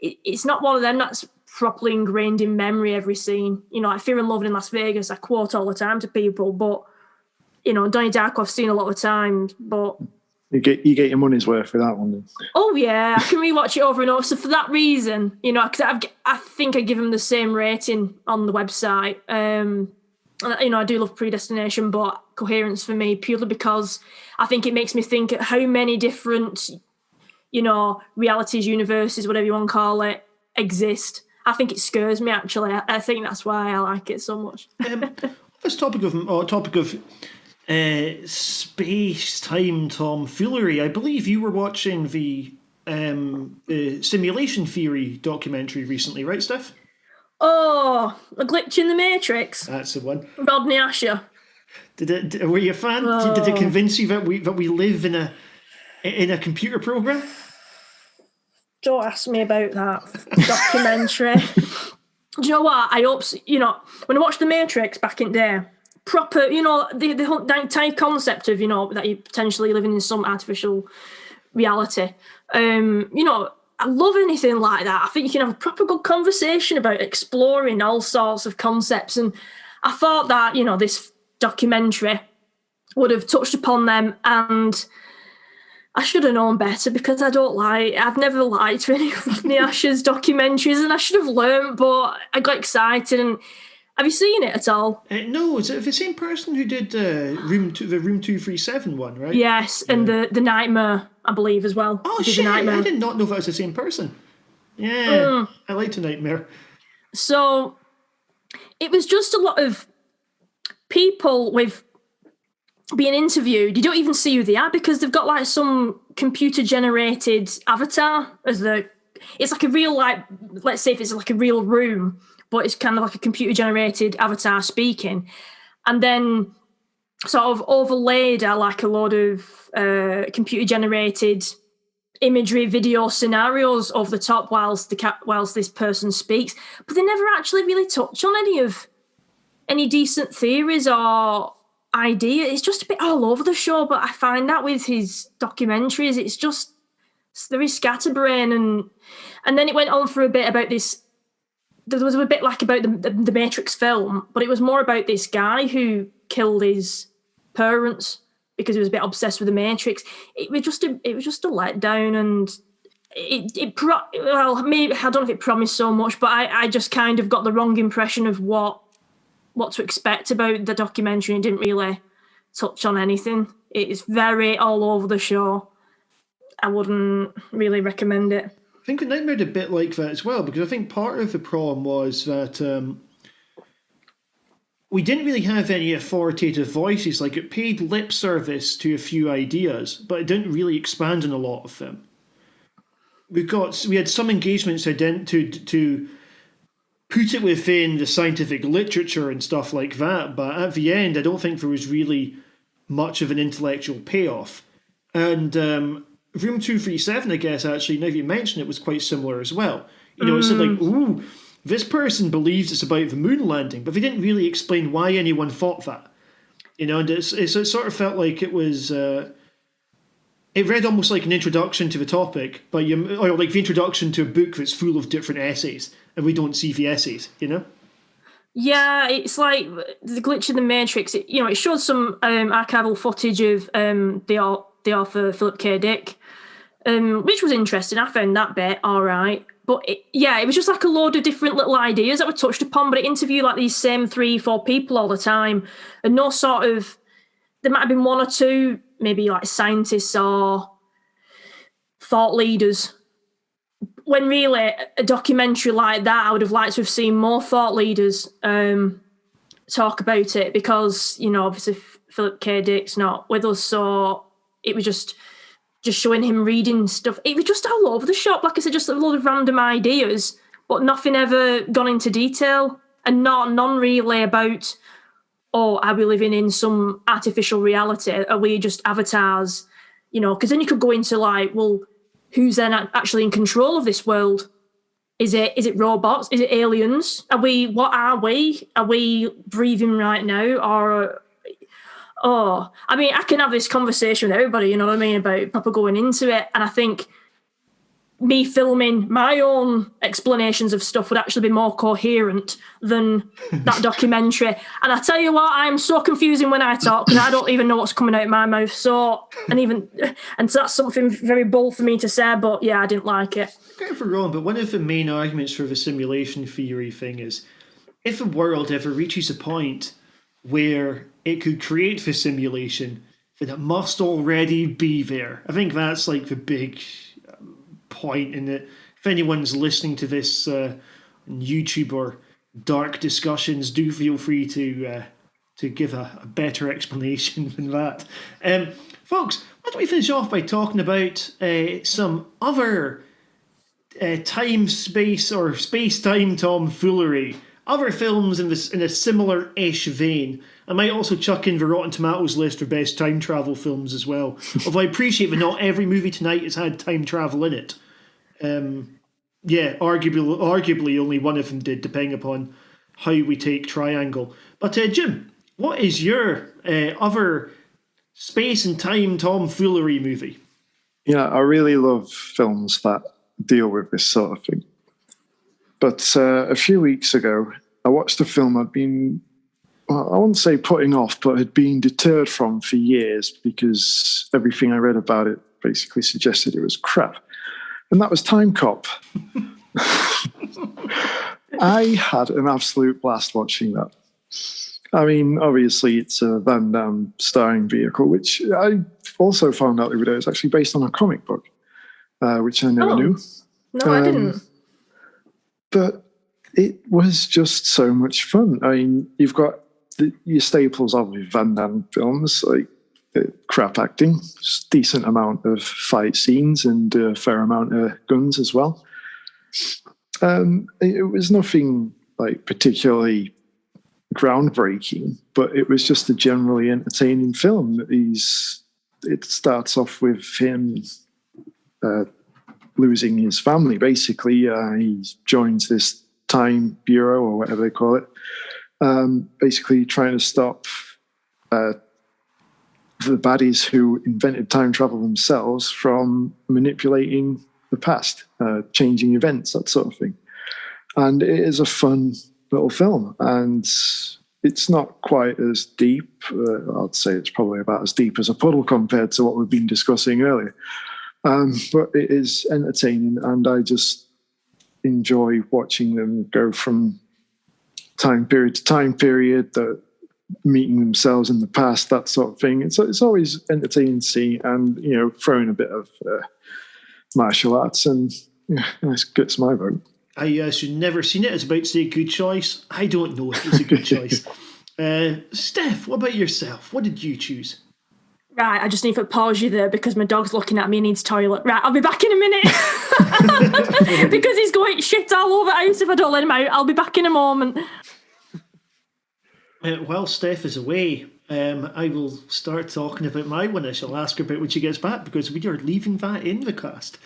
It's not one of them that's properly ingrained in memory. Every scene, you know, like Fear and Loathing in Las Vegas, I quote all the time to people. But you know, Donnie Darko I've seen a lot of times, but. You get your money's worth for that one. Then. Oh yeah, I can rewatch it over and over. So for that reason, you know, because I think I give them the same rating on the website. You know, I do love Predestination, but Coherence for me purely because I think it makes me think at how many different, you know, realities, universes, whatever you want to call it, exist. I think it scares me actually. I think that's why I like it so much. This topic of space-time tomfoolery. I believe you were watching the simulation theory documentary recently, right, Steph? Oh, A Glitch in the Matrix. That's the one. Rodney Asher. Were you a fan? Oh. Did it convince you that we live in a computer program? Don't ask me about that documentary. Do you know what? I hope, you know, when I watched The Matrix back in there, proper, you know, the entire concept of, you know, that you're potentially living in some artificial reality. You know, I love anything like that. I think you can have a proper good conversation about exploring all sorts of concepts. And I thought that, you know, this documentary would have touched upon them, and I should have known better because I've never liked any of Rodney Asher's documentaries, and I should have learned, but I got excited. And have you seen it at all? No, is it the same person who did the Room 237 one, right? Yes, and the Nightmare, I believe, as well. Oh shit! I did not know that was the same person. Yeah, I liked The Nightmare. So it was just a lot of people with being interviewed. You don't even see who they are because they've got like some computer generated avatar as it's like a real, like, let's say if it's like a real room, but it's kind of like a computer generated avatar speaking, and then sort of overlaid are like a load of computer generated imagery, video scenarios over the top whilst this person speaks, but they never actually really touch on any decent theories or idea. It's just a bit all over the show, but I find that with his documentaries, it's just very scatterbrain, and then it went on for a bit about this. There was a bit like about the Matrix film, but it was more about this guy who killed his parents because he was a bit obsessed with the Matrix. It was just a letdown, and maybe I don't know if it promised so much, but I just kind of got the wrong impression of what to expect about the documentary. It didn't really touch on anything. It's very all over the show. I wouldn't really recommend it. I think The Nightmare did a bit like that as well, because I think part of the problem was that we didn't really have any authoritative voices. Like, it paid lip service to a few ideas, but it didn't really expand on a lot of them. We had some engagements to put it within the scientific literature and stuff like that, but at the end, I don't think there was really much of an intellectual payoff. And Room 237, I guess, actually, now that you mention it, was quite similar as well. You know, it said like, ooh, this person believes it's about the moon landing, but they didn't really explain why anyone thought that. You know, and it sort of felt like it was... it read almost like an introduction to the topic, or like the introduction to a book that's full of different essays, and we don't see the essays, you know? Yeah, it's like The Glitch in the Matrix. It showed some archival footage of the author Philip K. Dick, which was interesting. I found that bit all right. But it was just like a load of different little ideas that were touched upon, but it interviewed like these same 3-4 people all the time, and no sort of... There might have been one or two, maybe like scientists or thought leaders when really a documentary like that, I would have liked to have seen more thought leaders talk about it, because, you know, obviously Philip K. Dick's not with us, so it was just showing him reading stuff. It was just all over the shop. Like I said, just a lot of random ideas, but nothing ever gone into detail, and none really about, are we living in some artificial reality? Are we just avatars? You know, because then you could go into like, well, who's then actually in control of this world? Is it robots? Is it aliens? What are we? Are we breathing right now? Or, I mean, I can have this conversation with everybody, you know what I mean, about proper going into it. And I think me filming my own explanations of stuff would actually be more coherent than that documentary. And I tell you what, I'm so confusing when I talk, because I don't even know what's coming out of my mouth. So, and that's something very bold for me to say, but yeah, I didn't like it. Correct if I'm wrong, but one of the main arguments for the simulation theory thing is, if a world ever reaches a point where it could create the simulation, then it must already be there. I think that's like the big point in it. If anyone's listening to this on YouTube or dark discussions, do feel free to give a better explanation than that. Folks, why don't we finish off by talking about some other time, space, or space-time tomfoolery. Other films in a similar-ish vein. I might also chuck in the Rotten Tomatoes list for best time travel films as well. Although I appreciate that not every movie tonight has had time travel in it. Arguably only one of them did, depending upon how we take Triangle. But Jim, what is your other space and time tomfoolery movie? Yeah, I really love films that deal with this sort of thing. But a few weeks ago, I watched a film I'd been, I wouldn't say putting off, but had been deterred from for years, because everything I read about it basically suggested it was crap. And that was Time Cop. I had an absolute blast watching that. I mean, obviously, it's a Van Damme starring vehicle, which I also found out the other day is actually based on a comic book, which I never knew. No, I didn't. But it was just so much fun. I mean, you've got your staples of Van Damme films, like crap acting, decent amount of fight scenes, and a fair amount of guns as well. It was nothing like particularly groundbreaking, but it was just a generally entertaining film. It starts off with him losing his family, basically. He joins this time bureau, or whatever they call it, basically trying to stop the baddies who invented time travel themselves from manipulating the past, changing events, that sort of thing. And it is a fun little film, and it's not quite as deep. I'd say it's probably about as deep as a puddle compared to what we've been discussing earlier. But it is entertaining, and I just enjoy watching them go from time period to time period, meeting themselves in the past, that sort of thing. It's always entertaining to see, and throwing a bit of martial arts, and it gets my vote. I should never seen it. It's about to say good choice. I don't know if it's a good choice. Steph, what about yourself? What did you choose? Right, I just need to pause you there because my dog's looking at me and needs toilet. Right, I'll be back in a minute. Because he's going shit all over the house if I don't let him out. I'll be back in a moment. While Steph is away, I will start talking about my one. I shall ask her about when she gets back, because we are leaving that in the cast.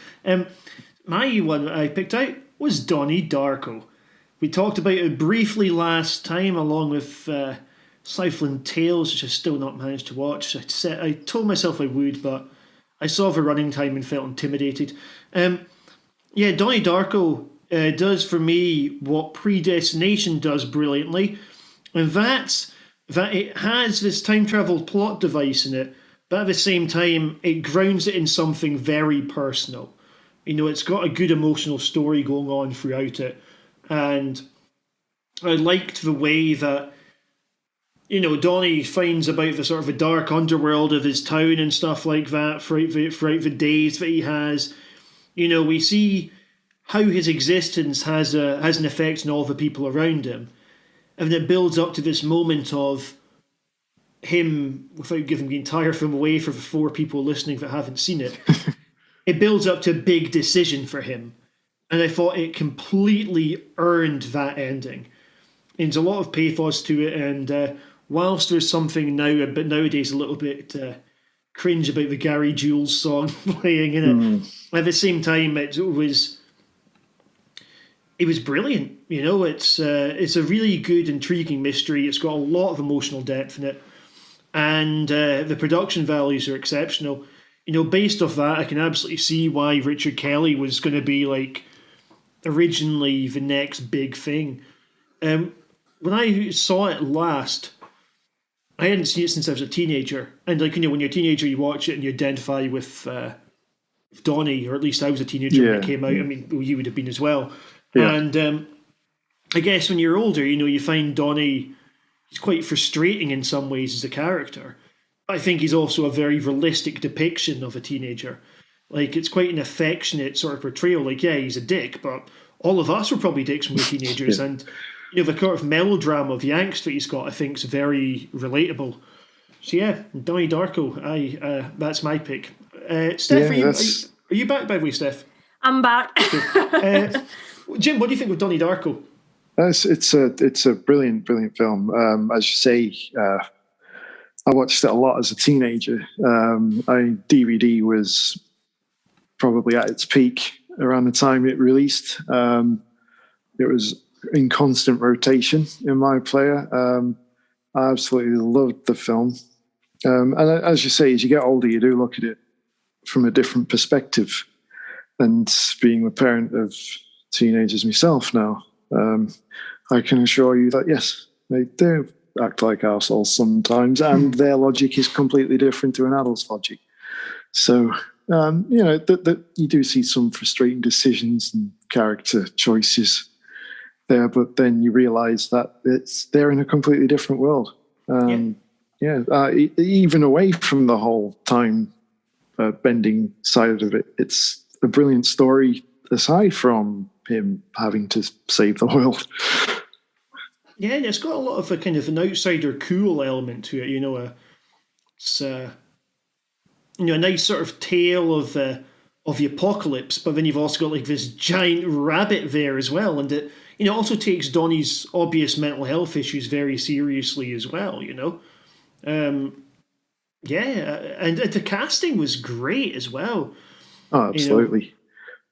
My one I picked out was Donnie Darko. We talked about it briefly last time, along with Southland Tales, which I've still not managed to watch. I told myself I would, but I saw the running time and felt intimidated. Donnie Darko does for me what Predestination does brilliantly, and that's that it has this time travel plot device in it, but at the same time it grounds it in something very personal. It's got a good emotional story going on throughout it, and I liked the way that Donnie finds about the sort of a dark underworld of his town and stuff like that throughout the days that he has. We see how his existence has an effect on all the people around him. And it builds up to this moment of him, without giving the entire film away for the 4 people listening that haven't seen it, it builds up to a big decision for him. And I thought it completely earned that ending. And there's a lot of pathos to it, and whilst there's something nowadays a little bit cringe about the Gary Jules song playing in it, at the same time it was brilliant. You know, it's a really good, intriguing mystery. It's got a lot of emotional depth in it, and the production values are exceptional. You know, based off that, I can absolutely see why Richard Kelly was going to be like originally the next big thing. When I saw it last, I hadn't seen it since I was a teenager, and like, you know, when you're a teenager, you watch it and you identify with Donnie, or at least I was a teenager when it came out. I mean, well, you would have been as well. Yeah. And I guess when you're older, you know, you find Donnie, he's quite frustrating in some ways as a character. I think he's also a very realistic depiction of a teenager. Like, it's quite an affectionate sort of portrayal. Like, yeah, he's a dick, but all of us were probably dicks when we were teenagers. And, you know, the sort of melodrama of the angst that he's got, I think, is very relatable. So, yeah, Donnie Darko, that's my pick. Steph, are you back, by the way, Steph? I'm back. Jim, what do you think of Donnie Darko? It's a brilliant film. As you say, I watched it a lot as a teenager. DVD was probably at its peak around the time it released. It was in constant rotation in my player. I absolutely loved the film. And as you say, as you get older, you do look at it from a different perspective. And being a parent of teenagers myself now, I can assure you that, yes, they do act like arseholes sometimes, and their logic is completely different to an adult's logic. So, you know, you do see some frustrating decisions and character choices there, but then you realise that they're in a completely different world. Even away from the whole time bending side of it, it's a brilliant story aside from him having to save the world. Yeah, it's got a lot of a kind of an outsider cool element to it. You know, it's you know, a nice sort of tale of the apocalypse, but then you've also got like this giant rabbit there as well, and it, you know, also takes Donnie's obvious mental health issues very seriously as well. You know, and the casting was great as well. Oh, absolutely. You know?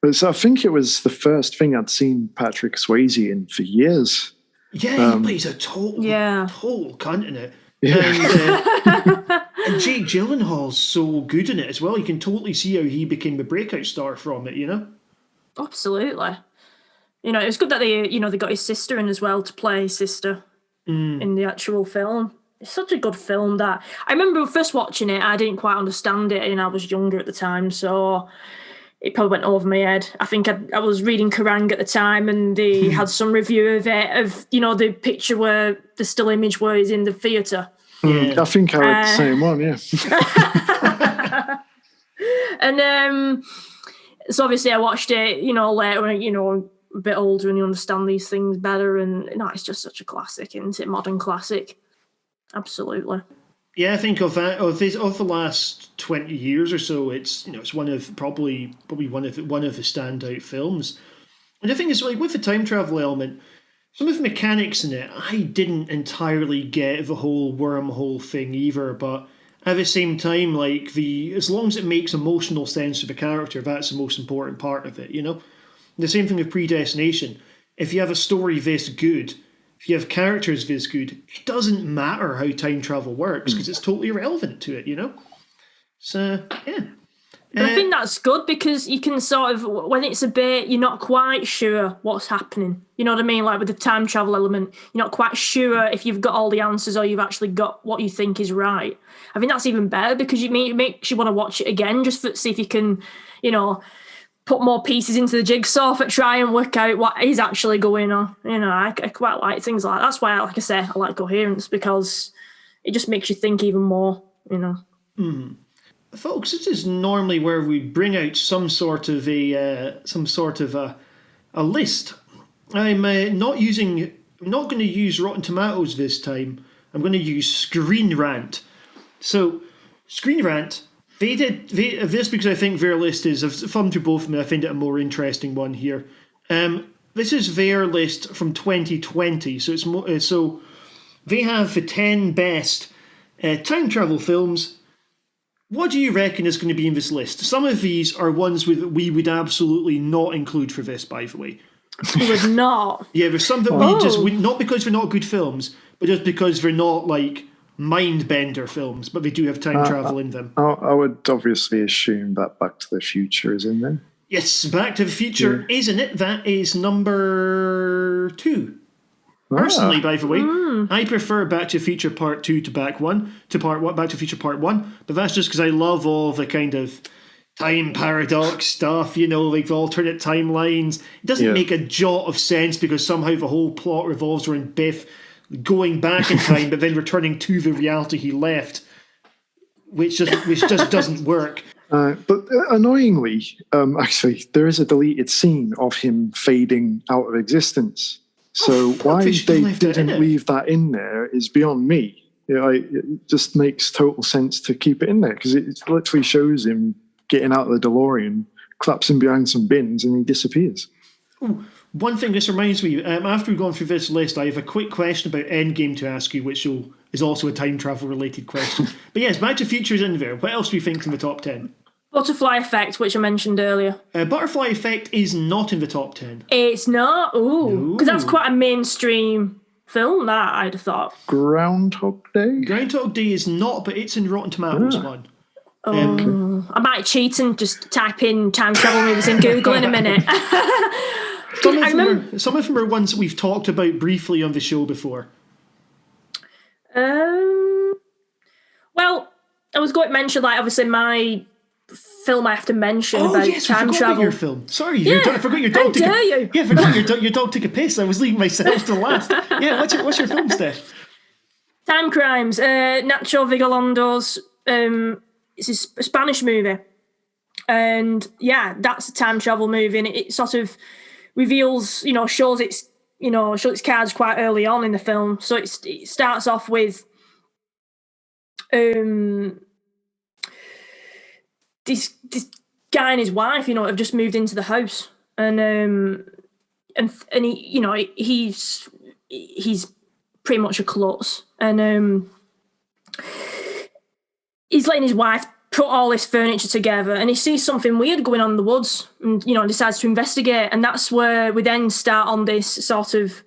But I think it was the first thing I'd seen Patrick Swayze in for years. Yeah, he plays a total cunt in it. Yeah. And Jake Gyllenhaal's so good in it as well. You can totally see how he became the breakout star from it, you know? Absolutely. You know, it was good that they got his sister in as well to play his sister in the actual film. It's such a good film that I remember first watching it, I didn't quite understand it, and I was younger at the time, so it probably went over my head. I think I was reading Kerrang at the time, and they had some review of it, of, you know, the picture where the still image where he's in the theatre. Yeah. I think I read the same one, yeah. And so obviously I watched it, you know, later when, you know, a bit older and you understand these things better, and no, it's just such a classic, isn't it? Modern classic. Absolutely. Yeah, I think of the last 20 years or so, it's, you know, it's one of probably one of the standout films. And the thing is, like, with the time travel element, some of the mechanics in it, I didn't entirely get the whole wormhole thing either, but at the same time, like, as long as it makes emotional sense to the character, that's the most important part of it, you know? The same thing with Predestination. If you have a story this good, if you have characters this good, it doesn't matter how time travel works because it's totally irrelevant to it, you know? So, yeah. But I think that's good because you can sort of, when it's a bit, you're not quite sure what's happening. You know what I mean? Like with the time travel element, you're not quite sure if you've got all the answers or you've actually got what you think is right. I think that's even better because it makes you want to watch it again just to see if you can, you know, put more pieces into the jigsaw for try and work out what is actually going on. You know, I quite like things like that. That's why, like I say, I like Coherence, because it just makes you think even more, you know. Mm. Folks, this is normally where we bring out some sort of a a list. I'm not going to use Rotten Tomatoes this time. I'm going to use Screen Rant. So, Screen Rant, they did this because I think their list is, I've thumbed through both of them, I find it a more interesting one here. This is their list from 2020, so it's more, so they have the 10 best time travel films. What do you reckon is going to be in this list? Some of these are ones we would absolutely not include for this, by the way. We would not. Yeah, there's some that we just wouldn't, not because they're not good films, but just because they're not like mind bender films, but they do have time travel in them. I would obviously assume that Back to the Future is in there. Yes, Back to the Future is in it. That is number 2. Personally, by the way, I prefer Back to the Future Part 2 to Back to Back to the Future Part 1, but that's just because I love all the kind of time paradox stuff, you know, like the alternate timelines. It doesn't make a jot of sense because somehow the whole plot revolves around Biff going back in time but then returning to the reality he left, which just doesn't work. But annoyingly, actually, there is a deleted scene of him fading out of existence. So why they didn't leave that in there is beyond me. You know, it just makes total sense to keep it in there because it literally shows him getting out of the DeLorean, claps him behind some bins, and he disappears. Ooh, one thing this reminds me, after we've gone through this list, I have a quick question about Endgame to ask you, which is also a time travel related question. But yes, Back to the Future is in there. What else do you think is in the top 10? Butterfly Effect, which I mentioned earlier. Butterfly Effect is not in the top 10. It's not? Ooh. Because that's quite a mainstream film, that, I'd have thought. Groundhog Day? Groundhog Day is not, but it's in Rotten Tomatoes one. I might cheat and just type in time travel movies in Google in a minute. Some of them are ones that we've talked about briefly on the show before. Well, I was going to mention, like, obviously my film I have to mention about time travel. Your film. Sorry, I forgot your dog. I forgot your dog took a piss. I was leaving myself to last. Yeah, what's your film, Steph? Time Crimes. Nacho Vigalondo. It's a Spanish movie, and yeah, that's a time travel movie, and it sort of reveals, shows its cards quite early on in the film. So it starts off with this guy and his wife, have just moved into the house, and he's pretty much a klutz, and he's letting his wife put all this furniture together, and he sees something weird going on in the woods, and decides to investigate, and that's where we then start on this sort of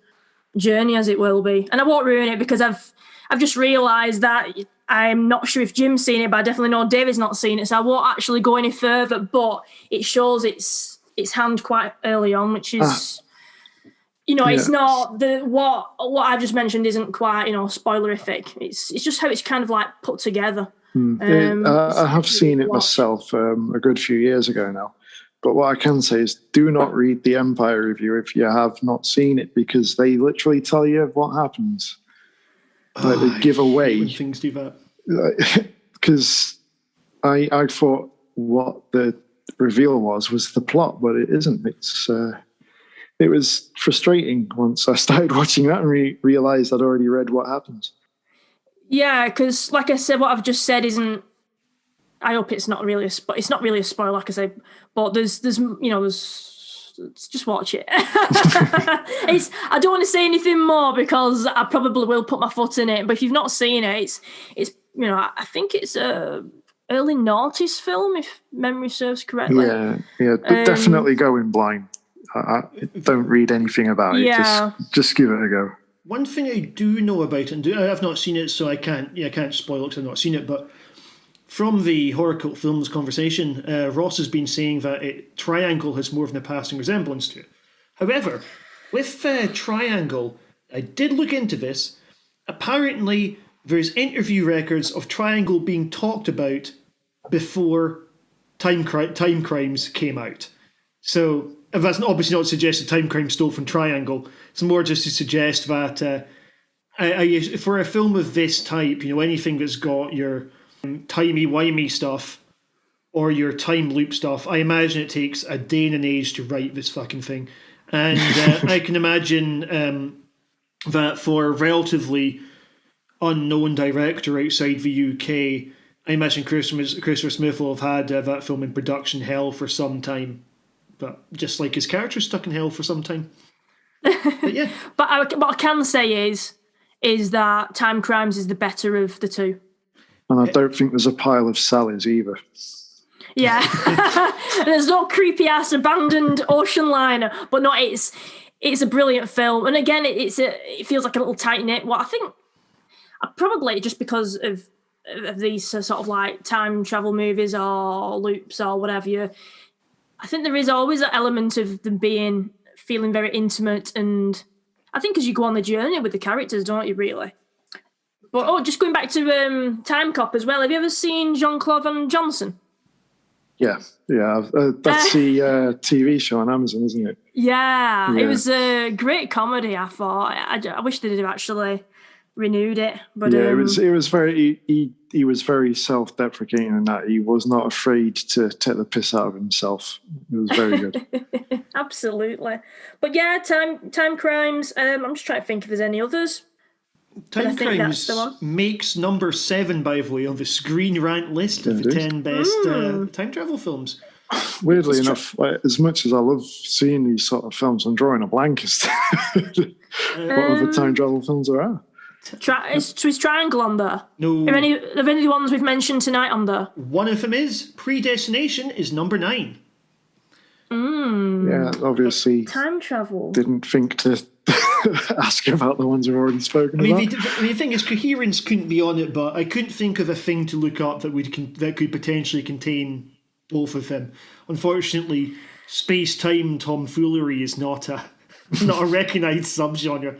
journey, as it will be. And I won't ruin it because I've just realised that I'm not sure if Jim's seen it, but I definitely know David's not seen it, so I won't actually go any further. But it shows its hand quite early on, which is, it's not what I've just mentioned isn't quite spoilerific. It's just how it's kind of like put together. I have seen it myself a good few years ago now. But what I can say is do not read the Empire review if you have not seen it, because they literally tell you what happens. Like they give away. When things do that. Because I thought what the reveal was the plot, but it isn't. It was frustrating once I started watching that and realised I'd already read what happens. Yeah, because like I said, what I've just said isn't. I hope it's not really it's not really a spoiler, like I say. But there's just watch it. I don't want to say anything more because I probably will put my foot in it. But if you've not seen it, it's I think it's a early noughties film, if memory serves correctly. Yeah, but definitely go in blind. I don't read anything about it. Yeah. Just give it a go. One thing I do know about, and I've not seen it, so I can't spoil it because I've not seen it, but from the Horror Cult Films conversation, Ross has been saying that Triangle has more than a passing resemblance to it. However, with Triangle, I did look into this. Apparently, there's interview records of Triangle being talked about before Time Crimes came out. So that's obviously not to suggest that Time Crime stole from Triangle. It's more just to suggest that for a film of this type, anything that's got your timey-wimey stuff or your time loop stuff, I imagine it takes a day and an age to write this fucking thing. And I can imagine that for a relatively unknown director outside the UK, I imagine Christopher Smith will have had that film in production hell for some time. But just like his character stuck in hell for some time. But yeah. But what I can say is that Time Crimes is the better of the two. And I don't think there's a pile of Sallys either. Yeah. There's no creepy ass abandoned ocean liner, but no, it's a brilliant film. And again, it feels like a little tight knit. What I think probably just because of these sort of like time travel movies or loops or whatever, I think there is always an element of them feeling very intimate, and I think as you go on the journey with the characters, don't you really? But just going back to Time Cop as well, have you ever seen Jean-Claude Van Johnson? Yeah. That's the TV show on Amazon, isn't it? Yeah, it was a great comedy, I thought. I wish they'd have actually renewed it. But yeah, it was very he was very self-deprecating in that he was not afraid to take the piss out of himself. It was very good. Absolutely. But yeah, Time Crimes. I'm just trying to think if there's any others. Time Crimes makes number 7, by the way, on the Screen Rant list of the 10 best time travel films. Weirdly enough, as much as I love seeing these sort of films, I'm drawing a blank as to what other time travel films there are. Is Triangle on there? No. Are any of the ones we've mentioned tonight on there? One of them is Predestination is number 9. Yeah, obviously. Time travel. Didn't think to ask about the ones we've already spoken about. The thing is, Coherence couldn't be on it, but I couldn't think of a thing to look up that could potentially contain both of them. Unfortunately, space-time tomfoolery is not a recognised subgenre.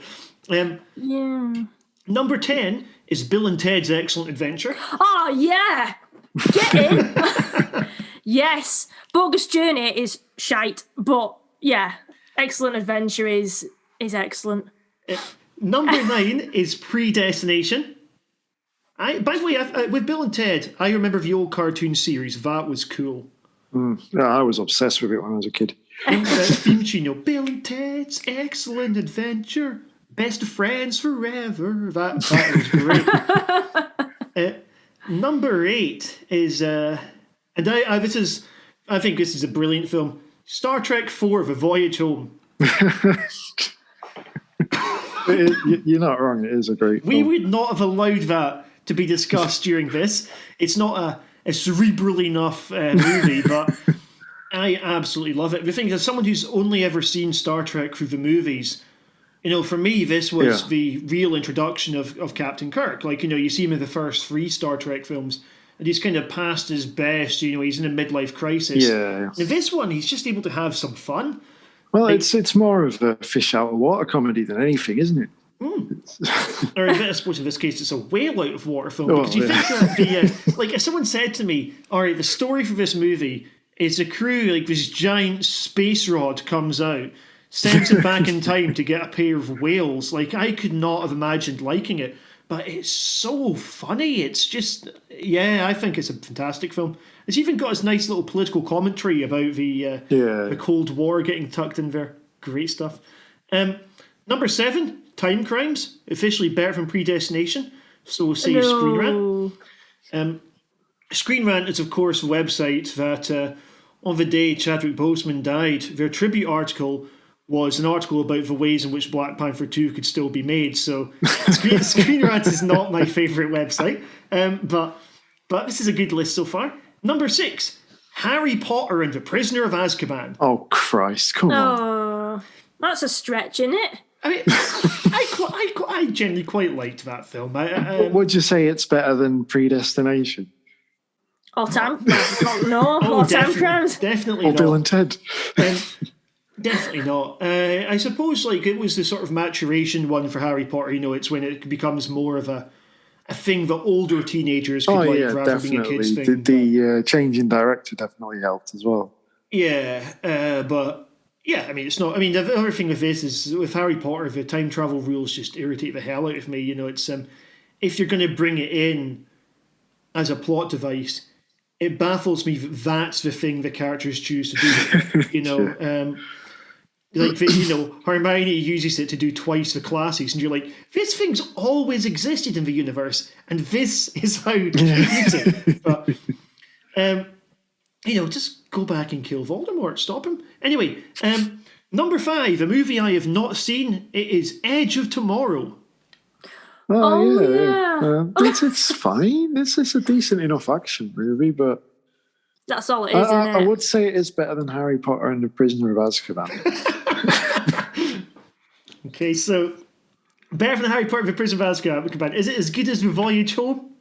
Number 10 is Bill and Ted's Excellent Adventure. Oh yeah, get in. Yes, Bogus Journey is shite, but yeah, Excellent Adventure is excellent. Number 9 is Predestination. By the way, with Bill and Ted, I remember the old cartoon series. That was cool. Yeah, I was obsessed with it when I was a kid. Theme tune, Bill and Ted's Excellent Adventure, best of friends forever. That was great. Number 8 is, I think this is a brilliant film. Star Trek IV: The Voyage Home. You're not wrong. It is a great film. We would not have allowed that to be discussed during this. It's not a cerebral enough movie, but I absolutely love it. The thing is, as someone who's only ever seen Star Trek through the movies, for me, this was the real introduction of Captain Kirk. You see him in the first 3 Star Trek films, and he's kind of past his best. He's in a midlife crisis. Yeah. In this one, he's just able to have some fun. Well, it's more of a fish out of water comedy than anything, isn't it? Or I suppose in this case, it's a whale out of water film. Because you think that if someone said to me, all right, the story for this movie is a crew, this giant space rod comes out, sends it back in time to get a pair of whales. I could not have imagined liking it. But it's so funny. It's just, I think it's a fantastic film. It's even got its nice little political commentary about the Cold War getting tucked in there. Great stuff. Number 7, Time Crimes, officially better than Predestination. So say Screen Rant. Screen Rant is, of course, a website that on the day Chadwick Boseman died, their tribute article was an article about the ways in which Black Panther 2 could still be made. So Screen Rant is not my favourite website. But this is a good list so far. Number 6, Harry Potter and the Prisoner of Azkaban. Oh, Christ, come on. Oh, that's a stretch, isn't it? I mean, I generally quite liked that film. Would you say it's better than Predestination? Or Time Crimes? Definitely or not. Bill and Ted? Definitely not. I suppose it was the sort of maturation one for Harry Potter. It's when it becomes more of a thing that older teenagers could rather than being a kids thing. The change in director definitely helped as well. Yeah, but yeah, I mean, it's not. I mean, the other thing with this is with Harry Potter, the time travel rules just irritate the hell out of me. It's if you're going to bring it in as a plot device, it baffles me that that's the thing the characters choose to do. Like, Hermione uses it to do twice the classes, and you're like, this thing's always existed in the universe, and this is how you use it. But, just go back and kill Voldemort, stop him. Anyway, number 5, a movie I have not seen. It is Edge of Tomorrow. Yeah. It's fine. It's a decent enough action movie, but that's all it is, isn't it? I would say it is better than Harry Potter and the Prisoner of Azkaban. Okay, so better than Harry Potter and the Prisoner of Azkaban. Is it as good as The Voyage Home?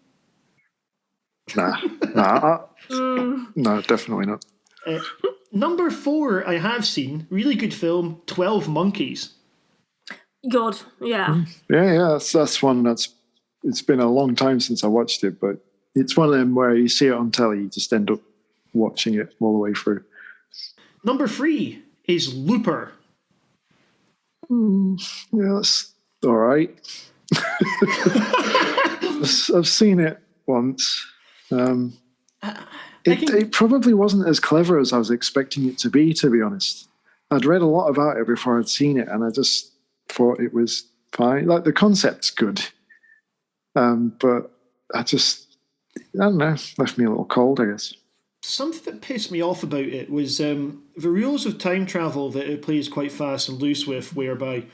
No, definitely not. Number 4, I have seen. Really good film, 12 Monkeys. Good, yeah. Yeah, that's one it's been a long time since I watched it, but it's one of them where you see it on telly, you just end up watching it all the way through. Number 3 is Looper. Yeah, that's all right. I've seen it once. It probably wasn't as clever as I was expecting it to be honest. I'd read a lot about it before I'd seen it, and I just thought it was fine. Like, the concept's good, but I don't know, left me a little cold, I guess. Something that pissed me off about it was the rules of time travel that it plays quite fast and loose with, whereby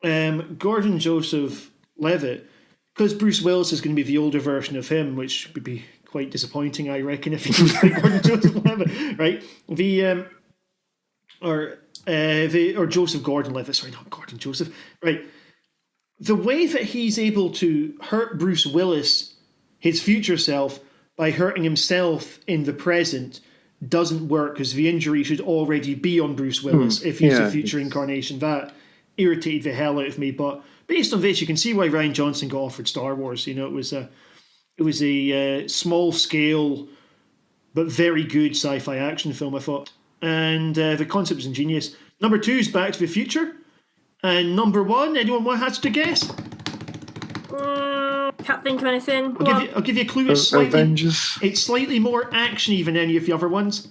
Gordon Joseph Levitt, because Bruce Willis is going to be the older version of him, which would be quite disappointing, I reckon, if he was like Gordon Joseph Levitt, right? Or Joseph Gordon-Levitt, sorry, not Gordon Joseph, right? The way that he's able to hurt Bruce Willis, his future self, by hurting himself in the present doesn't work, because the injury should already be on Bruce Willis if he's a future incarnation. That irritated the hell out of me. But based on this, you can see why Rian Johnson got offered Star Wars. It was a small scale but very good sci-fi action film, I thought. And the concept is ingenious. Number 2 is Back to the Future. And number 1, anyone want to hazard to guess? Can't think of anything. I'll give you a clue. Avengers. It's slightly more action-y than any of the other ones.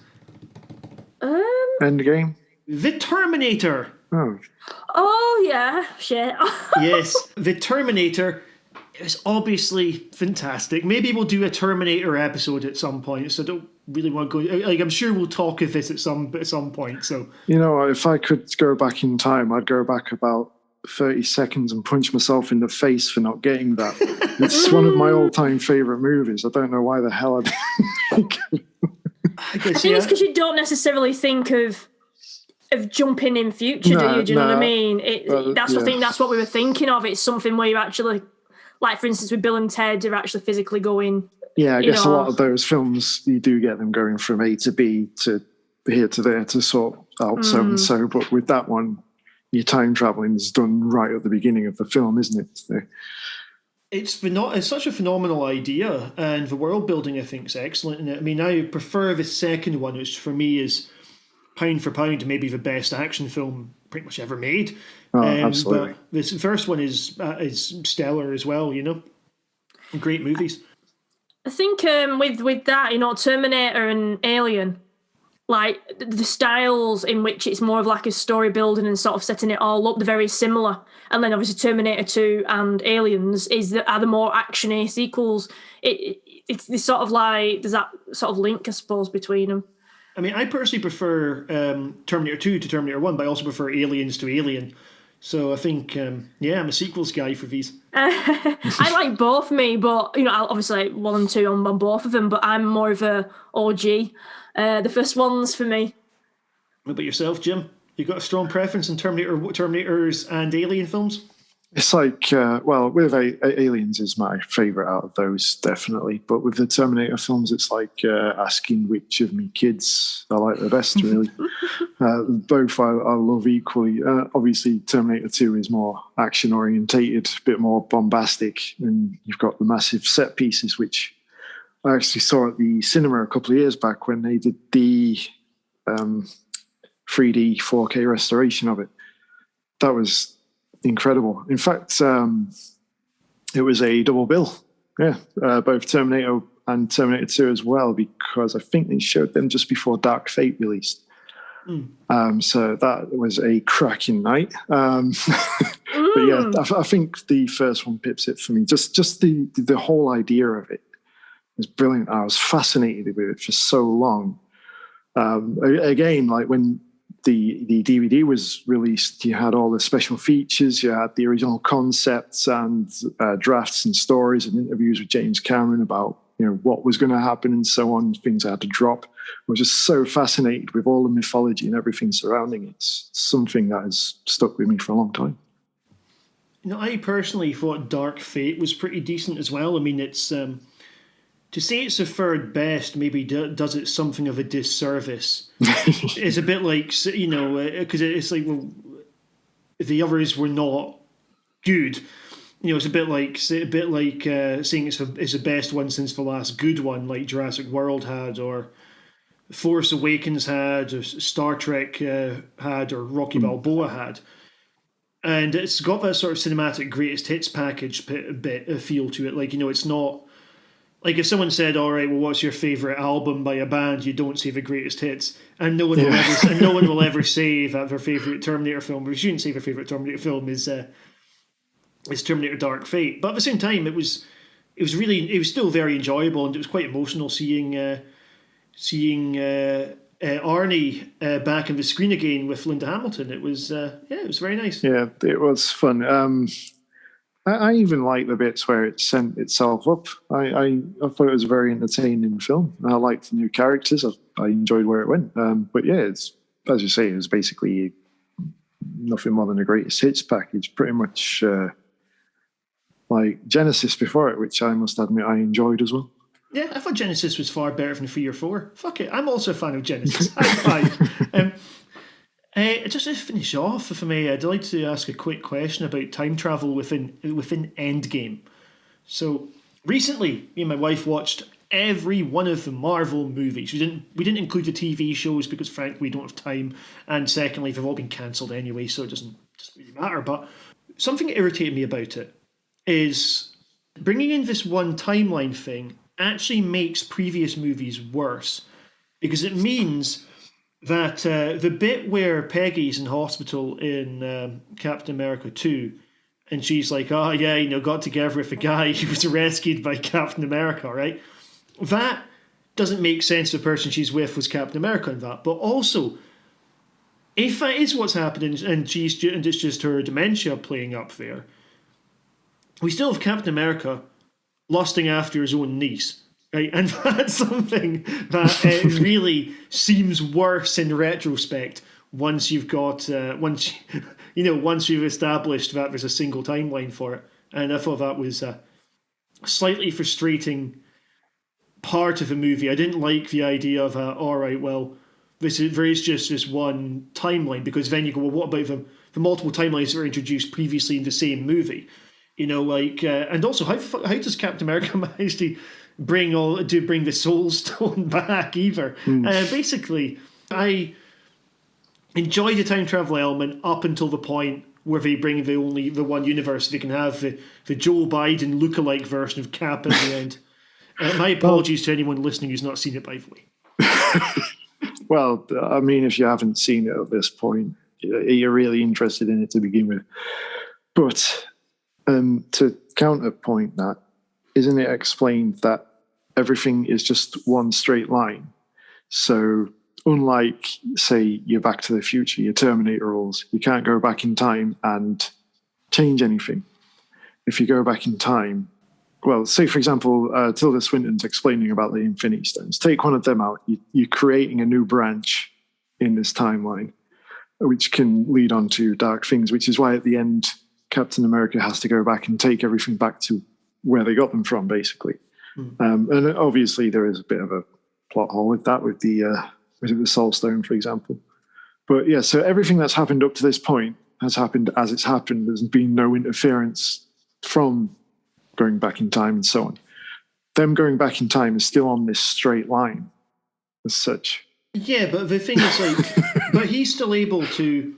Endgame. The Terminator. Oh yeah, shit. Yes, The Terminator is obviously fantastic. Maybe we'll do a Terminator episode at some point, so I don't really want to go... Like, I'm sure we'll talk of this at some point, so... If I could go back in time, I'd go back about 30 seconds and punch myself in the face for not getting that. It's one of my all-time favourite movies. I don't know why the hell I didn't. I think it's because you don't necessarily think of jumping in future, do you? Do you know what I mean? I think that's what we were thinking of. It's something where you actually, like for instance with Bill and Ted, are actually physically going. Yeah, I guess a lot of those films, you do get them going from A to B to here to there to sort out so and so. But with that one, your time traveling is done right at the beginning of the film, isn't it? So, it's such a phenomenal idea, and the world building I think is excellent in it. I mean, I prefer the second one, which for me is pound for pound maybe the best action film pretty much ever made. Absolutely. But this first one is stellar as well. Great movies. I think with that, Terminator and Alien, like the styles in which it's more of like a story building and sort of setting it all up, they're very similar. And then obviously Terminator 2 and Aliens are the more actiony sequels. It's sort of like, there's that sort of link, I suppose, between them. I mean, I personally prefer Terminator 2 to Terminator 1, but I also prefer Aliens to Alien. So I think, I'm a sequels guy for these. I like both, but, I'll obviously 1 and 2 on both of them, but I'm more of a OG. The first ones for me. What about yourself, Jim? You got a strong preference in Terminators and Alien films? It's like, with Aliens is my favourite out of those, definitely. But with the Terminator films, it's like asking which of me kids I like the best, really. Both I love equally. Obviously, Terminator 2 is more action-orientated, a bit more bombastic, and you've got the massive set pieces, which I actually saw at the cinema a couple of years back when they did the 3D 4K restoration of it. That was incredible. In fact, it was a double bill. Yeah, both Terminator and Terminator 2 as well, because I think they showed them just before Dark Fate released. So that was a cracking night. But yeah, I think the first one pips it for me. Just the whole idea of it was brilliant. I was fascinated with it for so long. Again, like when the DVD was released, you had all the special features, you had the original concepts and drafts and stories and interviews with James Cameron about what was going to happen and so on, things I had to drop. I was just so fascinated with all the mythology and everything surrounding it. It's something that has stuck with me for a long time. I personally thought Dark Fate was pretty decent as well. I mean, it's to say it's the third best maybe does it something of a disservice. It's a bit like, because it's like, well, the others were not good. It's a bit like saying it's the best one since the last good one, like Jurassic World had, or Force Awakens had, or Star Trek had, or Rocky Balboa had. And it's got that sort of cinematic greatest hits package bit feel to it. Like, it's not like if someone said, "All right, well, what's your favorite album by a band?" You don't say the greatest hits, and no one will ever say that their favorite Terminator film, or you shouldn't say their favorite Terminator film is Terminator Dark Fate. But at the same time, it was still very enjoyable, and it was quite emotional seeing Arnie back on the screen again with Linda Hamilton. It was it was very nice. Yeah, it was fun. I even like the bits where it sent itself up. I thought it was a very entertaining film. I liked the new characters. I enjoyed where it went. But yeah, it's, as you say, it was basically nothing more than a greatest hits package. Pretty much like Genesis before it, which I must admit I enjoyed as well. Yeah, I thought Genesis was far better than 3 or 4. Fuck it, I'm also a fan of Genesis. High five. Just to finish off, if I may, I'd like to ask a quick question about time travel within Endgame. So recently, me and my wife watched every one of the Marvel movies. We didn't include the TV shows because, frankly, we don't have time, and secondly, they've all been cancelled anyway, so it doesn't really matter. But something that irritated me about it is bringing in this one timeline thing actually makes previous movies worse, because it means that the bit where Peggy's in hospital in Captain America 2, and she's like, oh yeah, got together with a guy who was rescued by Captain America, right? That doesn't make sense. The person she's with was Captain America in that. But also, if that is what's happening and it's just her dementia playing up there, we still have Captain America lusting after his own niece, right? And that's something that really seems worse in retrospect once you've got once you've established that there's a single timeline for it. And I thought that was a slightly frustrating part of the movie. I didn't like the idea of all right, well, there is just this one timeline, because then you go, well, what about the multiple timelines that were introduced previously in the same movie? And also, how does Captain America manage to bring the Soul Stone back either? Basically, I enjoy the time travel element up until the point where they bring the one universe. They can have the Joe Biden lookalike version of Cap in the end. My apologies to anyone listening who's not seen it, by the way. Well, I mean, if you haven't seen it at this point, you're really interested in it to begin with. But to counterpoint that, isn't it explained that everything is just one straight line? So unlike, say, your Back to the Future, your Terminator rules, you can't go back in time and change anything. If you go back in time, well, say, for example, Tilda Swinton's explaining about the Infinity Stones. Take one of them out. You're creating a new branch in this timeline, which can lead on to dark things, which is why at the end, Captain America has to go back and take everything back to where they got them from, basically. And obviously there is a bit of a plot hole with that, with the Soul Stone, for example. But yeah, so everything that's happened up to this point has happened as it's happened. There's been no interference from going back in time and so on. Them going back in time is still on this straight line as such. Yeah, but the thing is, but he's still able to...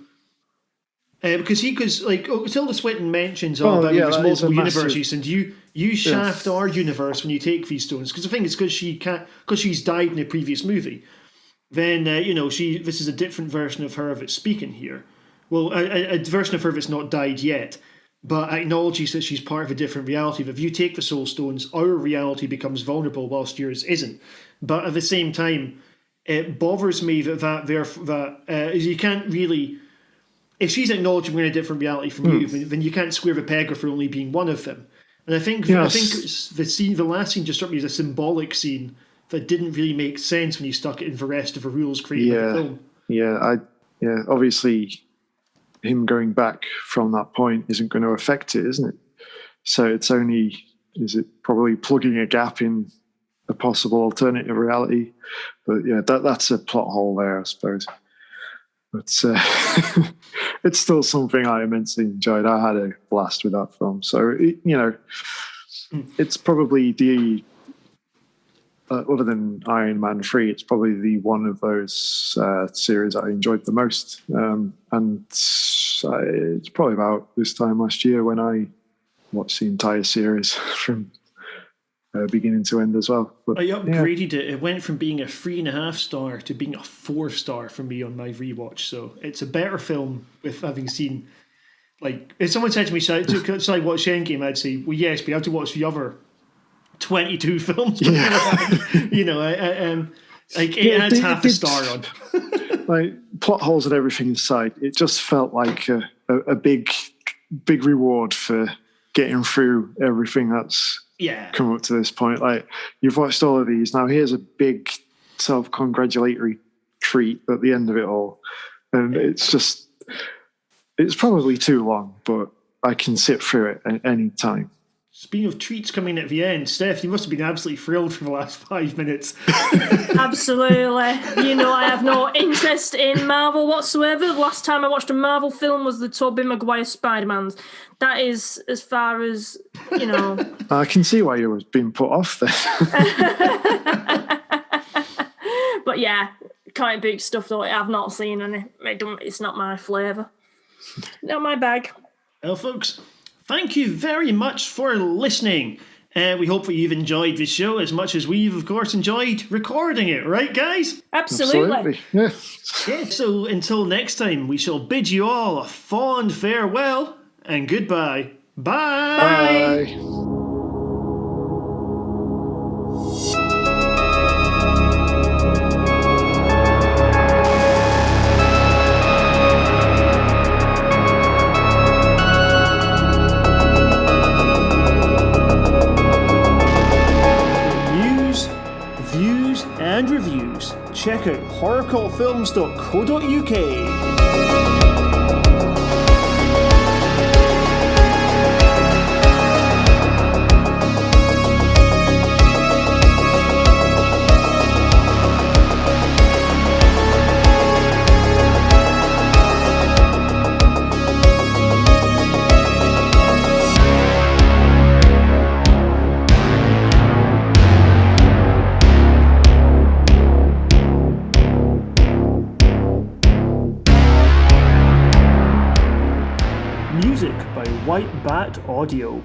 because Tilda Swinton mentions there's multiple universes, and you shaft our universe when you take these stones. Because the thing is, because she's died in a previous movie, then this is a different version of her that's speaking here. Well, a version of her that's not died yet, but acknowledges that she's part of a different reality. That if you take the Soul Stones, our reality becomes vulnerable whilst yours isn't. But at the same time, it bothers me that you can't really. If she's acknowledging we're in a different reality from you, then you can't square the peg for only being one of them. And I think the last scene just struck me as a symbolic scene that didn't really make sense when you stuck it in the rest of the rules created by the film. Yeah. Obviously, him going back from that point isn't going to affect it, isn't it? So it's only, is it probably plugging a gap in a possible alternative reality? But yeah, that's a plot hole there, I suppose. But it's still something I immensely enjoyed. I had a blast with that film. So, it's probably the, other than Iron Man 3, it's probably the one of those series I enjoyed the most. And it's probably about this time last year when I watched the entire series from beginning to end as well. But, I upgraded it. It went from being a 3.5 star to being a 4 star for me on my rewatch. So it's a better film with having seen, like, if someone said to me, so I watch Endgame, I'd say, well, yes, but you have to watch the other 22 films. Yeah. It adds half a star on. Like, plot holes and everything aside, it just felt like a big reward for getting through everything that's come up to this point. Like, you've watched all of these, now here's a big self-congratulatory treat at the end of it all. And it's probably too long, but I can sit through it at any time. Speaking of treats coming at the end, Steph, you must have been absolutely thrilled for the last 5 minutes. Absolutely. I have no interest in Marvel whatsoever. The last time I watched a Marvel film was the Tobey Maguire Spider-Man's. That is as far as, I can see why you were being put off there. But yeah, comic book stuff, though, I've not seen any. It's not my flavour. Not my bag. Well, folks, thank you very much for listening. We hope that you've enjoyed this show as much as we've, of course, enjoyed recording it. Right, guys? Absolutely. Yeah. So until next time, we shall bid you all a fond farewell and goodbye. Bye. Bye. And reviews, check out HorrorCultFilms.co.uk. Music by White Bat Audio.